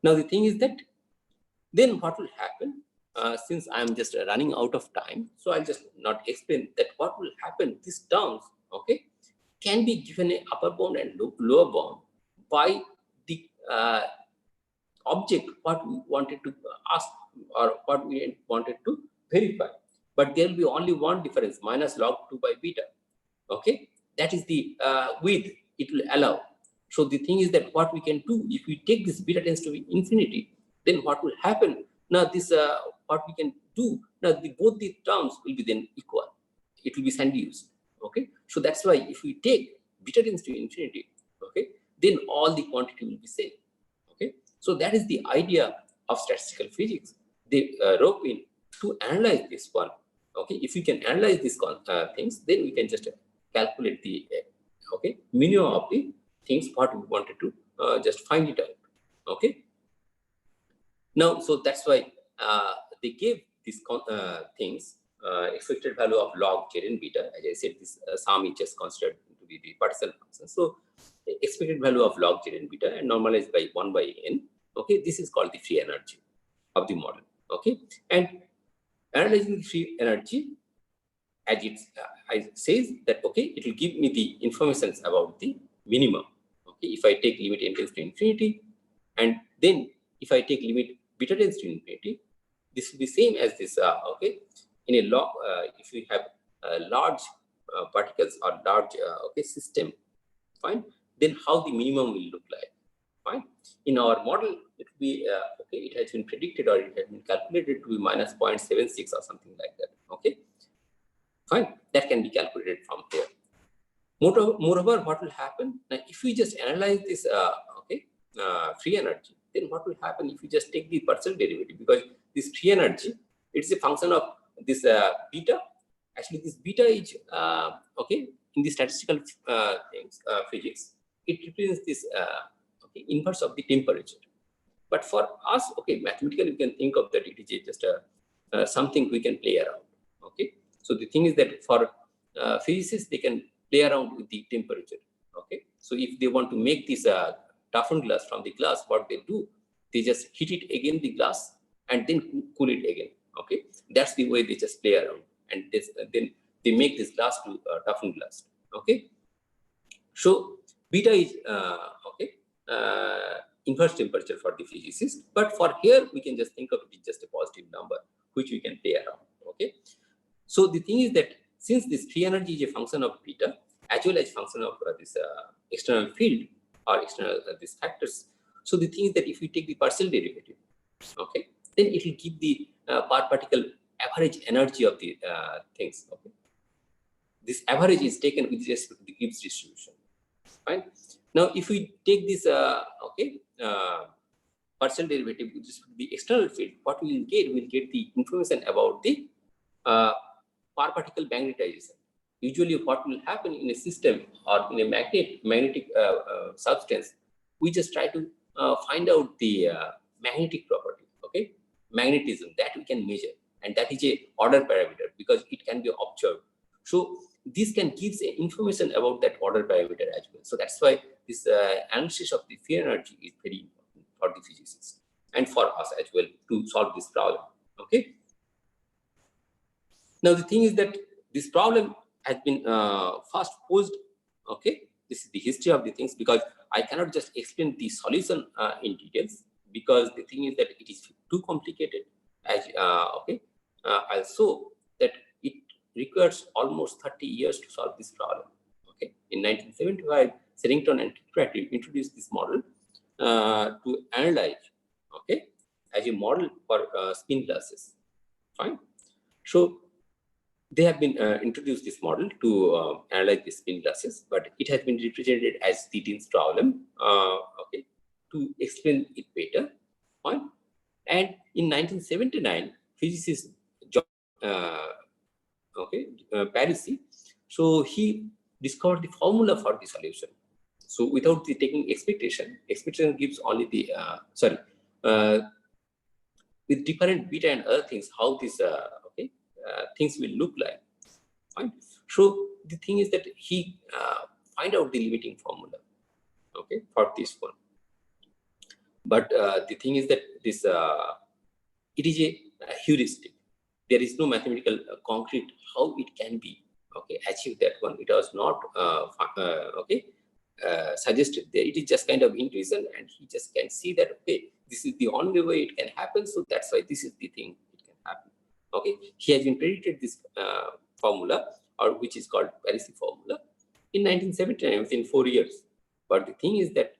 now the thing is that then what will happen, since I'm just running out of time, so I'll just not explain that what will happen. These terms, okay, can be given a upper bound and lower bound by the object what we wanted to ask or what we wanted to verify. But there will be only one difference, minus log 2 by beta. Okay, that is the width it will allow. So the thing is that what we can do, if we take this beta tends to be infinity, then what will happen? Now this what we can do, now both the terms will be then equal. It will be Sandused. Okay, so that's why if we take beta tends to infinity, okay, then all the quantity will be same. Okay, so that is the idea of statistical physics. They rope in to analyze this one. Okay, if we can analyze these things, then we can just calculate the minimum of the things what we wanted to just find it out. Okay, now so that's why they gave these things expected value of log z and beta. As I said, this sum is just considered to be the partial function. So expected value of log z and beta and normalized by 1 by n. Okay, this is called the free energy of the model. Okay, and analyzing the free energy, as it says that okay, it will give me the information about the minimum. Okay, if I take limit n tends to infinity, and then if I take limit beta tends to infinity, this will be same as this. Okay, in a log, if we have large particles or large system, fine. Then how the minimum will look like? Fine. In our model, it will be okay. It has been predicted or it has been calculated to be minus 0.76 or something like that. Okay. Fine. That can be calculated from here. Moreover, what will happen now if we just analyze this free energy? Then what will happen if we just take the partial derivative? Because this free energy, it's a function of this beta. Actually, this beta is in the statistical physics. It represents this inverse of the temperature. But for us, okay, mathematically we can think of that it is just something we can play around. Okay, so the thing is that for physicists they can play around with the temperature. Okay, so if they want to make this toughened glass from the glass, what they do, they just heat it again the glass and then cool it again. Okay, that's the way they just play around, and then they make this glass to toughen glass. Okay, so beta is inverse temperature for the physicist, but for here we can just think of it as just a positive number which we can play around. Okay, so the thing is that since this free energy is a function of beta as well as function of this external field or external these factors, so the thing is that if we take the partial derivative, okay, then it will give the per particle average energy of the things. Okay, this average is taken with respect to the Gibbs distribution. Fine. Now, if we take this partial derivative with respect to the external field, what we will get? We'll get the information about the per particle magnetization. Usually, what will happen in a system or in a magnetic substance, we just try to find out the magnetic property. Okay, magnetism that we can measure, and that is a order parameter because it can be observed. So this can give information about that order parameter as well. So that's why this analysis of the free energy is very important for the physicists and for us as well to solve this problem. Okay. Now the thing is that this problem has been first posed. Okay, this is the history of the things because I cannot just explain the solution in details because the thing is that it is too complicated. As I'll show that it requires almost 30 years to solve this problem. Okay, in 1975, Serrington and Kirkpatrick introduced this model to analyze. Okay, as a model for spin glasses. Fine. So they have been introduced this model to analyze the spin glasses, but it has been represented as Tittin's problem. Okay, to explain it better. Fine. And in 1979, physicist John Parisi, so he discovered the formula for the solution. So without the taking expectation gives only the with different beta and other things how this things will look like. Fine. So the thing is that he find out the limiting formula. Okay, for this one. But the thing is that this it is a heuristic. There is no mathematical concrete how it can be achieve that one. It was not suggested there. It is just kind of intuition, and he just can see that this is the only way it can happen. So that's why this is the thing it can happen. Okay, he has been predicted this formula, or which is called Parisi formula, in 1979 within 4 years. But the thing is that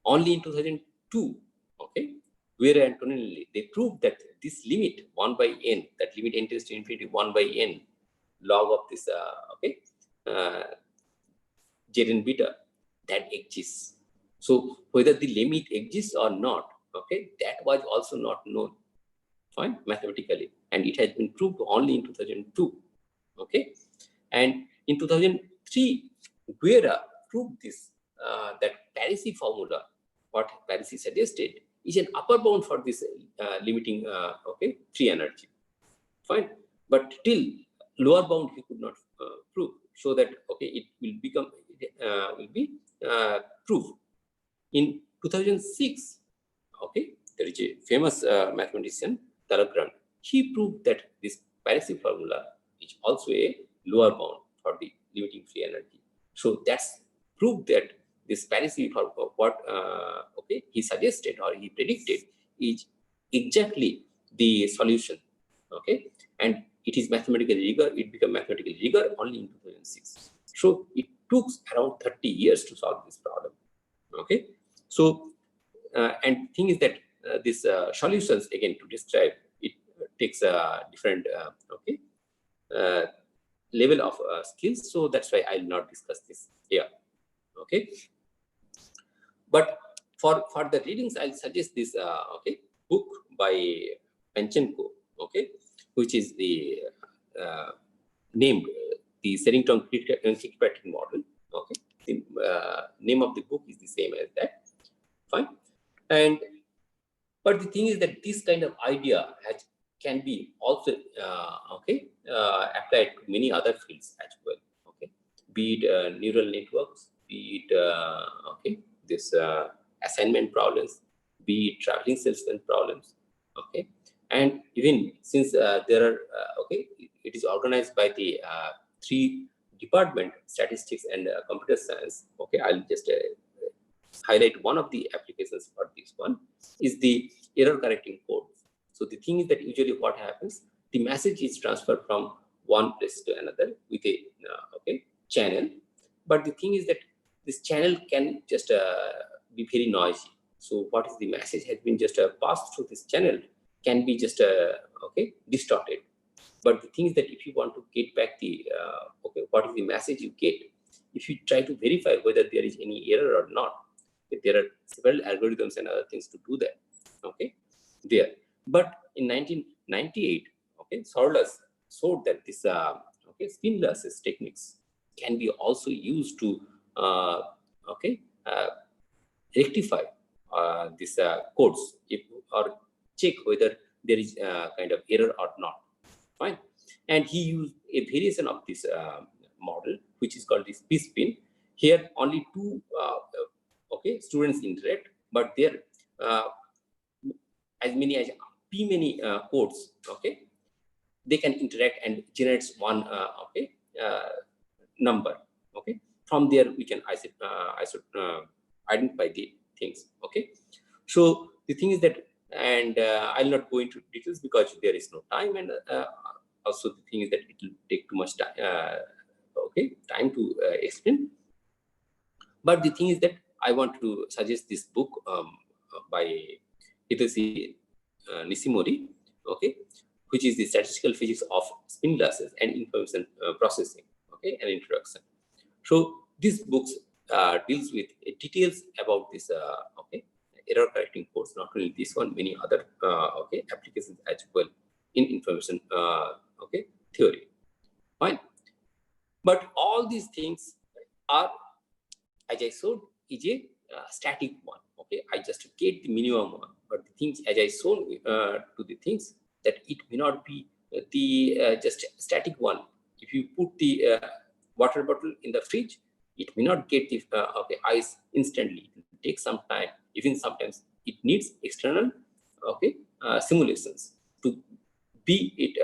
only in 2002, where Antonelli, they proved that this limit 1 by n, that limit n tends to infinity 1 by n log of this z and beta, that exists. So whether the limit exists or not, that was also not known, fine, mathematically, and it has been proved only in 2002. And in 2003, Guerra proved this that Parisi formula, what Parisi suggested, is an upper bound for this limiting free energy. Fine, but till lower bound he could not prove, so that it will become will be proved. In 2006, there is a famous mathematician Talagrand. He proved that this Parisi formula is also a lower bound for the limiting free energy. So that's proved that this Parisi for what he suggested or he predicted is exactly the solution. And it is mathematical rigor. It became mathematical rigor only in 2006. So it took around 30 years to solve this problem. So and thing is that these solutions, again, to describe it takes a different level of skills. So that's why I'll not discuss this here. But for the readings, I'll suggest this book by Panchenko, which is the named the Serrington-Kirkpatrick model. The name of the book is the same as that. Fine. And but the thing is that this kind of idea can be also applied to many other fields as well. Be it neural networks, be it this assignment problems, be it traveling salesman problems. And even since there are it is organized by the 3 department, statistics and computer science. Okay, I'll just highlight one of the applications for this one is the error correcting code. So the thing is that usually what happens, the message is transferred from one place to another with a channel, but the thing is that this channel can just be very noisy. So what is the message has been just passed through this channel can be just distorted. But the thing is that if you want to get back the what is the message you get, if you try to verify whether there is any error or not, there are several algorithms and other things to do that. Okay, there. But in 1998, Sorlus showed that this spin lasses techniques can be also used to rectify these codes or check whether there is kind of error or not. Fine. And he used a variation of this model, which is called this p-spin. Here only 2 students interact, but there as many as many codes, they can interact and generates one number. Okay, from there we can identify the things. Okay, so the thing is that, and I'll not go into details because there is no time, and also the thing is that it will take too much time. Time to explain. But the thing is that I want to suggest this book by Hitoshi Nishimori, which is the Statistical Physics of Spin Glasses and Information Processing, an introduction. So this book deals with details about this error correcting codes, not only this one, many other applications as well in information theory. Fine. But all these things are, as I showed, is a static one. I just get the minimum one, but the things, as I showed to the things, that it may not be the just static one. If you put the water bottle in the fridge, it may not get the ice instantly. It will take some time. Even sometimes it needs external simulations to be it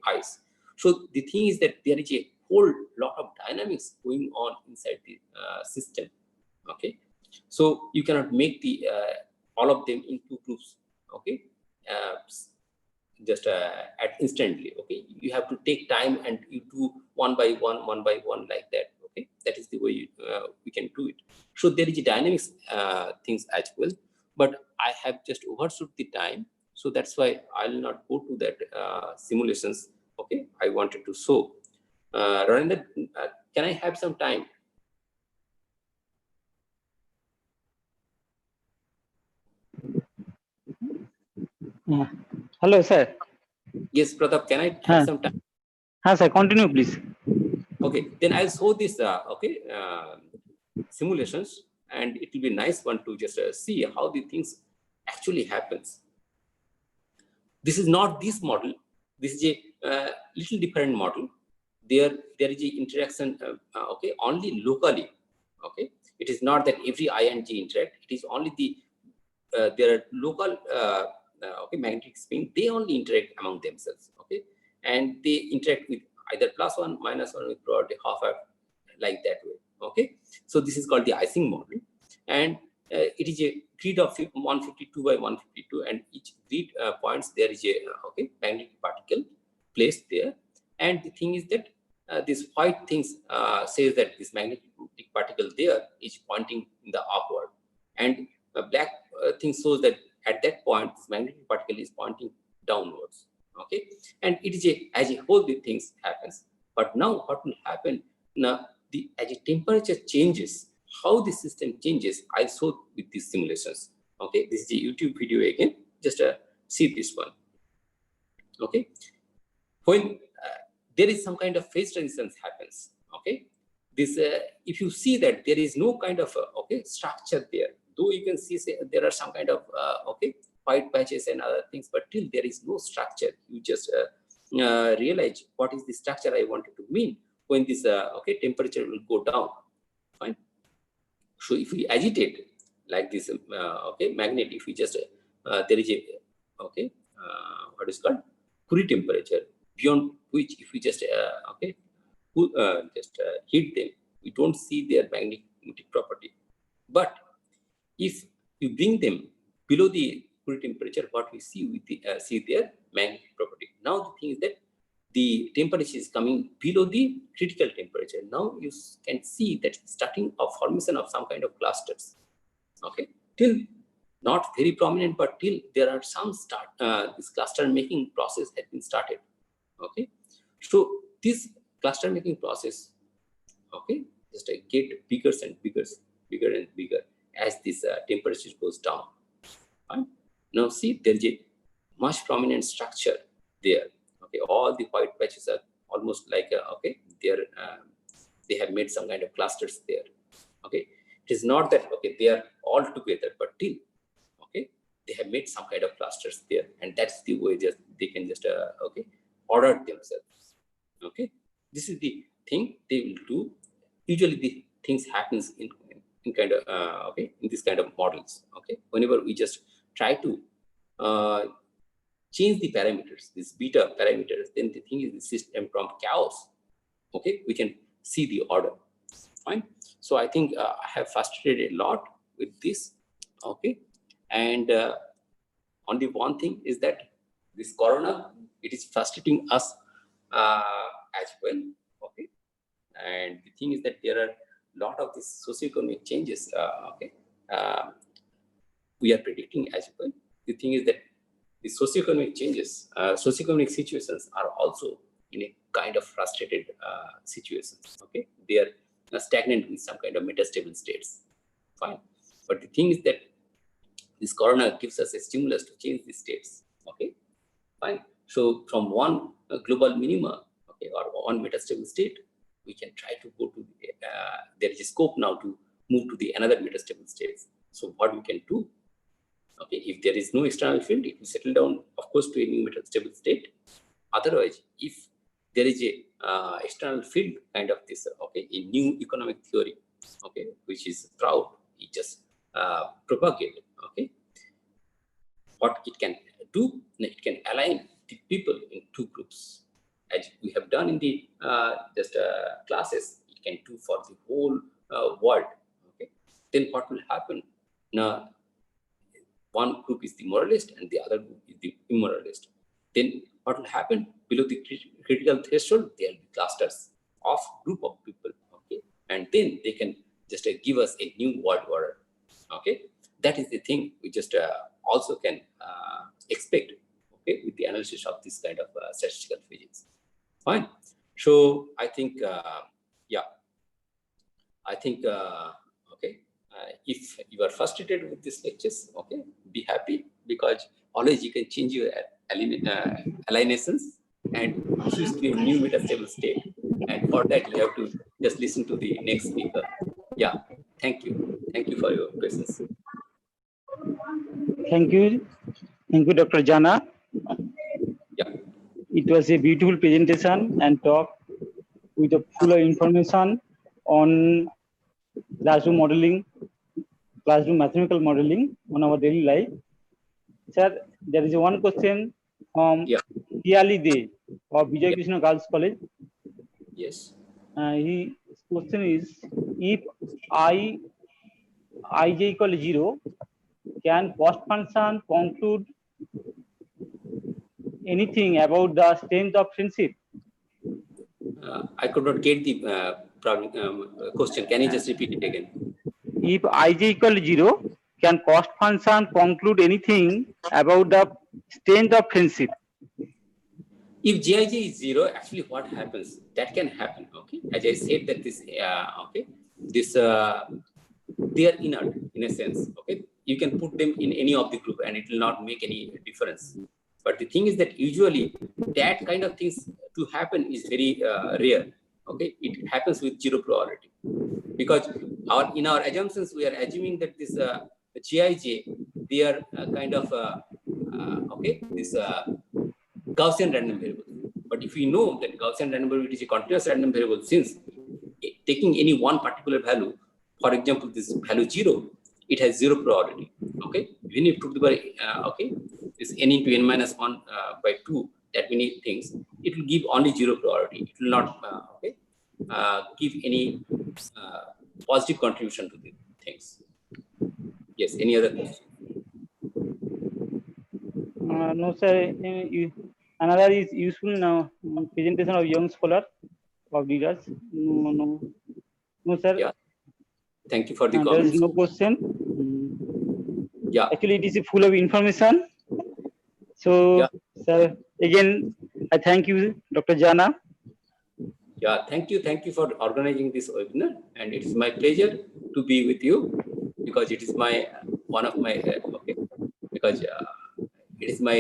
ice. So the thing is that there is a whole lot of dynamics going on inside the system. So you cannot make the all of them into groups. Just at instantly. You have to take time and you do one by one like that. That is the way we can do it. So there is a dynamics things as well, but I have just overshot the time, so that's why I'll not go to that simulations. I wanted to show. Raninder, can I have some time? Hello, sir. Yes, Pratap, can I have some time? Sir, continue, please. Okay, then I'll show this simulations, and it will be nice one to just see how the things actually happens. This is not this model. This is a little different model. There is a interaction only locally. It is not that every I and J interact. It is only the there are local magnetic spin. They only interact among themselves. And they interact with either +1, -1 with probability half like that way. So this is called the icing model, and it is a grid of 152 by 152, and each grid points there is a magnetic particle placed there. And the thing is that this white things says that this magnetic particle there is pointing in the upward, and black thing shows that at that point this magnetic particle is pointing downwards. And it is as a whole the things happens. But now what will happen now, as the temperature changes, how the system changes, I show with these simulations. This is a YouTube video again, just see this one. When there is some kind of phase resistance happens, this if you see that there is no kind of structure there, though you can see there are some kind of white patches and other things, but till there is no structure, you just realize what is the structure I wanted to mean when this temperature will go down. Fine. So if we agitate like this magnet, if we just there is a what is called Curie temperature, beyond which if we just heat them, we don't see their magnetic property. But if you bring them below the Curie temperature, what we see with the see their magnetic property. Now the thing is that the temperature is coming below the critical temperature. Now you can see that starting of formation of some kind of clusters. Okay, till not very prominent, but till there are some this cluster making process has been started. Okay, so this cluster making process, okay, just get bigger and bigger as this temperature goes down. Right? Now see, there is a much prominent structure there. Okay, all the white patches are almost like okay, they have made some kind of clusters there. Okay, it is not that okay they are all together, but till okay they have made some kind of clusters there, and that's the way just they can just okay order themselves. Okay, this is the thing they will do. Usually the things happens in kind of okay in this kind of models. Okay, whenever we just try to change the parameters, these beta parameters, then the thing is the system from chaos. Okay, we can see the order. Fine. So I think I have frustrated a lot with this. Okay, and only one thing is that this corona, it is frustrating us as well. Okay, and the thing is that there are a lot of these socioeconomic changes. Okay, we are predicting as well. The thing is that the socioeconomic changes, socioeconomic situations are also in a kind of frustrated situations. Okay, they are stagnant with some kind of metastable states. Fine, but the thing is that this corona gives us a stimulus to change these states. Okay, fine. So from one global minima, okay, or one metastable state, we can try to go to there is a scope now to move to the another metastable states. So what we can do? Okay, if there is no external field, it will settle down, of course, to a new metastable state. Otherwise, if there is a external field kind of this, okay, a new economic theory, okay, which is proud, it just propagate. Okay, what it can do, it can align the people in two groups, as we have done in the classes. It can do for the whole world. Okay, then what will happen? Now, one group is the moralist and the other group is the immoralist. Then what will happen? Below the critical threshold, there will be clusters of group of people. Okay, and then they can just give us a new world order. Okay, that is the thing we just also can expect. Okay, with the analysis of this kind of statistical physics. Fine. So I think yeah, I think okay. If you are frustrated with these lectures, okay, be happy, because always you can change your alineations and choose to a new metastable state. And for that, you have to just listen to the next speaker. Yeah, thank you. Thank you for your presence. Thank you, Dr. Jana. Yeah. It was a beautiful presentation and talk with a full of information on classroom modeling, classroom mathematical modeling on our daily life. Sir, there is one question from Tiali De of Vijay Krishna Girls College. Yes. His question is, if ij equal 0, can cost function conclude anything about the strength of friendship? I could not get the question. Can you just repeat it again? If ij equal 0, can cost function conclude anything about the strength of friendship? If Gij is 0, actually what happens? That can happen. Okay, as I said that this okay, this they are inert in a sense. Okay, you can put them in any of the group and it will not make any difference. But the thing is that usually that kind of things to happen is very rare. Okay, it happens with 0 probability, because in our assumptions we are assuming that this Gij, they are kind of okay, this Gaussian random variable. But if we know that Gaussian random variable is a continuous random variable, since taking any one particular value, for example, this value 0, it has 0 probability. Okay, even if to the okay, this n into n minus 1 by 2, that many things, it will give only 0 priority. It will not give any positive contribution to the things. Yes, any other question? No, sir. Another is useful now. Presentation of young scholar of leaders. No, sir. Yeah. Thank you for the There comments. is no question. Yeah. Actually, it is full of information. So, Yeah. sir, again, I thank you, Dr. Jana. Yeah, thank you for organizing this webinar, and it is my pleasure to be with you, because it is my one of my because it is my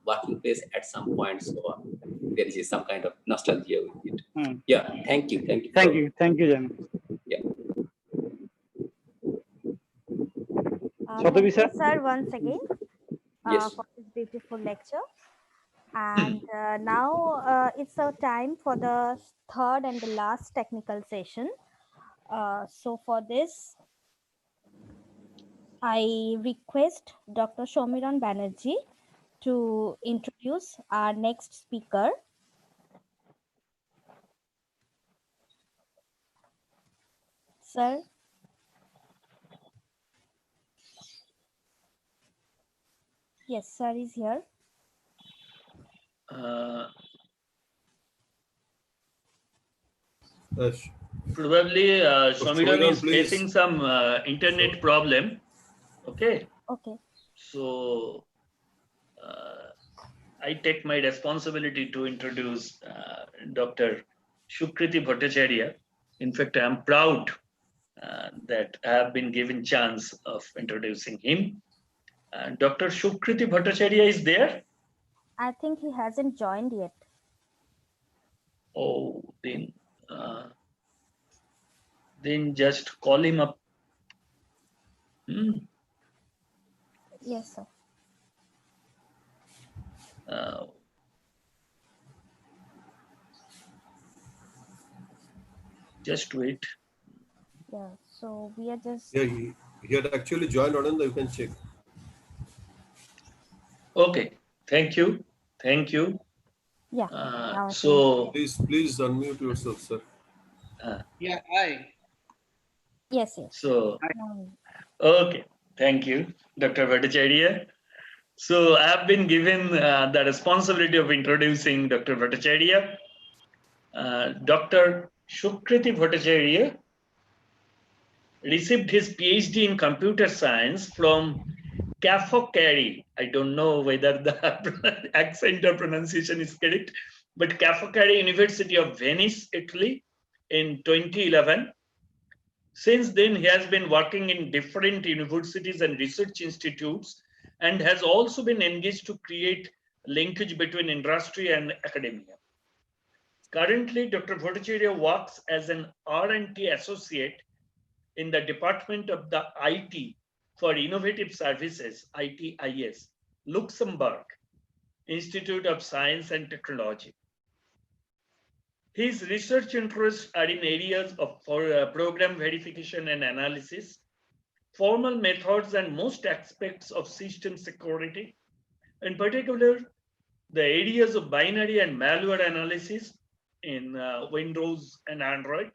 working place at some point, so there is some kind of nostalgia with it. Yeah, thank you. Thank you, Jana. Yeah. Thank you, sir, once again Yes. for this beautiful lecture. And now it's our time for the third and the last technical session. So for this, I request Dr. Shomiran Banerjee to introduce our next speaker. Sir. Yes, sir is here. Probably Shomiran is please. facing some internet problem. Okay. Okay. So I take my responsibility to introduce Dr. Shukriti Bhattacharya. In fact, I am proud that I have been given chance of introducing him. Dr. Shukriti Bhattacharya is there? I think he hasn't joined yet. Oh, then just call him up. Yes, sir. Just wait. Yeah, so we are just... Yeah, he had actually joined Ananda, you can check. Okay, thank you. Yeah. So please unmute yourself, sir. Yeah, hi. Yes. So, okay, thank you, Dr. Bhattacharya. So I have been given the responsibility of introducing Dr. Bhattacharya. Dr. Shukriti Bhattacharya received his PhD in computer science from Cafocari. I don't know whether the accent or pronunciation is correct, but Cafocari University of Venice, Italy in 2011. Since then, he has been working in different universities and research institutes, and has also been engaged to create linkage between industry and academia. Currently, Dr. Bhattacharya works as an R&D associate in the Department of the IT for Innovative Services, ITIS, Luxembourg Institute of Science and Technology. His research interests are in areas of program verification and analysis, formal methods and most aspects of system security, in particular, the areas of binary and malware analysis in Windows and Android,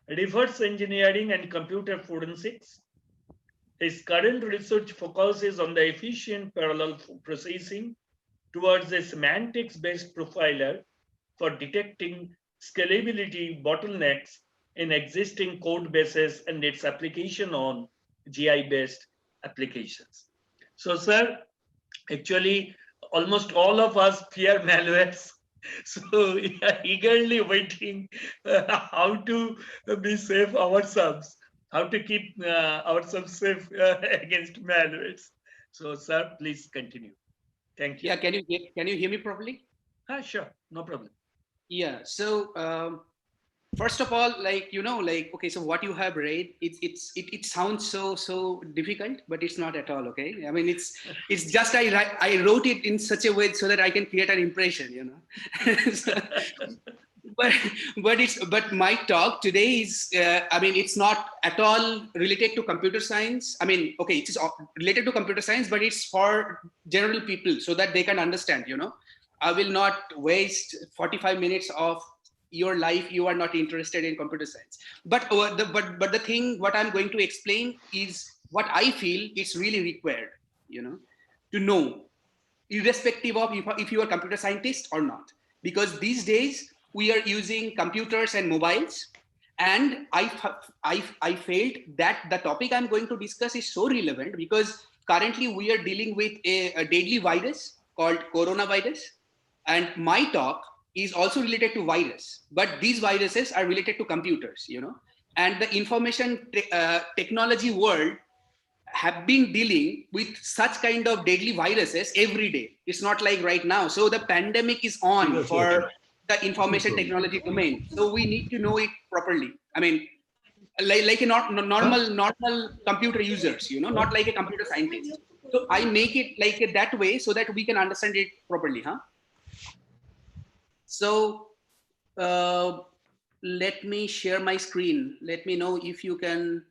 reverse engineering and computer forensics. His current research focuses on the efficient parallel processing towards a semantics-based profiler for detecting scalability bottlenecks in existing code bases and its application on GI-based applications. So, sir, actually, almost all of us fear malwares. So we are eagerly waiting how to be safe ourselves, how to keep ourselves safe against malwares. So, sir, please continue. Thank you. Yeah, can you hear me properly? Sure, no problem. Yeah. So first of all, okay, so what you have read, it sounds so difficult, but it's not at all. Okay, I mean it's just I wrote it in such a way so that I can create an impression, so, but but my talk today is I mean, it's not at all related to computer science. I mean, okay, it is related to computer science, but it's for general people so that they can understand, you know. I will not waste 45 minutes of your life. You are not interested in computer science, but the thing what I'm going to explain is what I feel is really required, you know, to know, irrespective of if you are a computer scientist or not, because these days we are using computers and mobiles, and I felt that the topic I'm going to discuss is so relevant because currently we are dealing with a deadly virus called coronavirus, and my talk is also related to virus, but these viruses are related to computers, you know, and the information technology world have been dealing with such kind of deadly viruses every day. It's not like right now. So the pandemic is on for the information technology domain. So we need to know it properly. I mean, like a normal computer users, you know, not like a computer scientist. So I make it like that way so that we can understand it properly, huh? So let me share my screen. Let me know if you can.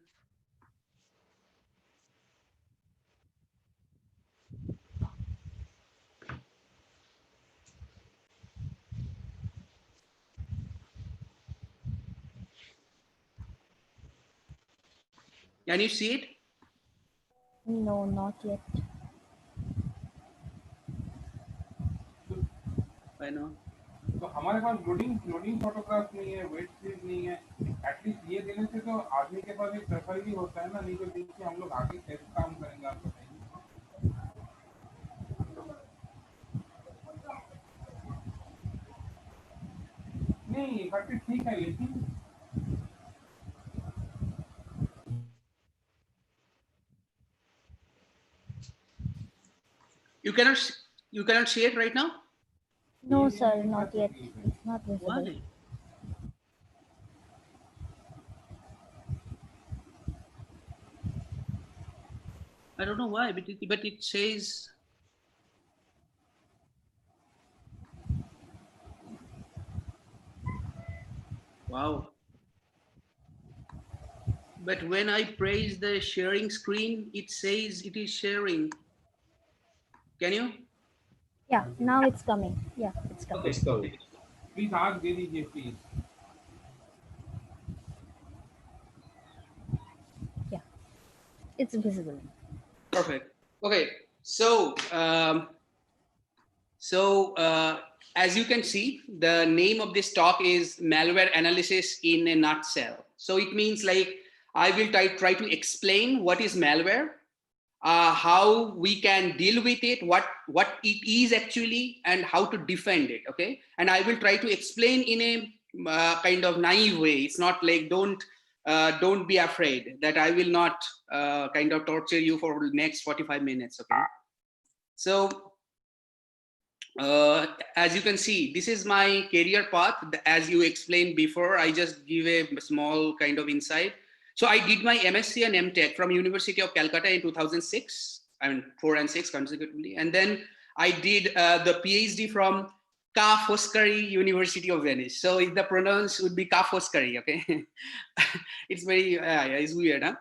Can you see it? No, not yet. I know. तो हमारे पास loading photograph नहीं है, wait series नहीं है। At least ये देने से तो आदमी के पास एक प्रेफर भी होता है ना, नहीं तो देखिए हम लोग आगे कैसे काम करेंगे आप बताइए। नहीं इफेक्टिव ठीक है लेकिन You cannot see it right now? No, sir, not yet. It's not visible. Why? I don't know why, but it says. Wow. But when I praise the sharing screen, it says it is sharing. Can you? Yeah, now it's coming. Yeah, it's coming. It's coming. Please आग दे दीजिए please. Yeah, it's visible. Perfect. Okay. So, as you can see, the name of this talk is malware analysis in a nutshell. So it means like I will try to explain what is malware, how we can deal with it, what it is actually, and how to defend it. Okay, and I will try to explain in a kind of naive way. It's not like don't be afraid that I will not kind of torture you for the next 45 minutes. Okay, so as you can see, this is my career path. As you explained before, I just give a small kind of insight. So I did my MSc and MTech from University of Calcutta in 2006. I mean, 4 and 6 consecutively. And then I did the PhD from Ka Foscari University of Venice. So the pronounce would be Ka Foscari, okay? It's very, it's weird, huh?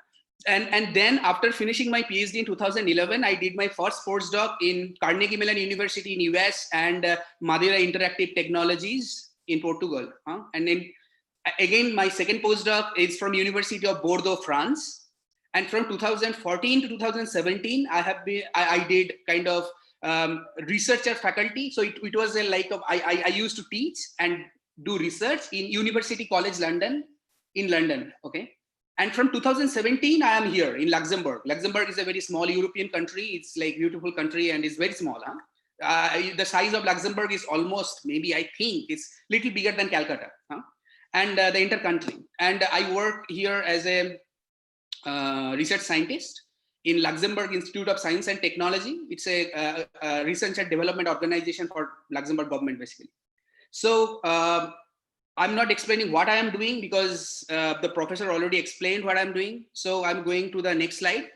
And then after finishing my PhD in 2011, I did my first postdoc in Carnegie Mellon University in US and Madeira Interactive Technologies in Portugal. Huh? And then again, my second postdoc is from University of Bordeaux, France. And from 2014 to 2017, I did kind of researcher faculty. So it was a I used to teach and do research in University College London, in London, okay? And from 2017, I am here in Luxembourg. Luxembourg is a very small European country. It's like beautiful country and it's very small. Huh? The size of Luxembourg is almost, maybe I think it's little bigger than Calcutta. Huh? And the inter-country. And I work here as a research scientist in Luxembourg Institute of Science and Technology. It's a research and development organization for Luxembourg government, basically. So I'm not explaining what I am doing because the professor already explained what I'm doing. So I'm going to the next slide.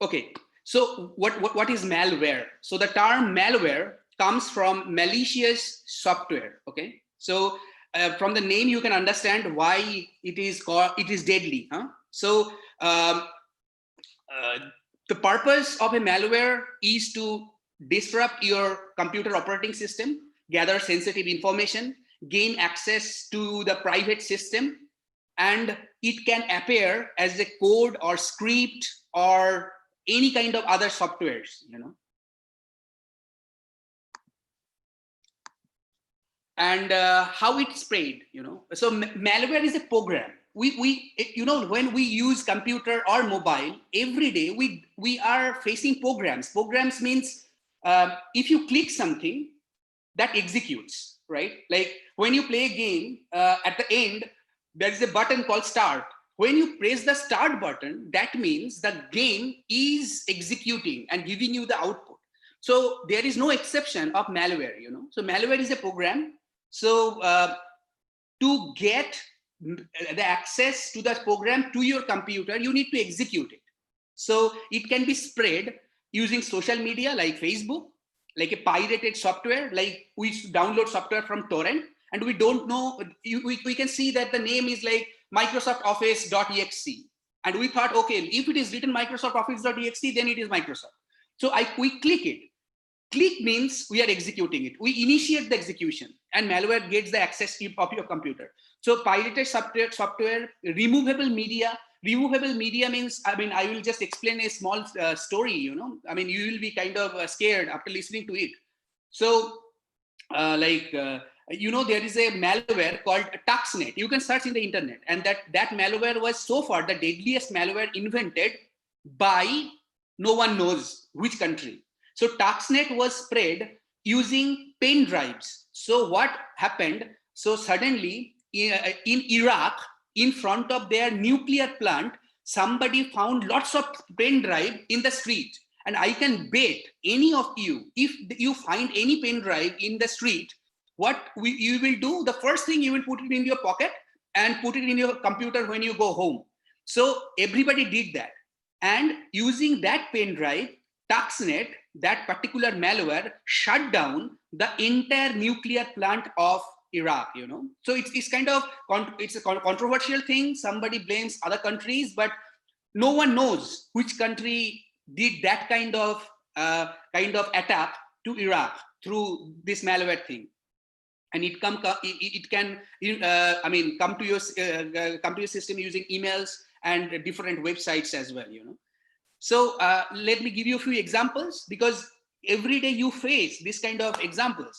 Okay, so what is malware? So the term malware comes from malicious software. Okay, so from the name you can understand why it is called, it is deadly. So the purpose of a malware is to disrupt your computer operating system, gather sensitive information, gain access to the private system, and it can appear as a code or script or any kind of other softwares, and how it spread, So malware is a program. We when we use computer or mobile every day, we are facing programs. Programs means if you click something, that executes, right? Like when you play a game, at the end there is a button called start. When you press the start button, that means the game is executing and giving you the output. So there is no exception of malware, So malware is a program. So to get the access to that program to your computer, you need to execute it. So it can be spread using social media like Facebook, like a pirated software, like we download software from torrent, and we don't know, we can see that the name is like Microsoft Office.exe. And we thought, okay, if it is written Microsoft Office.exe, then it is Microsoft. So we click it. Click means we are executing it. We initiate the execution and malware gets the access of your computer. So pirated software, removable media. Removable media means, I will just explain a small story, you will be kind of scared after listening to it. So there is a malware called Tuxnet. You can search in the internet, and that malware was so far the deadliest malware invented by no one knows which country. So Tuxnet was spread using pen drives. So what happened? So suddenly in Iraq, in front of their nuclear plant, somebody found lots of pen drive in the street. And I can bet any of you, if you find any pen drive in the street, what you will do, the first thing you will put it in your pocket and put it in your computer when you go home. So everybody did that. And using that pen drive, Tuxnet, that particular malware, shut down the entire nuclear plant of Iraq, So it's kind of, it's a controversial thing. Somebody blames other countries, but no one knows which country did that kind of attack to Iraq through this malware thing. And it can come to your system using emails and different websites as well, So let me give you a few examples, because every day you face this kind of examples,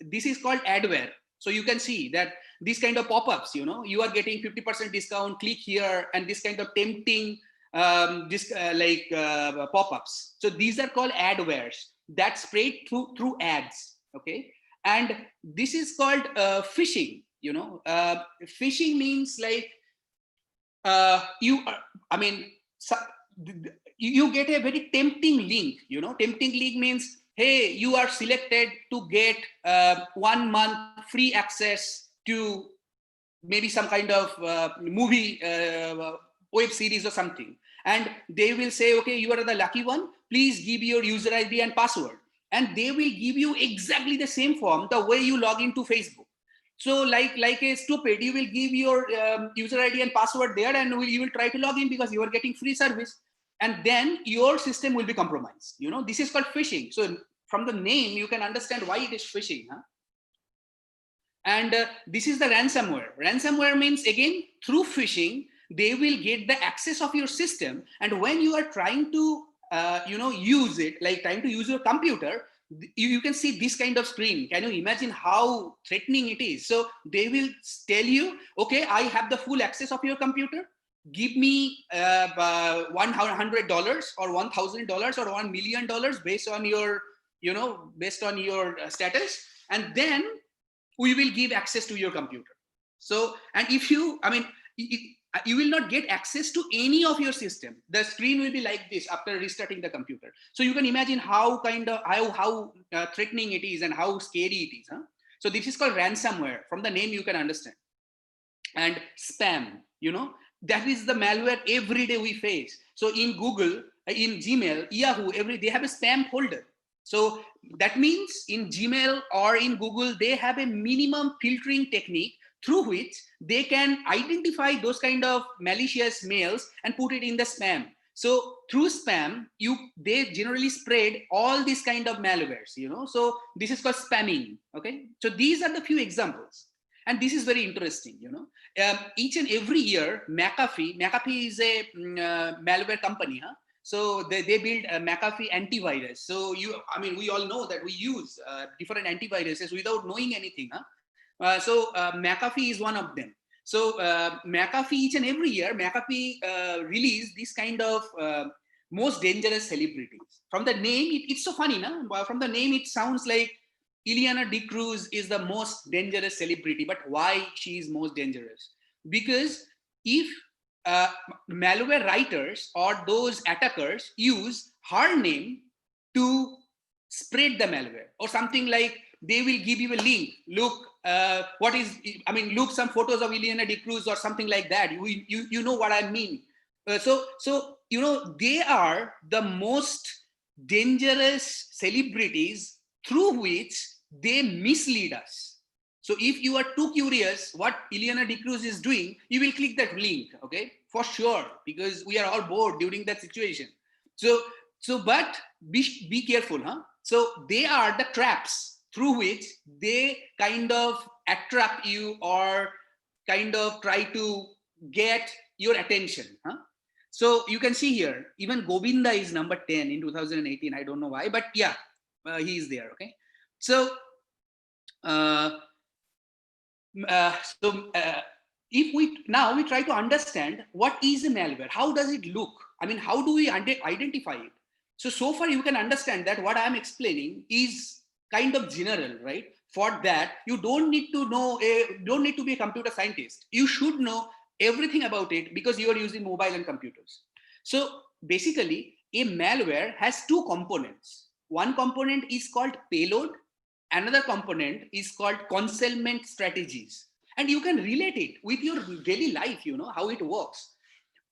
This is called adware. So you can see that these kind of pop-ups, you are getting 50% discount, click here, and this kind of tempting pop-ups. So these are called adwares that spread through ads, okay? And this is called phishing, Phishing means like you get a very tempting link, Tempting link means, hey, you are selected to get 1 month free access to maybe some kind of movie, web series or something. And they will say, okay, you are the lucky one. Please give your user ID and password. And they will give you exactly the same form, the way you log into Facebook. So like a stupid, you will give your user ID and password there, and you will try to log in because you are getting free service. And then your system will be compromised. This is called phishing. So from the name, you can understand why it is phishing. And this is the ransomware. Ransomware means, again, through phishing, they will get the access of your system. And when you are trying to, use it, like trying to use your computer, you can see this kind of screen. Can you imagine how threatening it is? So they will tell you, okay, I have the full access of your computer. Give me $100 or $1,000 or $1 million based on your, status. And then we will give access to your computer. So, and if you, you will not get access to any of your system. The screen will be like this after restarting the computer. So you can imagine how threatening it is and how scary it is. So this is called ransomware. From the name, you can understand. And spam, that is the malware every day we face. So in Google, in Gmail, Yahoo, they have a spam folder. So that means in Gmail or in Google, they have a minimum filtering technique through which they can identify those kind of malicious mails and put it in the spam. So through spam, they generally spread all these kind of malwares, So this is called spamming. Okay. So these are the few examples. And this is very interesting, each and every year, McAfee is a malware company, huh? So they build a McAfee antivirus. So we all know that we use different antiviruses without knowing anything, huh? So McAfee is one of them. So McAfee, each and every year, McAfee release this kind of most dangerous celebrities. From the name, it's so funny, no? From the name, it sounds like Ileana D'Cruz is the most dangerous celebrity. But why she is most dangerous? Because if malware writers or those attackers use her name to spread the malware, or something like they will give you a link. Look, look some photos of Ileana D'Cruz or something like that. You know what I mean. So they are the most dangerous celebrities through which they mislead us. So if you are too curious what Ileana D'Cruz is doing, you will click that link, okay, for sure, because we are all bored during that situation. But be careful, huh? So they are the traps through which they kind of attract you or kind of try to get your attention, huh? So you can see here, even Govinda is number 10 in 2018. I don't know why, but yeah, he is there, okay? So, if we try to understand what is a malware, how does it look? How do we identify it? So far you can understand that what I am explaining is kind of general, right? For that, you don't need to be a computer scientist. You should know everything about it because you are using mobile and computers. So basically, a malware has two components. One component is called payload. Another component is called concealment strategies. And you can relate it with your daily life, how it works.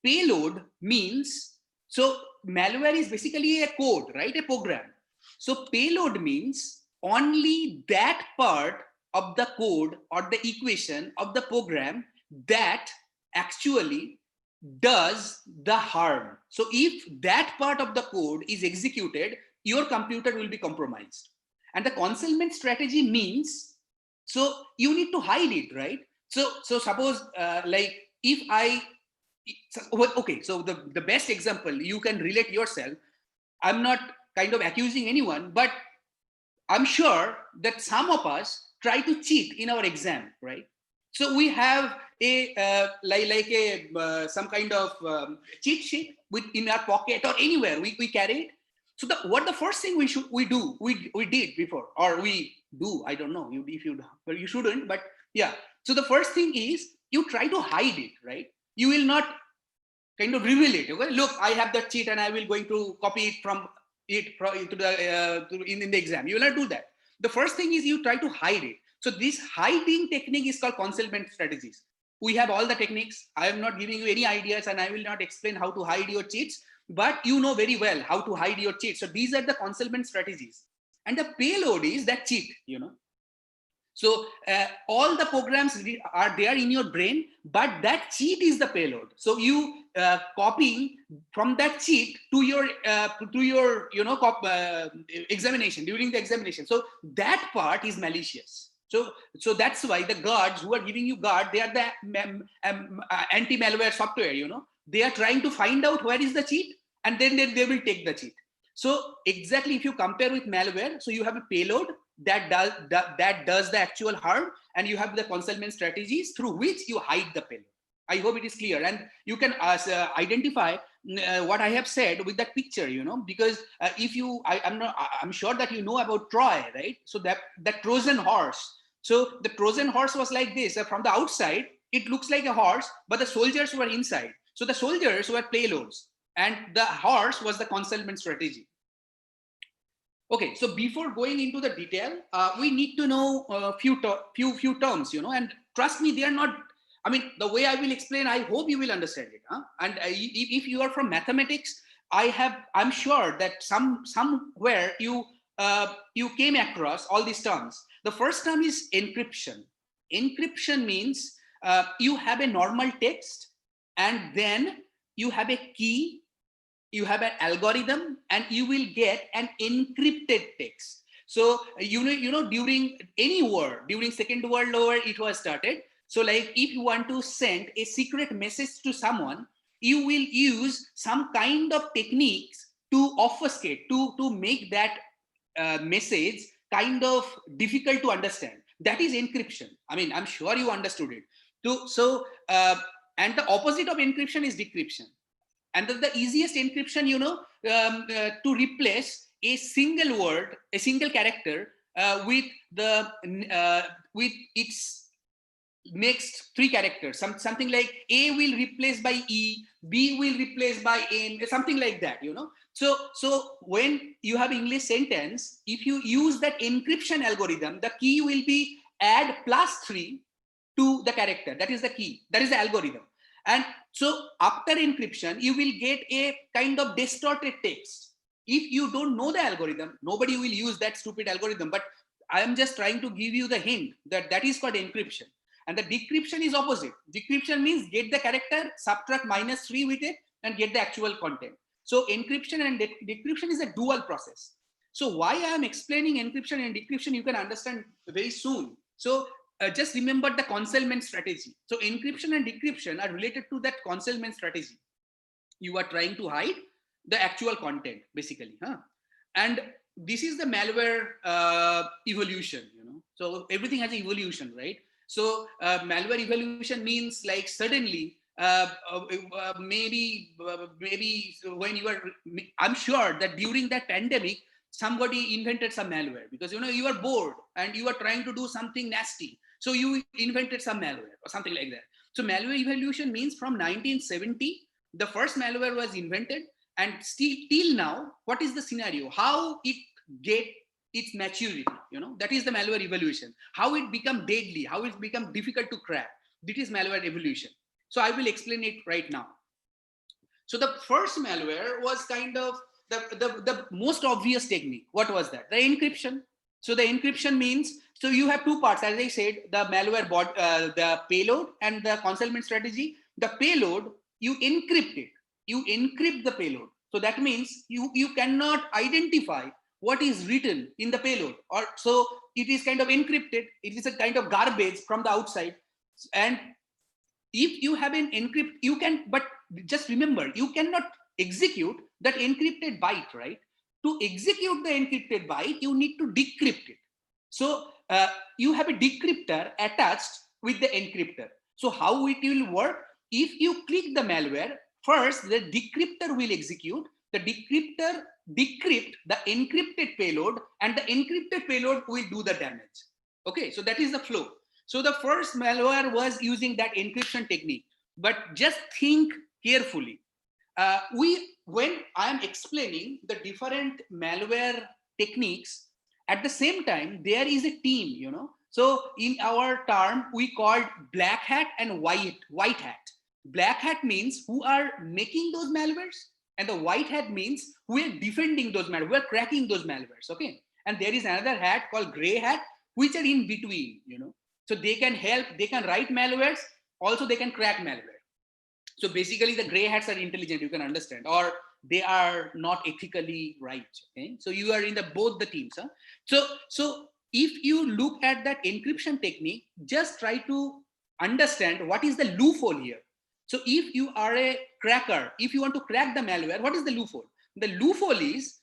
Payload means, so malware is basically a code, right? A program. So payload means only that part of the code or the equation of the program that actually does the harm. So if that part of the code is executed, your computer will be compromised. And the concealment strategy means, so you need to hide it, right? So suppose so the best example you can relate yourself. I'm not kind of accusing anyone, but I'm sure that some of us try to cheat in our exam, right? So we have a some kind of cheat sheet in our pocket or anywhere we carry it. So the first thing we did before, or we do, I don't know if you shouldn't, but yeah. So the first thing is you try to hide it, right? You will not kind of reveal it. Okay, look, I have that cheat and I will going to copy it in the exam. You will not do that. The first thing is you try to hide it. So this hiding technique is called concealment strategies. We have all the techniques. I am not giving you any ideas and I will not explain how to hide your cheats, but you know very well how to hide your cheats. So these are the concealment strategies. And the payload is that cheat, So all the programs are there in your brain, but that cheat is the payload. So you copying from that cheat to your examination, during the examination. So that part is malicious. So that's why the guards who are giving you guard, they are the anti-malware software. They are trying to find out where is the cheat, and then they will take the cheat. So exactly, if you compare with malware, so you have a payload that does the actual harm, and you have the concealment strategies through which you hide the payload. I hope it is clear, and you can identify what I have said with that picture, because I'm sure that you know about Troy, right? So that Trojan horse. So the Trojan horse was like this. From the outside, it looks like a horse, but the soldiers were inside. So the soldiers were payloads, and the horse was the concealment strategy. Okay, so before going into the detail, we need to know a few terms, and trust me, they are not. The way I will explain, I hope you will understand it. Huh? And if you are from mathematics, I'm sure that somewhere you you came across all these terms. The first term is encryption. Encryption means you have a normal text, and then you have a key, you have an algorithm, and you will get an encrypted text. So you know during any war, during Second World War, it was started. So like if you want to send a secret message to someone, you will use some kind of techniques to obfuscate, to make that message kind of difficult to understand. That is encryption. I mean, I'm sure you understood it. And the opposite of encryption is decryption. And the easiest encryption, to replace a single word, a single character with its next three characters. Something like A will replace by E, B will replace by N, something like that, So when you have English sentence, if you use that encryption algorithm, the key will be add +3 to the character. That is the key. That is the algorithm. And so after encryption, you will get a kind of distorted text. If you don't know the algorithm, nobody will use that stupid algorithm. But I am just trying to give you the hint that is called encryption. And the decryption is opposite. Decryption means get the character, subtract -3 with it, and get the actual content. So encryption and decryption is a dual process. So why I am explaining encryption and decryption, you can understand very soon. So just remember the concealment strategy. So encryption and decryption are related to that concealment strategy. You are trying to hide the actual content, basically. And this is the malware evolution, So everything has an evolution, right? So malware evolution means like suddenly, maybe when you are, I'm sure that during that pandemic, somebody invented some malware because you are bored and you are trying to do something nasty. So you invented some malware or something like that. So malware evolution means from 1970, the first malware was invented, and still till now, what is the scenario? How it get its maturity, that is the malware evolution. How it become deadly, how it become difficult to crack. This is malware evolution. So I will explain it right now. So the first malware was kind of the most obvious technique. What was that? The encryption. So the encryption means, so you have two parts, as I said, the malware bot, the payload and the concealment strategy. The payload, you encrypt it. You encrypt the payload. So that means you cannot identify what is written in the payload, or so it is kind of encrypted. It is a kind of garbage from the outside. And if you have an encrypt, you can, but just remember, you cannot execute that encrypted byte, right? To execute the encrypted byte, you need to decrypt it. So you have a decryptor attached with the encryptor. So how it will work? If you click the malware, first the decryptor will execute. The decryptor decrypt the encrypted payload, and the encrypted payload will do the damage. Okay, so that is the flow. So the first malware was using that encryption technique. But just think carefully. When I am explaining the different malware techniques, at the same time, there is a team, So in our term, we called black hat and white hat. Black hat means who are making those malwares, and the white hat means who are defending those malwares, who are cracking those malwares, okay? And there is another hat called gray hat, which are in between, So they can help, they can write malwares, also they can crack malware. So basically the gray hats are intelligent, you can understand, or they are not ethically right, okay? So you are in both the teams. So if you look at that encryption technique, just try to understand what is the loophole here. So if you are a cracker, if you want to crack the malware, what is the loophole? The loophole is,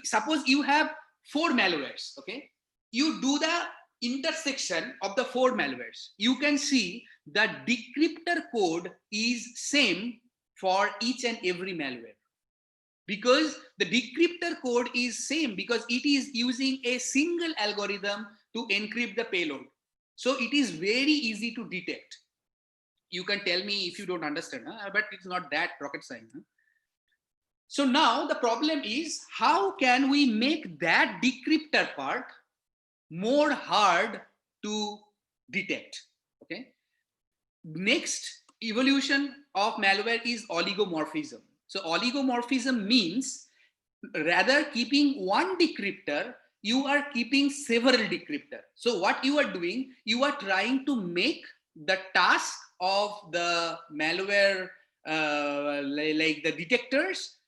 suppose you have 4 malwares, okay? You do the intersection of the 4 malwares. You can see the decryptor code is same for each and every malware, because the decryptor code is same because it is using a single algorithm to encrypt the payload. So it is very easy to detect. You can tell me if you don't understand, but it's not that rocket science. So now the problem is, how can we make that decryptor part more hard to detect? Okay. Next evolution of malware is oligomorphism. So oligomorphism means rather keeping one decryptor, you are keeping several decryptor. So what you are doing, you are trying to make the task of the malware, like the detectors,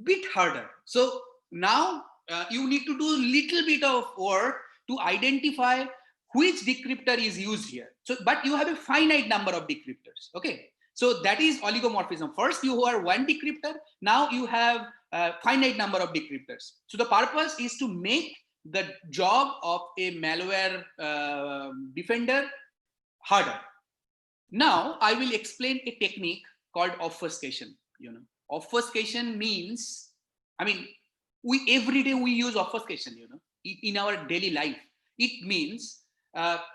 bit harder. So now you need to do a little bit of work to identify which decryptor is used here. So, but you have a finite number of decryptors. Okay. So that is oligomorphism. First, you are one decryptor. Now you have a finite number of decryptors. So the purpose is to make the job of a malware defender harder. Now I will explain a technique called obfuscation. Obfuscation means, I mean, every day we use obfuscation, in our daily life. It means,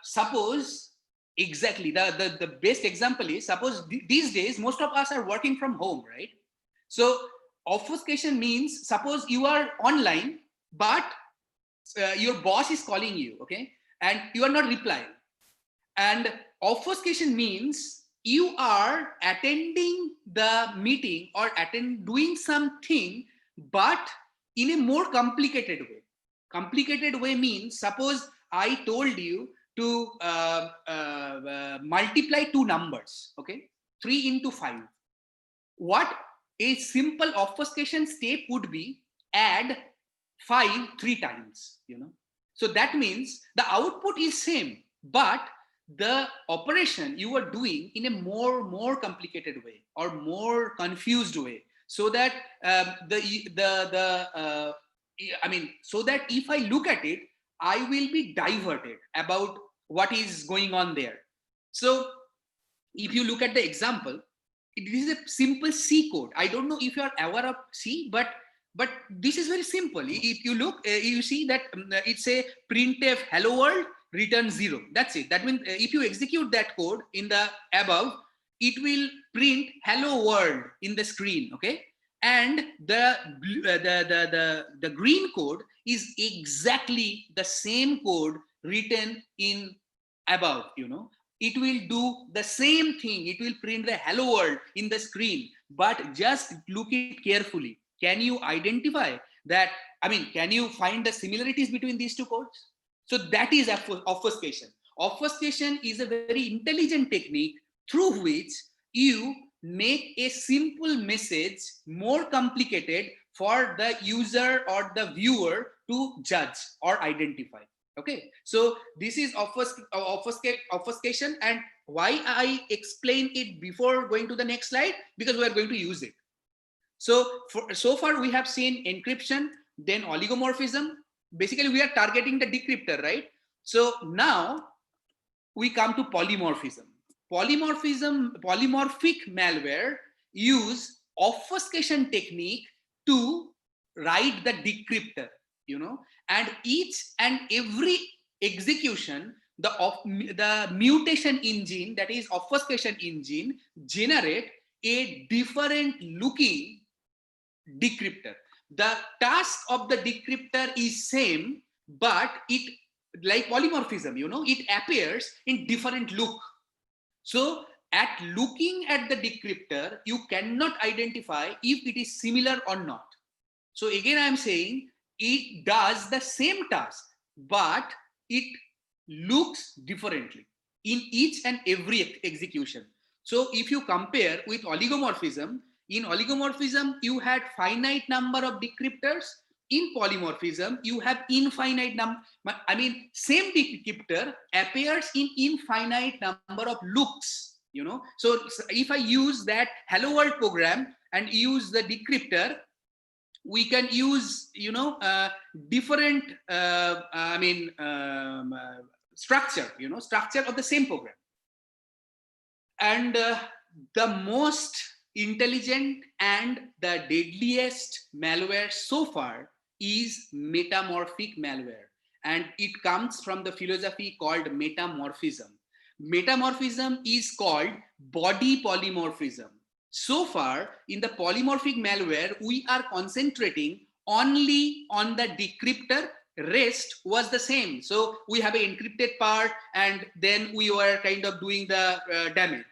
suppose, exactly, the best example is, suppose these days most of us are working from home, right? So obfuscation means, suppose you are online, but your boss is calling you, okay, and you are not replying. And obfuscation means you are attending the meeting or doing something, but in a more complicated way. Complicated way means, suppose I told you to multiply two numbers, okay, 3 into 5. What a simple obfuscation step would be, add 5 3 times, So that means the output is same, but the operation you are doing in a more complicated way or more confused way, so that so that if I look at it, I will be diverted about what is going on there. So if you look at the example, it is a simple C code. I don't know if you are aware of C, but this is very simple. If you look, you see that it's a printf hello world return 0. That's it. That means if you execute that code in the above, it will print hello world in the screen, okay? And the green code is exactly the same code written in above, It will do the same thing. It will print the hello world in the screen, but just look it carefully. Can you identify that? I mean, can you find the similarities between these two codes? So that is obfuscation. Obfuscation is a very intelligent technique through which you make a simple message more complicated for the user or the viewer to judge or identify. Okay, so this is obfuscation, and why I explain it before going to the next slide, because we are going to use it. So so far we have seen encryption, then oligomorphism. Basically we are targeting the decryptor, right? So now we come to polymorphism. Polymorphic malware use obfuscation technique to write the decryptor, and each and every execution, the mutation engine, that is obfuscation engine, generate a different looking decryptor. The task of the decryptor is same, but it, like polymorphism, it appears in different look. So at looking at the decryptor, you cannot identify if it is similar or not. So again, I am saying it does the same task, but it looks differently in each and every execution. So if you compare with oligomorphism, in oligomorphism, you had finite number of decryptors. In polymorphism, you have infinite number. I mean, same decryptor appears in infinite number of looks, So if I use that hello world program and use the decryptor, we can use, different, structure, structure of the same program. And the most intelligent and the deadliest malware so far is metamorphic malware, and it comes from the philosophy called metamorphism. Metamorphism is called body polymorphism. So far in the polymorphic malware, we are concentrating only on the decryptor. Rest was the same. So we have an encrypted part, and then we were kind of doing the damage.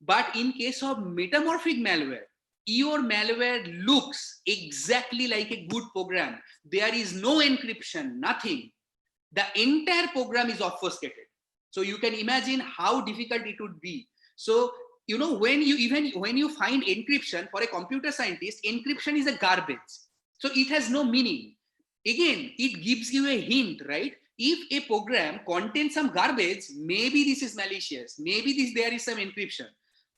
But in case of metamorphic malware, your malware looks exactly like a good program. There is no encryption, nothing. The entire program is obfuscated. So you can imagine how difficult it would be. So, you know, when you find encryption, for a computer scientist, encryption is a garbage. So it has no meaning. Again, it gives you a hint, right? If a program contains some garbage, maybe this is malicious, maybe there is some encryption.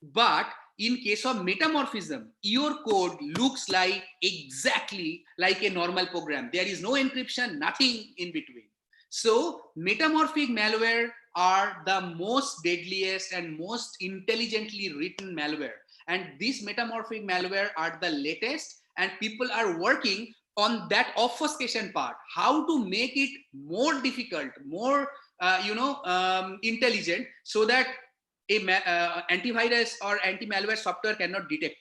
But in case of metamorphism, your code looks like exactly like a normal program. There is no encryption, nothing in between. So metamorphic malware are the most deadliest and most intelligently written malware. And these metamorphic malware are the latest, and people are working on that obfuscation part, how to make it more difficult, more intelligent, so that a antivirus or anti-malware software cannot detect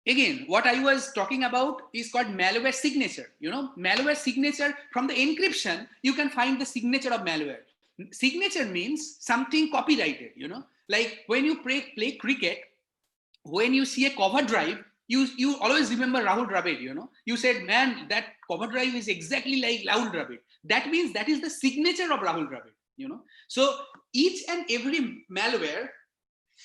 it. Again, what I was talking about is called malware signature. You know, malware signature, from the encryption, you can find the signature of malware. Signature means something copyrighted, you know, like when you play cricket, when you see a cover drive, you always remember Rahul Dravid, you know, you said, man, that cover drive is exactly like Rahul Dravid. That means that is the signature of Rahul Dravid, you know. So each and every malware,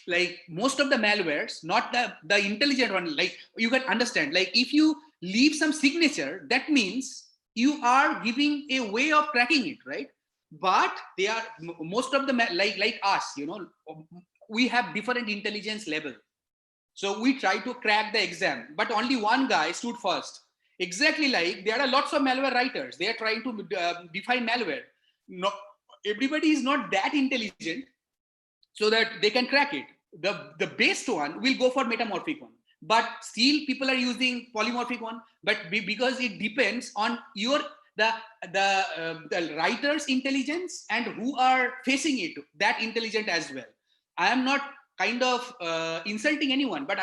like most of the malwares, not the intelligent one, like you can understand, like if you leave some signature, that means you are giving a way of cracking it, right? But they are, most of the like us, you know, we have different intelligence level. So we try to crack the exam, but only one guy stood first. Exactly, like there are lots of malware writers, they are trying to define malware. No, everybody is not that intelligent so that they can crack it. The best one will go for metamorphic one, but still people are using polymorphic one. But because it depends on your the writer's intelligence and who are facing it, that intelligent as well. I am not kind of insulting anyone, but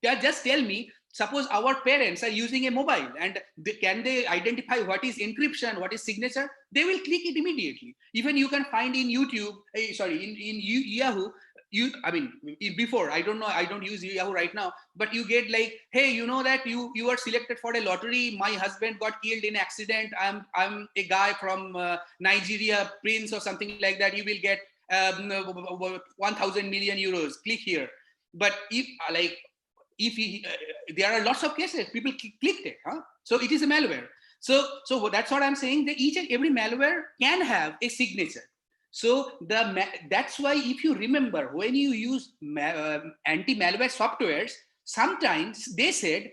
just tell me, suppose our parents are using a mobile and can they identify what is encryption, what is signature? They will click it immediately. Even you can find in YouTube, in Yahoo, before, I don't know, I don't use Yahoo right now, but you get like, hey, you know that you are selected for a lottery, my husband got killed in accident, I'm a guy from Nigeria, prince or something like that, you will get 1,000 million euros, click here. But if there are lots of cases people clicked it, huh? So it is a malware. So that's what I'm saying, that each and every malware can have a signature. So that's why, if you remember, when you use anti-malware softwares, sometimes they said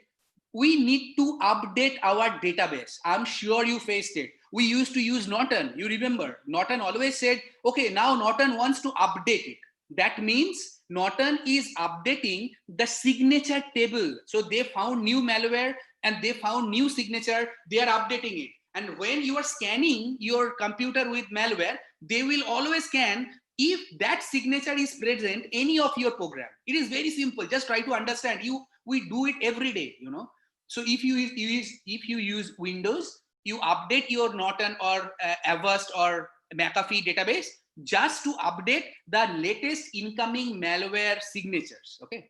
we need to update our database. I'm sure you faced it. We used to use Norton. You remember, Norton always said, okay, now Norton wants to update it. That means Norton is updating the signature table. So they found new malware and they found new signature. They are updating it. And when you are scanning your computer with malware, they will always scan if that signature is present any of your program. It is very simple. Just try to understand. We do it every day, you know. So if you use Windows, you update your Norton or Avast or McAfee database just to update the latest incoming malware signatures. Okay.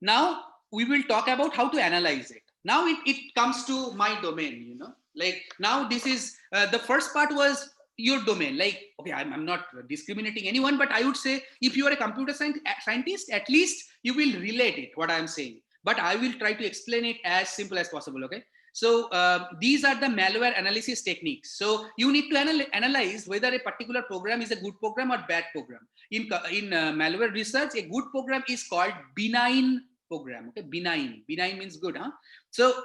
Now we will talk about how to analyze it. Now it comes to my domain, you know, like now this is the first part was your domain. Like, okay, I'm not discriminating anyone, but I would say if you are a computer scientist, at least you will relate it, what I'm saying. But I will try to explain it as simple as possible, okay? So these are the malware analysis techniques. So you need to analyze whether a particular program is a good program or bad program. In malware research, a good program is called benign program. Okay, benign means good, huh? So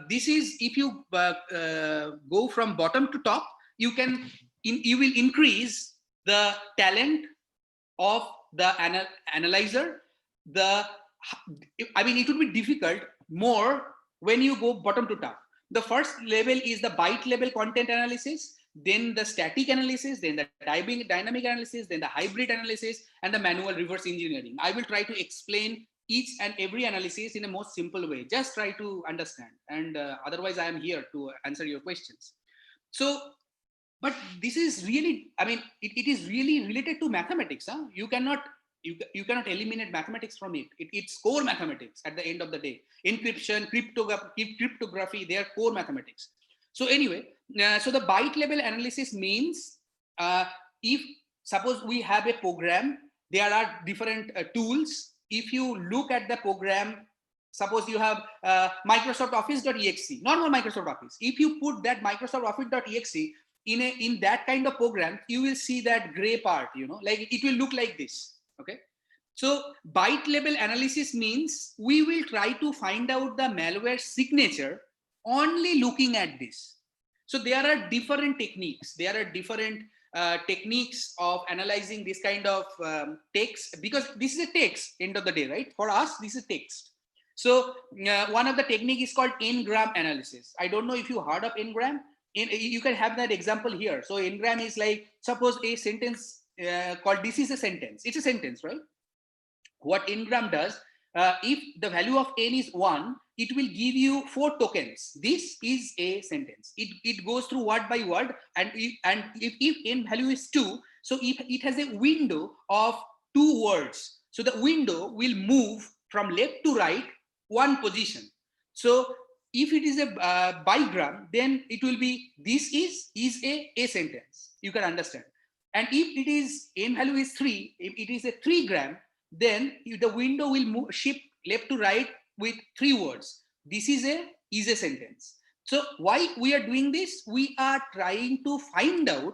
this is, if you go from bottom to top, you will increase the talent of the analyzer. It would be difficult more when you go bottom to top. The first level is the byte level content analysis, then the static analysis, then the dynamic analysis, then the hybrid analysis, and the manual reverse engineering. I will try to explain each and every analysis in a most simple way. Just try to understand, and otherwise I am here to answer your questions. So, but this is really, it is really related to mathematics. Huh? You cannot You cannot eliminate mathematics from it. It's core mathematics at the end of the day. Encryption, cryptography, they are core mathematics. So anyway, so the byte level analysis means if suppose we have a program, there are different tools. If you look at the program, suppose you have Microsoft Office.exe, normal Microsoft Office. If you put that Microsoft Office.exe in that kind of program, you will see that gray part, like it will look like this. Okay, so byte level analysis means we will try to find out the malware signature only looking at this. So there are different techniques. There are different techniques of analyzing this kind of text, because this is a text end of the day, right? For us, this is text. So one of the technique is called n-gram analysis. I don't know if you heard of n-gram. You can have that example here. So n-gram is like, suppose a sentence called this is a sentence. It's a sentence, right? What n-gram does, if the value of n is 1, it will give you 4 tokens. This is a sentence. It goes through word by word, and if n value is 2, so if it has a window of 2 words, so the window will move from left to right 1 position. So if it is a bigram, then it will be this is a sentence. You can understand. And if it is n value is 3, if it is a 3 gram, then the window will shift left to right with 3 words. This is a sentence. So why we are doing this? We are trying to find out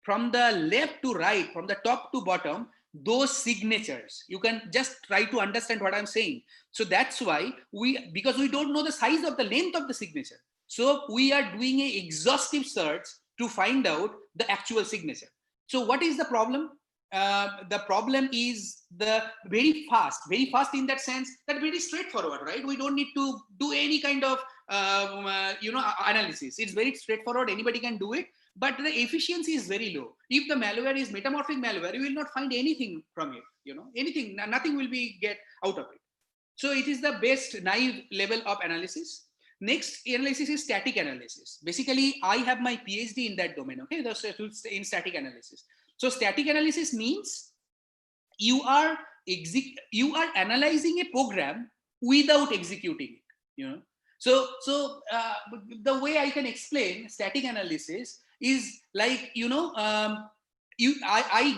from the left to right, from the top to bottom, those signatures. You can just try to understand what I'm saying. So that's why because we don't know the size of the length of the signature. So we are doing an exhaustive search to find out the actual signature. So what is the problem? The problem is the very fast in that sense, that very straightforward, right? We don't need to do any kind of analysis. It's very straightforward. Anybody can do it, but the efficiency is very low. If the malware is metamorphic malware, you will not find anything from it. Anything, nothing will be get out of it. So it is the best naive level of analysis. Next analysis is static analysis. Basically, I have my PhD in that domain. Okay, in static analysis. So static analysis means you are analyzing a program without executing it. So the way I can explain static analysis is like I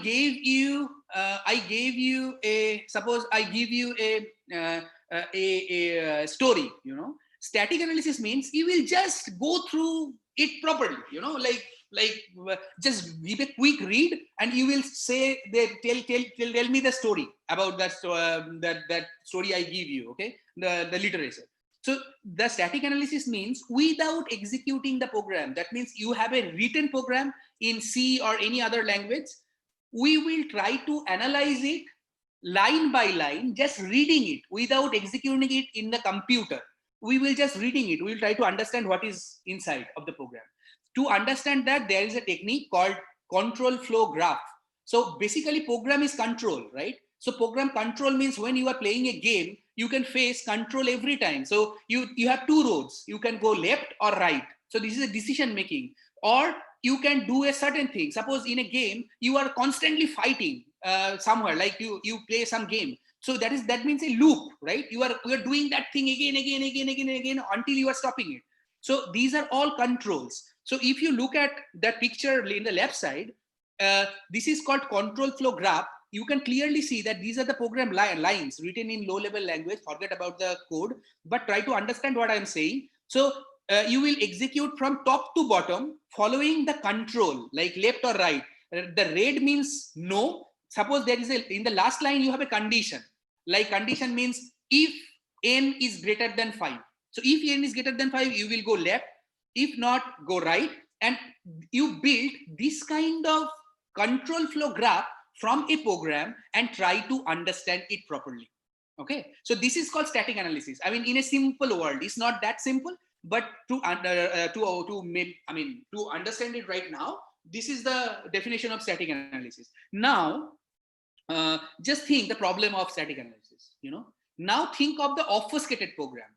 gave you a suppose I give you a story. Static analysis means you will just go through it properly. Just give a quick read and you will say tell me the story about that story I give you. Okay, the literature. So the static analysis means without executing the program. That means you have a written program in C or any other language. We will try to analyze it line by line, just reading it without executing it in the computer. We will just reading it. We will try to understand what is inside of the program. To understand that, there is a technique called control flow graph. So basically program is control, right? So program control means when you are playing a game, you can face control every time. So you have 2 roads. You can go left or right. So this is a decision making. Or you can do a certain thing. Suppose in a game, you are constantly fighting somewhere, like you play some game. So that means a loop, right? You are doing that thing again until you are stopping it. So these are all controls. So if you look at that picture in the left side, this is called control flow graph. You can clearly see that these are the program lines written in low-level language. Forget about the code, but try to understand what I'm saying. So you will execute from top to bottom, following the control, like left or right. The red means no. Suppose there is in the last line you have a condition. Like condition means if n is greater than 5. So if n is greater than 5, you will go left. If not, go right. And you build this kind of control flow graph from a program and try to understand it properly. Okay, so this is called static analysis. I mean, in a simple world, it's not that simple, but to understand it right now, this is the definition of static analysis. Now, just think the problem of static analysis. Now think of the obfuscated program.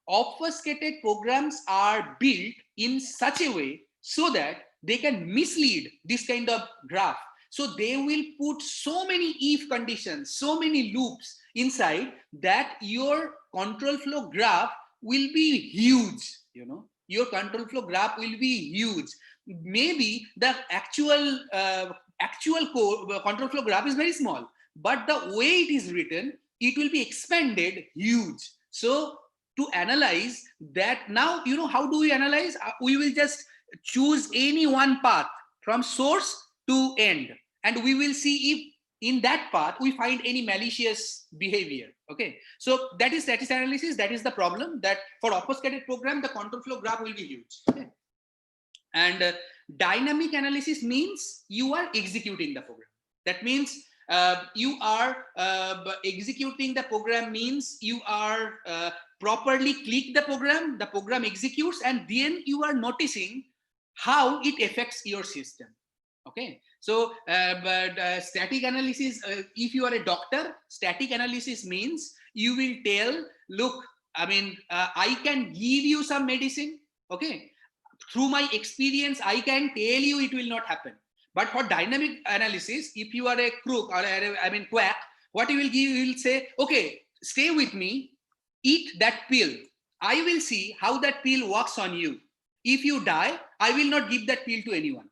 Obfuscated programs are built in such a way so that they can mislead this kind of graph. So they will put so many if conditions, so many loops inside that your control flow graph will be huge. Your control flow graph will be huge. Maybe the actual control flow graph is very small, but the way it is written, it will be expanded huge. So to analyze that, now how do we analyze? We will just choose any one path from source to end, and we will see if in that path we find any malicious behavior. Okay, so that is static analysis. That is the problem, that for obfuscated program the control flow graph will be huge. Okay. And dynamic analysis means you are executing the program. That means you are executing the program, means you are properly click the program executes, and then you are noticing how it affects your system. Okay, so static analysis, if you are a doctor, static analysis means you will tell, look, I can give you some medicine, okay, through my experience I can tell you it will not happen. But for dynamic analysis, if you are a crook or quack, what you will give, you will say, okay, stay with me, eat that pill, I will see how that pill works on you. If you die, I will not give that pill to anyone.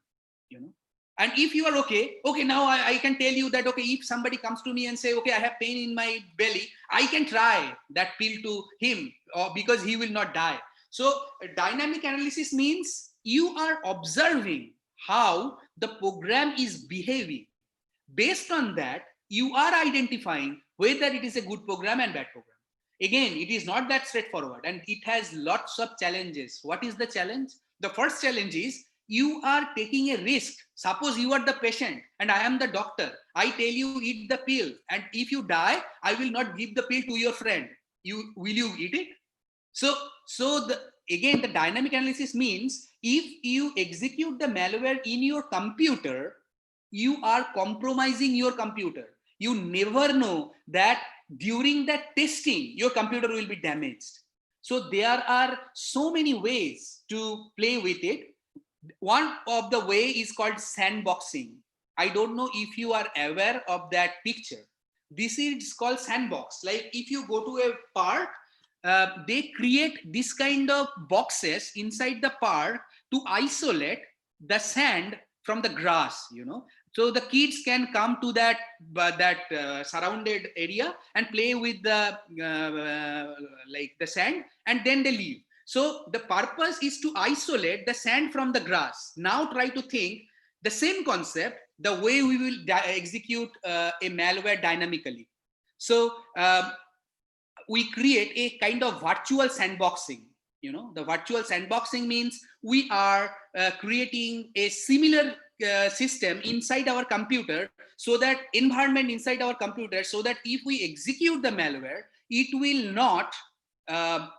And if you are okay, now I can tell you that, okay, if somebody comes to me and say, okay, I have pain in my belly, I can try that pill to him, or because he will not die. So dynamic analysis means you are observing how the program is behaving. Based on that, you are identifying whether it is a good program and bad program. Again, it is not that straightforward, and it has lots of challenges. What is the challenge? The first challenge is you are taking a risk. Suppose you are the patient and I am the doctor. I tell you, eat the pill, and if you die, I will not give the pill to your friend. Will you eat it? So again, the dynamic analysis means if you execute the malware in your computer, you are compromising your computer. You never know that during that testing, your computer will be damaged. So there are so many ways to play with it. One of the way is called sandboxing. I don't know if you are aware of that picture. This is called sandbox. Like if you go to a park, they create this kind of boxes inside the park to isolate the sand from the grass, so the kids can come to that surrounded area and play with the the sand, and then they leave. So the purpose is to isolate the sand from the grass. Now try to think the same concept, the way we will execute a malware dynamically. So we create a kind of virtual sandboxing. The virtual sandboxing means we are creating a similar system inside our computer, so that environment inside our computer, so that if we execute the malware, it will not try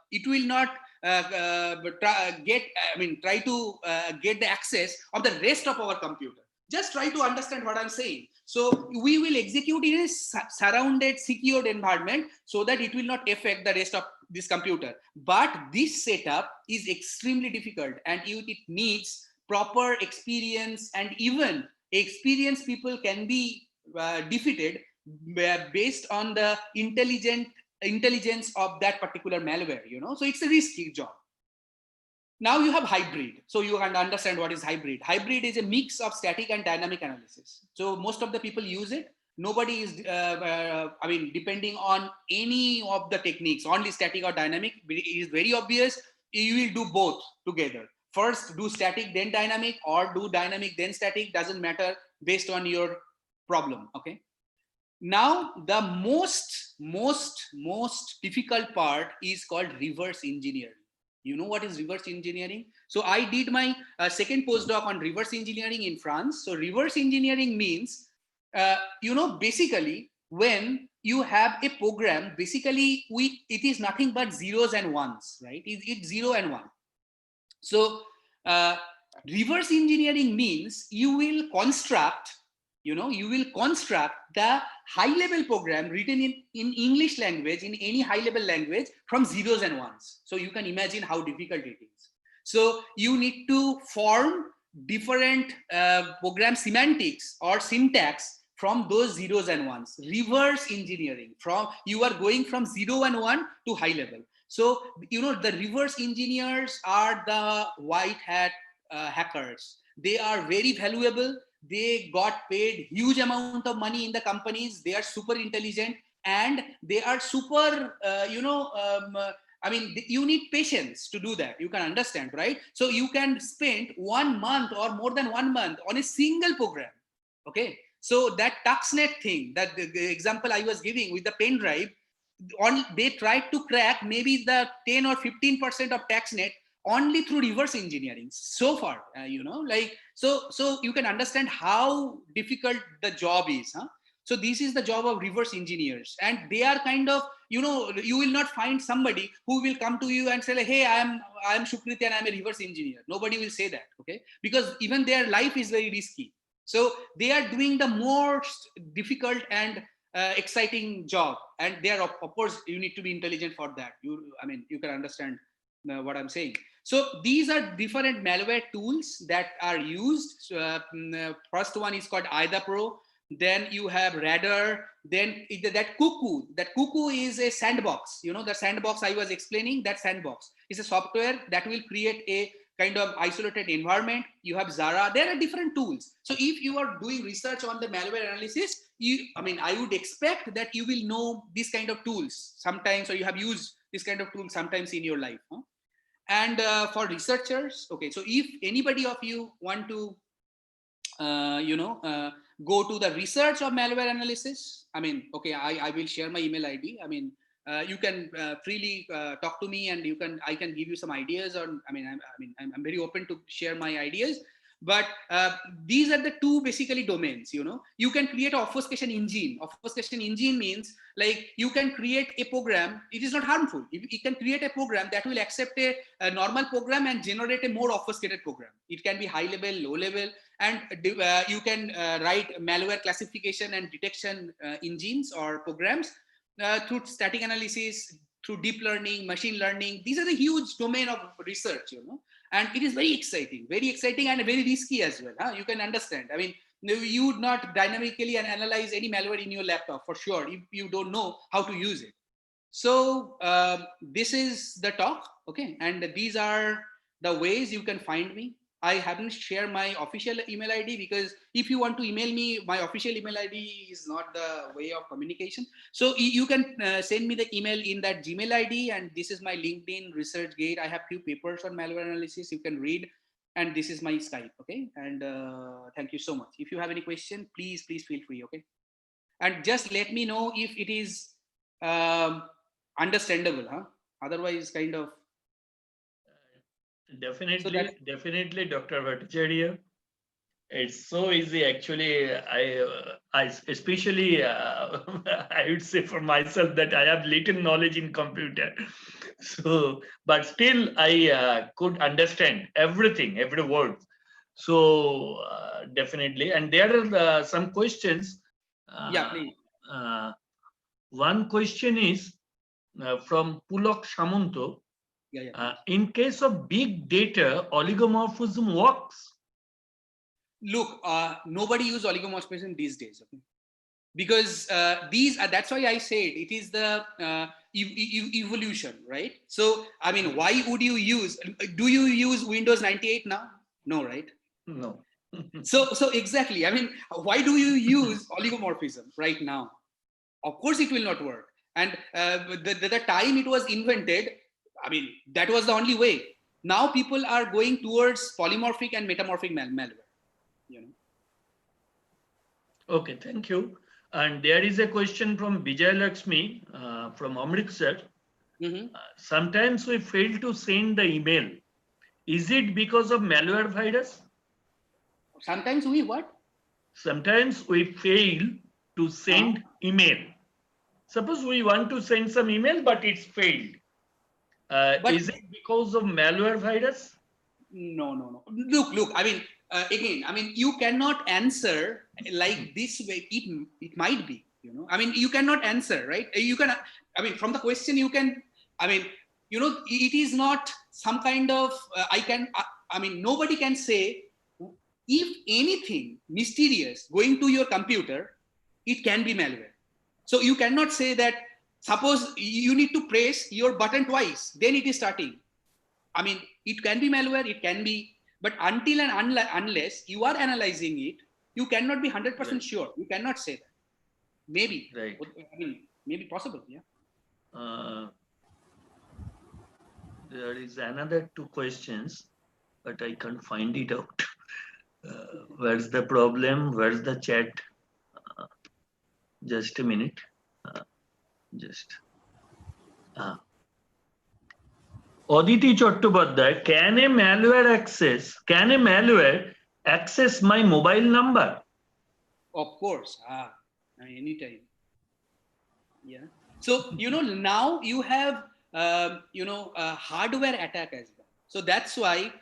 to get the access of the rest of our computer. Just try to understand what I'm saying. So we will execute in a surrounded, secured environment, so that it will not affect the rest of this computer. But this setup is extremely difficult, and it needs proper experience, and even experienced people can be defeated based on the intelligence of that particular malware. So it's a risky job. Now you have hybrid. So you can understand what is hybrid. Hybrid is a mix of static and dynamic analysis. So most of the people use it. Nobody is, depending on any of the techniques, only static or dynamic. It is very obvious. You will do both together. First do static, then dynamic, or do dynamic, then static. Doesn't matter, based on your problem. Okay. Now the most difficult part is called reverse engineering. You know what is reverse engineering? So I did my second postdoc on reverse engineering in France. So reverse engineering means, basically when you have a program, basically it is nothing but zeros and ones, right? It's 0 and 1. So reverse engineering means you will construct the high-level program written in English language, in any high-level language, from zeros and ones. So you can imagine how difficult it is. So you need to form different program semantics or syntax from those zeros and ones. Reverse engineering, from you are going from 0 and 1 to high level. So, you know, the reverse engineers are the white hat hackers. They are very valuable. They got paid huge amount of money in the companies. They are super intelligent and they are super, I mean, you need patience to do that. You can understand, right? So you can spend 1 month or more than 1 month on a single program. Okay. So that Tuxnet thing, that the example I was giving with the pen drive, they tried to crack maybe the 10 or 15% of Tuxnet only through reverse engineering so far, so you can understand how difficult the job is, huh? So this is the job of reverse engineers, and they are kind of, you will not find somebody who will come to you and say, like, hey, I am Shukriti and I'm a reverse engineer. Nobody will say that, okay? Because even their life is very risky. So they are doing the most difficult and exciting job, and they are, of course, you need to be intelligent for that. You can understand what I'm saying. So these are different malware tools that are used. First one is called IDA Pro. Then you have Radar. Then that Cuckoo. That Cuckoo is a sandbox. You know, the sandbox I was explaining, that sandbox is a software that will create a kind of isolated environment. You have Zara. There are different tools. So if you are doing research on the malware analysis, I would expect that you will know this kind of tools sometimes, or you have used this kind of tools sometimes in your life. Huh? And for researchers, okay, so if anybody of you want to, go to the research of malware analysis, I will share my email ID. You can freely talk to me, and I can give you some ideas on. I'm very open to share my ideas. But these are the two basically domains. You can create an obfuscation engine. Obfuscation engine means, like, you can create a program. It is not harmful. You can create a program that will accept a normal program and generate a more obfuscated program. It can be high level, low level, and you can write malware classification and detection engines or programs through static analysis, through deep learning, machine learning. These are the huge domain of research, and it is very exciting and very risky as well. Huh? You can understand. You would not dynamically analyze any malware in your laptop for sure if you don't know how to use it. So this is the talk, okay? And these are the ways you can find me. I haven't shared my official email ID because if you want to email me, my official email ID is not the way of communication. So you can send me the email in that Gmail ID, and this is my LinkedIn ResearchGate. I have few papers on malware analysis you can read, and this is my Skype, okay? And thank you so much. If you have any question, please feel free, okay? And just let me know if it is understandable, huh? Otherwise, kind of. Definitely, Dr. Bhattacharya. It's so easy, actually. I especially, I would say for myself that I have little knowledge in computer. So, but still, I could understand everything, every word. So, definitely. And there are some questions. Yeah, please. One question is from Pulak Samanto. In case of big data, oligomorphism works. Look, nobody uses oligomorphism these days, okay? Because that's why I said it is the evolution, right? So, why would you use? Do you use Windows 98 now? No, right? No. So exactly. Why do you use oligomorphism right now? Of course, it will not work. And the time it was invented, that was the only way. Now people are going towards polymorphic and metamorphic malware. Okay, thank you. And there is a question from Vijay Lakshmi from Amritsar. Sometimes we fail to send the email. Is it because of malware virus? Sometimes we what? Sometimes we fail to send email. Suppose we want to send some email, but it's failed. Is it because of malware virus? No. Look. Again, you cannot answer like this way. It might be, you cannot answer, right? You can, from the question you can, it is not some kind of, nobody can say if anything mysterious going to your computer, it can be malware. So you cannot say that, suppose you need to press your button twice, then it is starting. I mean, it can be malware, it can be, but until and unless you are analyzing it, you cannot be 100% sure. You cannot say that. Maybe. Right. I mean, maybe possible, yeah. There is another 2 questions, but I can't find it out. Where's the problem? Where's the chat? Just a minute. Aditi Chattopadhyay, can a malware access my mobile number? Of course. I mean, anytime. Yeah. So, now you have, hardware attack as well. So that's why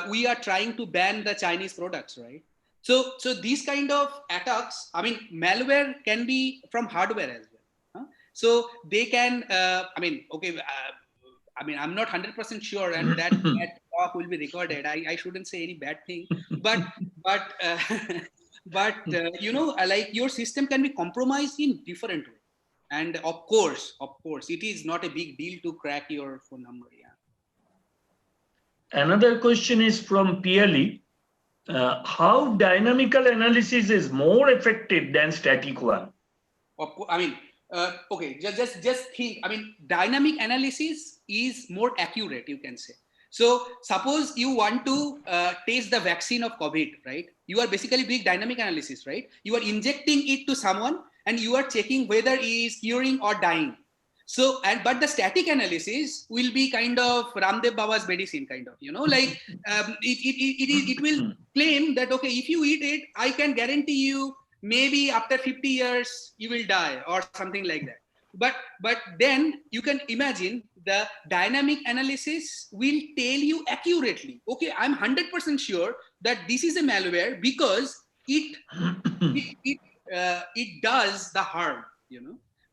we are trying to ban the Chinese products, right? So these kind of attacks, I mean, malware can be from hardware as well. Huh? So they can, I'm not 100% sure, and that talk will be recorded. I shouldn't say any bad thing, but like your system can be compromised in different way. And of course, it is not a big deal to crack your phone number. Yeah. Another question is from PLE. How dynamical analysis is more effective than static one? Okay, just think. I mean, dynamic analysis is more accurate, you can say. So suppose you want to test the vaccine of COVID, right? You are basically doing dynamic analysis, right? You are injecting it to someone and you are checking whether he is curing or dying. So, but the static analysis will be kind of Ramdev Baba's medicine, kind of, like it will claim that, okay, if you eat it, I can guarantee you maybe after 50 years you will die or something like that. But then you can imagine the dynamic analysis will tell you accurately, okay, I'm 100% sure that this is a malware because it does the harm,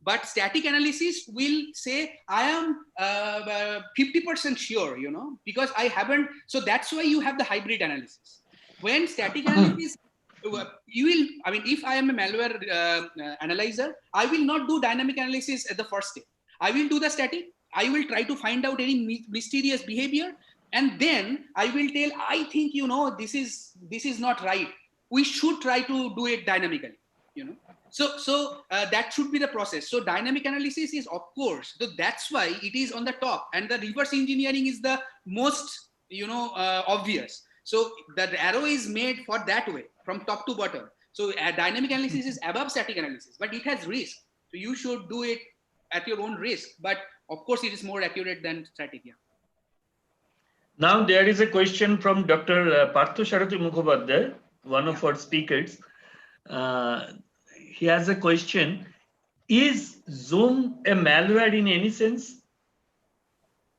But static analysis will say, I am 50% sure, because I haven't. So that's why you have the hybrid analysis. When static analysis, if I am a malware analyzer, I will not do dynamic analysis at the first step. I will do the static. I will try to find out any mysterious behavior. And then I will tell, I think, this is not right. We should try to do it dynamically, So that should be the process. So dynamic analysis is, of course, so that's why it is on the top, and the reverse engineering is the most, obvious. So the arrow is made for that way, from top to bottom. So dynamic analysis is above static analysis, but it has risk. So you should do it at your own risk. But of course, it is more accurate than static. Yeah. Now there is a question from Dr. Partho Sharathi Mukhopadhyay, one of our speakers. He has a question. Is Zoom a malware in any sense?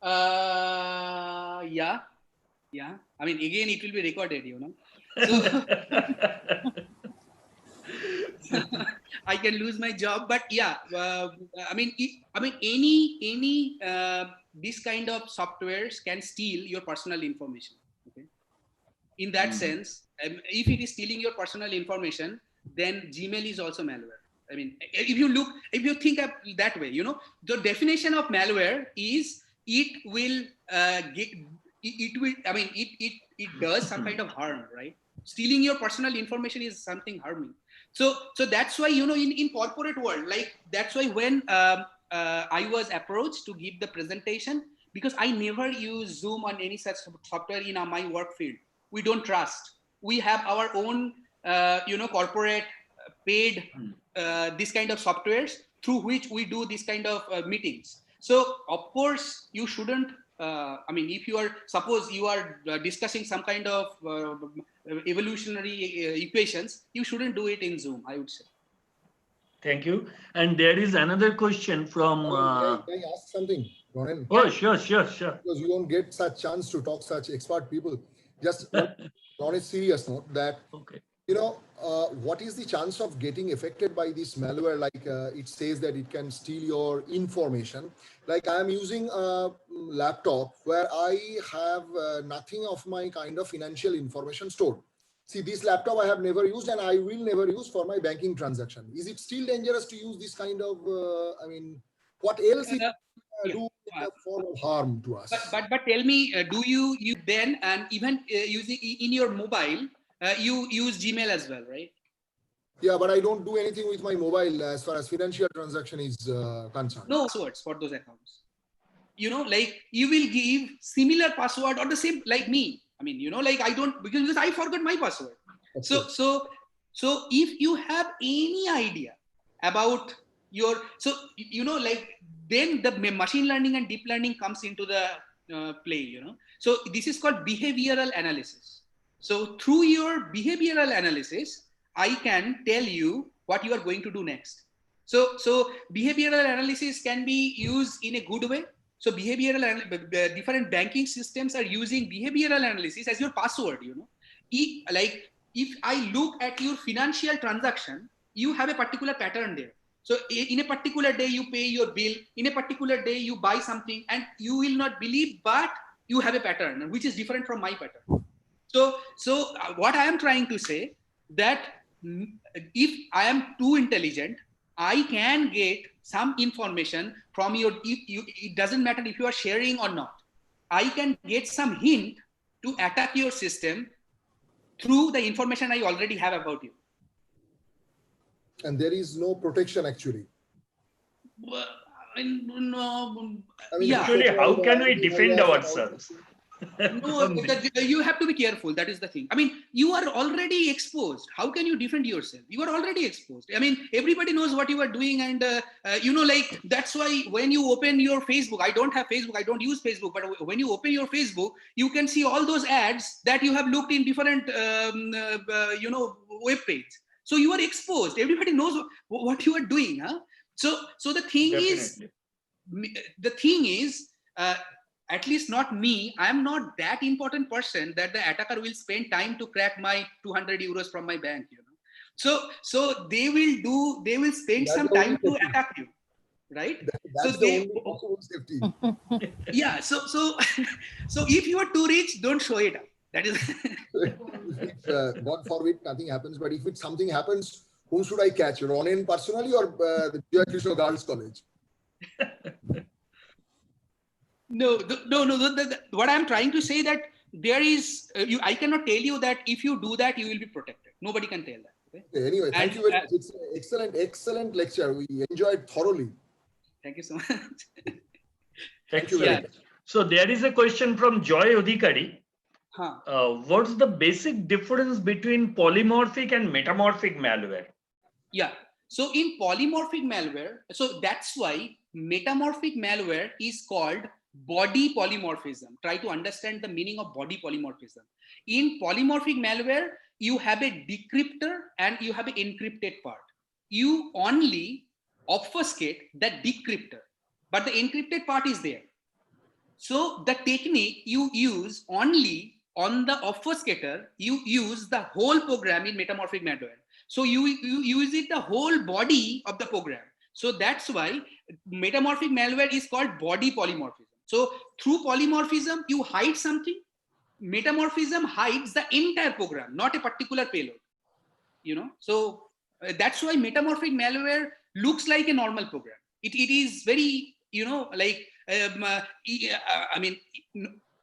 Yeah. I mean, again, it will be recorded, So I can lose my job, but yeah, any this kind of softwares can steal your personal information. Okay. In that sense, if it is stealing your personal information, then Gmail is also malware. I mean, if you think of that way, the definition of malware is it does some kind of harm, right? Stealing your personal information is something harming. So that's why, in corporate world, like that's why when I was approached to give the presentation, because I never use Zoom on any such software in my work field. We don't trust. We have our own, corporate paid this kind of softwares through which we do this kind of meetings. So of course you shouldn't. If you are, suppose you are discussing some kind of evolutionary equations, you shouldn't do it in Zoom, I would say. Thank you. And there is another question from. Can I ask something, Ronan? Oh, sure. Because you don't get such chance to talk such expert people. Just on a serious note, that okay. What is the chance of getting affected by this malware? Like it says that it can steal your information. Like I am using a laptop where I have nothing of my kind of financial information stored. See, this laptop I have never used and I will never use for my banking transaction. Is it still dangerous to use this kind of, what else it Yeah. do in the form of harm to us? But tell me, do you then, and even using in your mobile, you use Gmail as well, right? Yeah, but I don't do anything with my mobile as far as financial transaction is concerned. No passwords for those accounts. You know, like you will give similar password or the same like me. I mean, you know, like I don't, because I forgot my password. So if you have any idea about your, so you know, like then the machine learning and deep learning comes into the play, you know. So this is called behavioral analysis. So through your behavioral analysis, I can tell you what you are going to do next. So behavioral analysis can be used in a good way. So different banking systems are using behavioral analysis as your password, you know. Like if I look at your financial transaction, you have a particular pattern there. So in a particular day, you pay your bill, in a particular day, you buy something, and you will not believe, but you have a pattern, which is different from my pattern. So what I am trying to say that if I am too intelligent, I can get some information from your, it doesn't matter if you are sharing or not. I can get some hint to attack your system through the information I already have about you. And there is no protection actually. Well, No, yeah. Actually, how can we defend ourselves? No, you have to be careful. That is the thing. I mean, you are already exposed. How can you defend yourself? You are already exposed. I mean, everybody knows what you are doing. And, you know, like, that's why when you open your Facebook, I don't have Facebook, I don't use Facebook, but when you open your Facebook, you can see all those ads that you have looked in different, you know, web page. So you are exposed. Everybody knows what you are doing. Huh? So the thing is, at least not me, I am not that important person that the attacker will spend time to crack my 200 euros from my bank, you know. So they will spend some time to attack you, right? That's the only possible safety. Yeah, so if you are too rich, don't show it up. That is God forbid nothing happens, but if something happens, whom should I catch? Ronin personally or the Jaya Krishna Girls College? No. What I'm trying to say that there is, I cannot tell you that if you do that, you will be protected. Nobody can tell that. Okay? Anyway, thank you very much. It's an excellent lecture. We enjoyed thoroughly. Thank you so much. Thank you very much. So there is a question from Joy Odhikari. What's the basic difference between polymorphic and metamorphic malware? Yeah. So in polymorphic malware, so that's why metamorphic malware is called body polymorphism. Try to understand the meaning of body polymorphism. In polymorphic malware, you have a decryptor and you have an encrypted part. You only obfuscate the decryptor, but the encrypted part is there. So the technique you use only on the obfuscator, you use the whole program in metamorphic malware. So you use it the whole body of the program. So that's why metamorphic malware is called body polymorphism. So through polymorphism, you hide something. Metamorphism hides the entire program, not a particular payload. You know, so that's why metamorphic malware looks like a normal program. It is very, you know, like, I mean,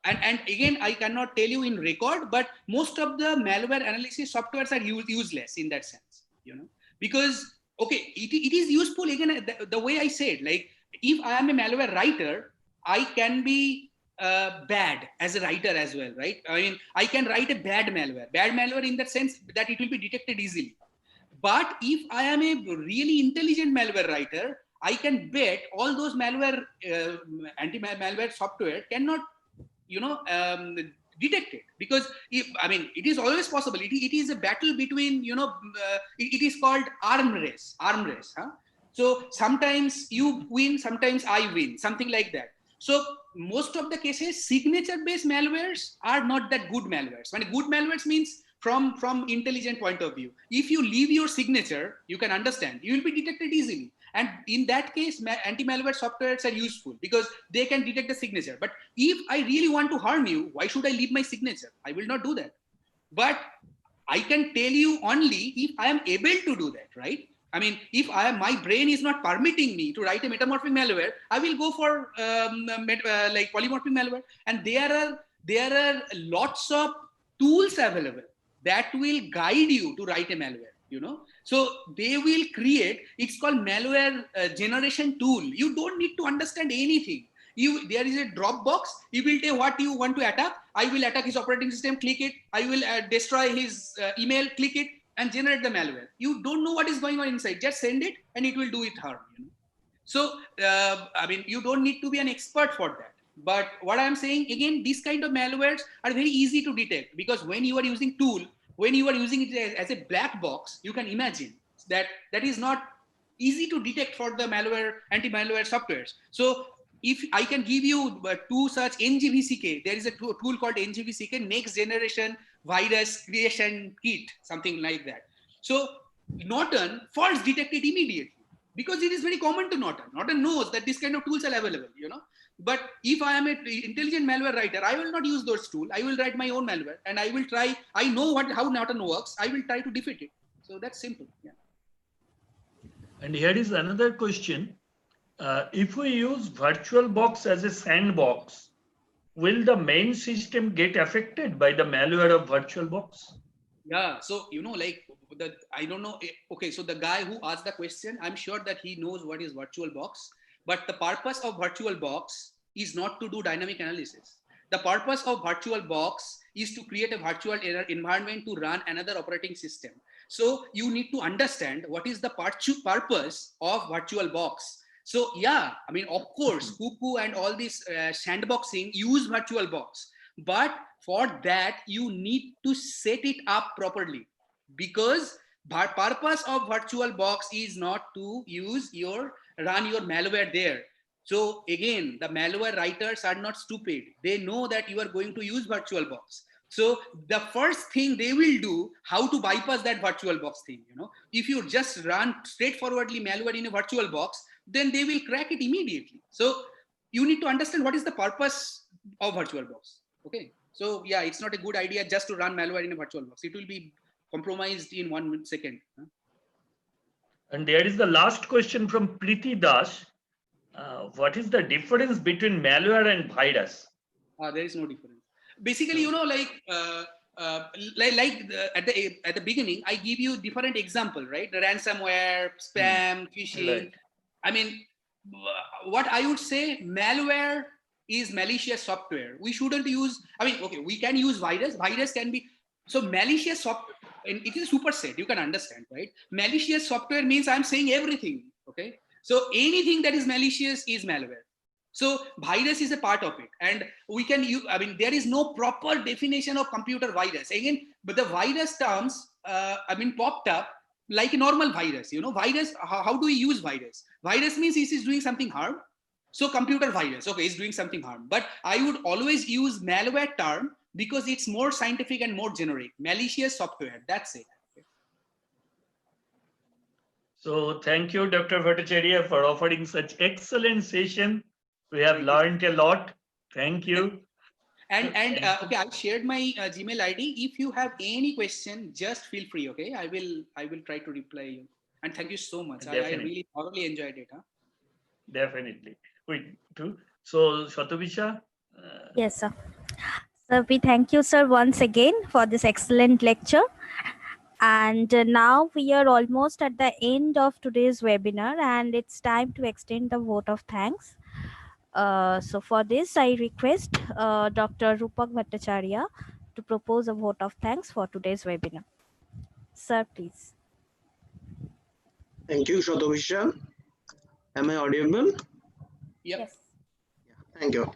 and again, I cannot tell you in record, but most of the malware analysis softwares are useless in that sense, you know, because, okay, it is useful, again, the way I said, like, if I am a malware writer, I can be bad as a writer as well, right? I mean, I can write a bad malware in that sense that it will be detected easily. But if I am a really intelligent malware writer, I can bet all those malware, anti-malware software cannot, you know, detect it, because I mean, it is always possible. It is a battle between, you know, it is called arm race. Huh? So sometimes you win, sometimes I win, something like that. So most of the cases, signature-based malwares are not that good malwares. When good malwares means from intelligent point of view, if you leave your signature, you can understand, you will be detected easily. And in that case, anti-malware softwares are useful because they can detect the signature. But if I really want to harm you, why should I leave my signature? I will not do that. But I can tell you only if I am able to do that, right? I mean, if my brain is not permitting me to write a metamorphic malware, I will go for like polymorphic malware. And there are lots of tools available that will guide you to write a malware. So they will create. It's called malware generation tool. You don't need to understand anything. There is a Dropbox. You will tell what you want to attack. I will attack his operating system. Click it. I will destroy his email. Click it and generate the malware. You don't know what is going on inside. Just send it and it will do it harm. So I mean, you don't need to be an expert for that. But what I'm saying again, these kind of malwares are very easy to detect, because when you are using tool, when you are using it as a black box, you can imagine that is not easy to detect for the malware, anti-malware softwares. So if I can give you two such NGVCK, there is a tool called NGVCK, Next Generation Virus Creation Kit, something like that. So Norton first detected immediately, because it is very common to Norton. Norton knows that this kind of tools are available, But if I am an intelligent malware writer, I will not use those tools. I will write my own malware, and I will try. I know how Norton works. I will try to defeat it. So that's simple. Yeah. And here is another question. If we use VirtualBox as a sandbox, will the main system get affected by the malware of VirtualBox? Yeah. So, I don't know. Okay. So the guy who asked the question, I'm sure that he knows what is VirtualBox, but the purpose of VirtualBox is not to do dynamic analysis. The purpose of VirtualBox is to create a virtual environment to run another operating system. So you need to understand what is the purpose of VirtualBox. So yeah, I mean, of course, Cuckoo and all this sandboxing use VirtualBox, but for that you need to set it up properly, because the purpose of VirtualBox is not to run your malware there. So again, the malware writers are not stupid. They know that you are going to use VirtualBox. So the first thing they will do, how to bypass that VirtualBox thing. If you just run straightforwardly malware in a VirtualBox, then they will crack it immediately. So you need to understand what is the purpose of VirtualBox. Okay. So yeah, it's not a good idea just to run malware in a VirtualBox. It will be compromised in 1 second. And there is the last question from Preeti Das. What is the difference between malware and virus? There is no difference. Basically, at the beginning, I give you different example, right? The ransomware, spam, phishing. Right. I mean, what I would say, malware is malicious software. We shouldn't use. I mean, okay, we can use virus. Virus can be malicious software. And it is a superset. You can understand, right? Malicious software means I'm saying everything. Okay. So anything that is malicious is malware. So virus is a part of it, and we can use. I mean, there is no proper definition of computer virus again, but the virus terms, popped up like a normal virus. Virus. How do we use virus? Virus means this is doing something harm. So computer virus, okay, is doing something harm. But I would always use malware term because it's more scientific and more generic. Malicious software. That's it. So thank you, Dr. Bhattacharya, for offering such excellent session. We have learned a lot. Thank you. And okay, I shared my Gmail ID. If you have any question, just feel free. Okay, I will try to reply you. And thank you so much. I really thoroughly enjoyed it. Huh? Definitely. Wait, too. So Shatovisha. Yes, sir. So we thank you, sir, once again for this excellent lecture. And now we are almost at the end of today's webinar, and it's time to extend the vote of thanks. So for this, I request Dr. Rupak Bhattacharya to propose a vote of thanks for today's webinar. Sir, please. Thank you, Shatovisha. Am I audible? Yep. Yes. Thank you.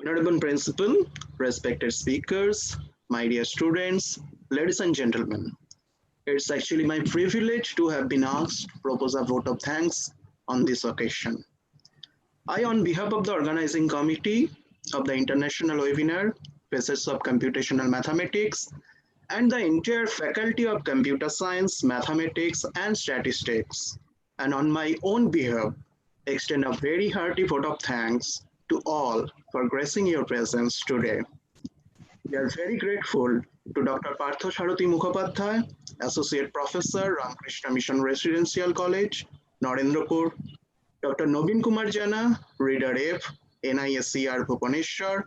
Honorable Principal, respected speakers, my dear students, ladies and gentlemen. It's actually my privilege to have been asked to propose a vote of thanks on this occasion. I, on behalf of the organizing committee of the international webinar, Facets of Computational Mathematics, and the entire faculty of Computer Science, Mathematics, and Statistics, and on my own behalf, extend a very hearty vote of thanks to all for gracing your presence today. We are very grateful to Dr. Partho Sarothi Mukhopadhyay, Associate Professor, Ramakrishna Mission Residential College, Narendrapur, Dr. Nobin Kumar Jana, Reader F, NISCR Bhubaneswar,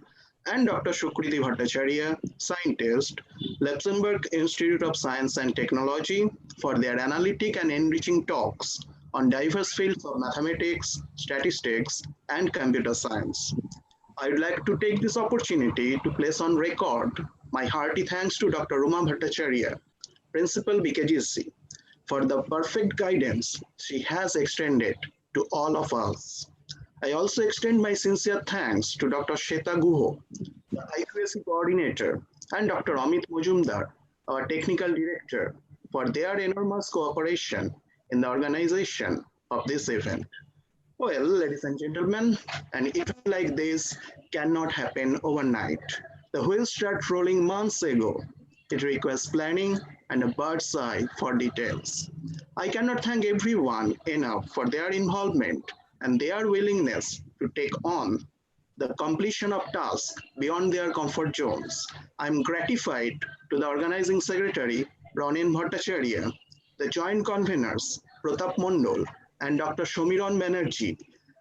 and Dr. Sukriti Bhattacharya, Scientist, Luxembourg Institute of Science and Technology, for their analytic and enriching talks on diverse fields of mathematics, statistics, and computer science. I would like to take this opportunity to place on record my hearty thanks to Dr. Ruma Bhattacharya, Principal BKGC, for the perfect guidance she has extended to all of us. I also extend my sincere thanks to Dr. Shweta Guho, the IQAC coordinator, and Dr. Amit Mujumdar, our technical director, for their enormous cooperation in the organization of this event. Well, ladies and gentlemen, an event like this cannot happen overnight. The wheels start rolling months ago. It requires planning and a bird's eye for details. I cannot thank everyone enough for their involvement and their willingness to take on the completion of tasks beyond their comfort zones. I'm gratified to the organizing secretary, Ronin Bhattacharya, the joint conveners, Pratap Mondol, and Dr. Shomiran Banerjee,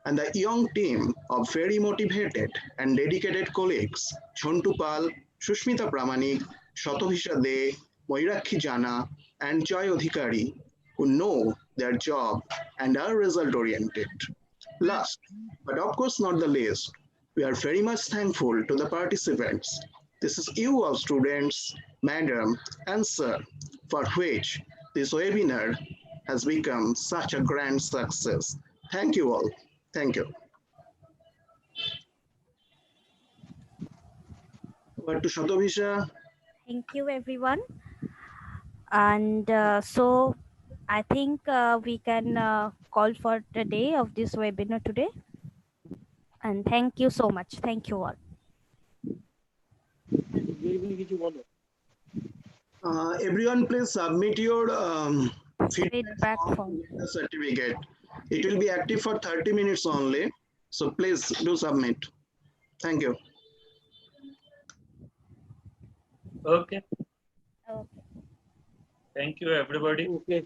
and the young team of very motivated and dedicated colleagues, Chontu Pal, Shushmita Pramanik, Shatobhisha De, Moirakhi Jana, and Joy Odhikari, who know their job and are result-oriented. Last, but of course not the least, we are very much thankful to the participants. This is you all students, madam, and sir, for which this webinar has become such a grand success. Thank you all. Thank you. Over to Shatobhisha. Thank you, everyone. And so I think we can call for the day of this webinar today. And thank you so much. Thank you all. Everyone, please submit your Feedback form. the certificate. It will be active for 30 minutes only. So please do submit. Thank you. Okay. Okay. Thank you, everybody. Okay.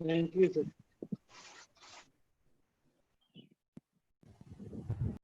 Thank you, sir.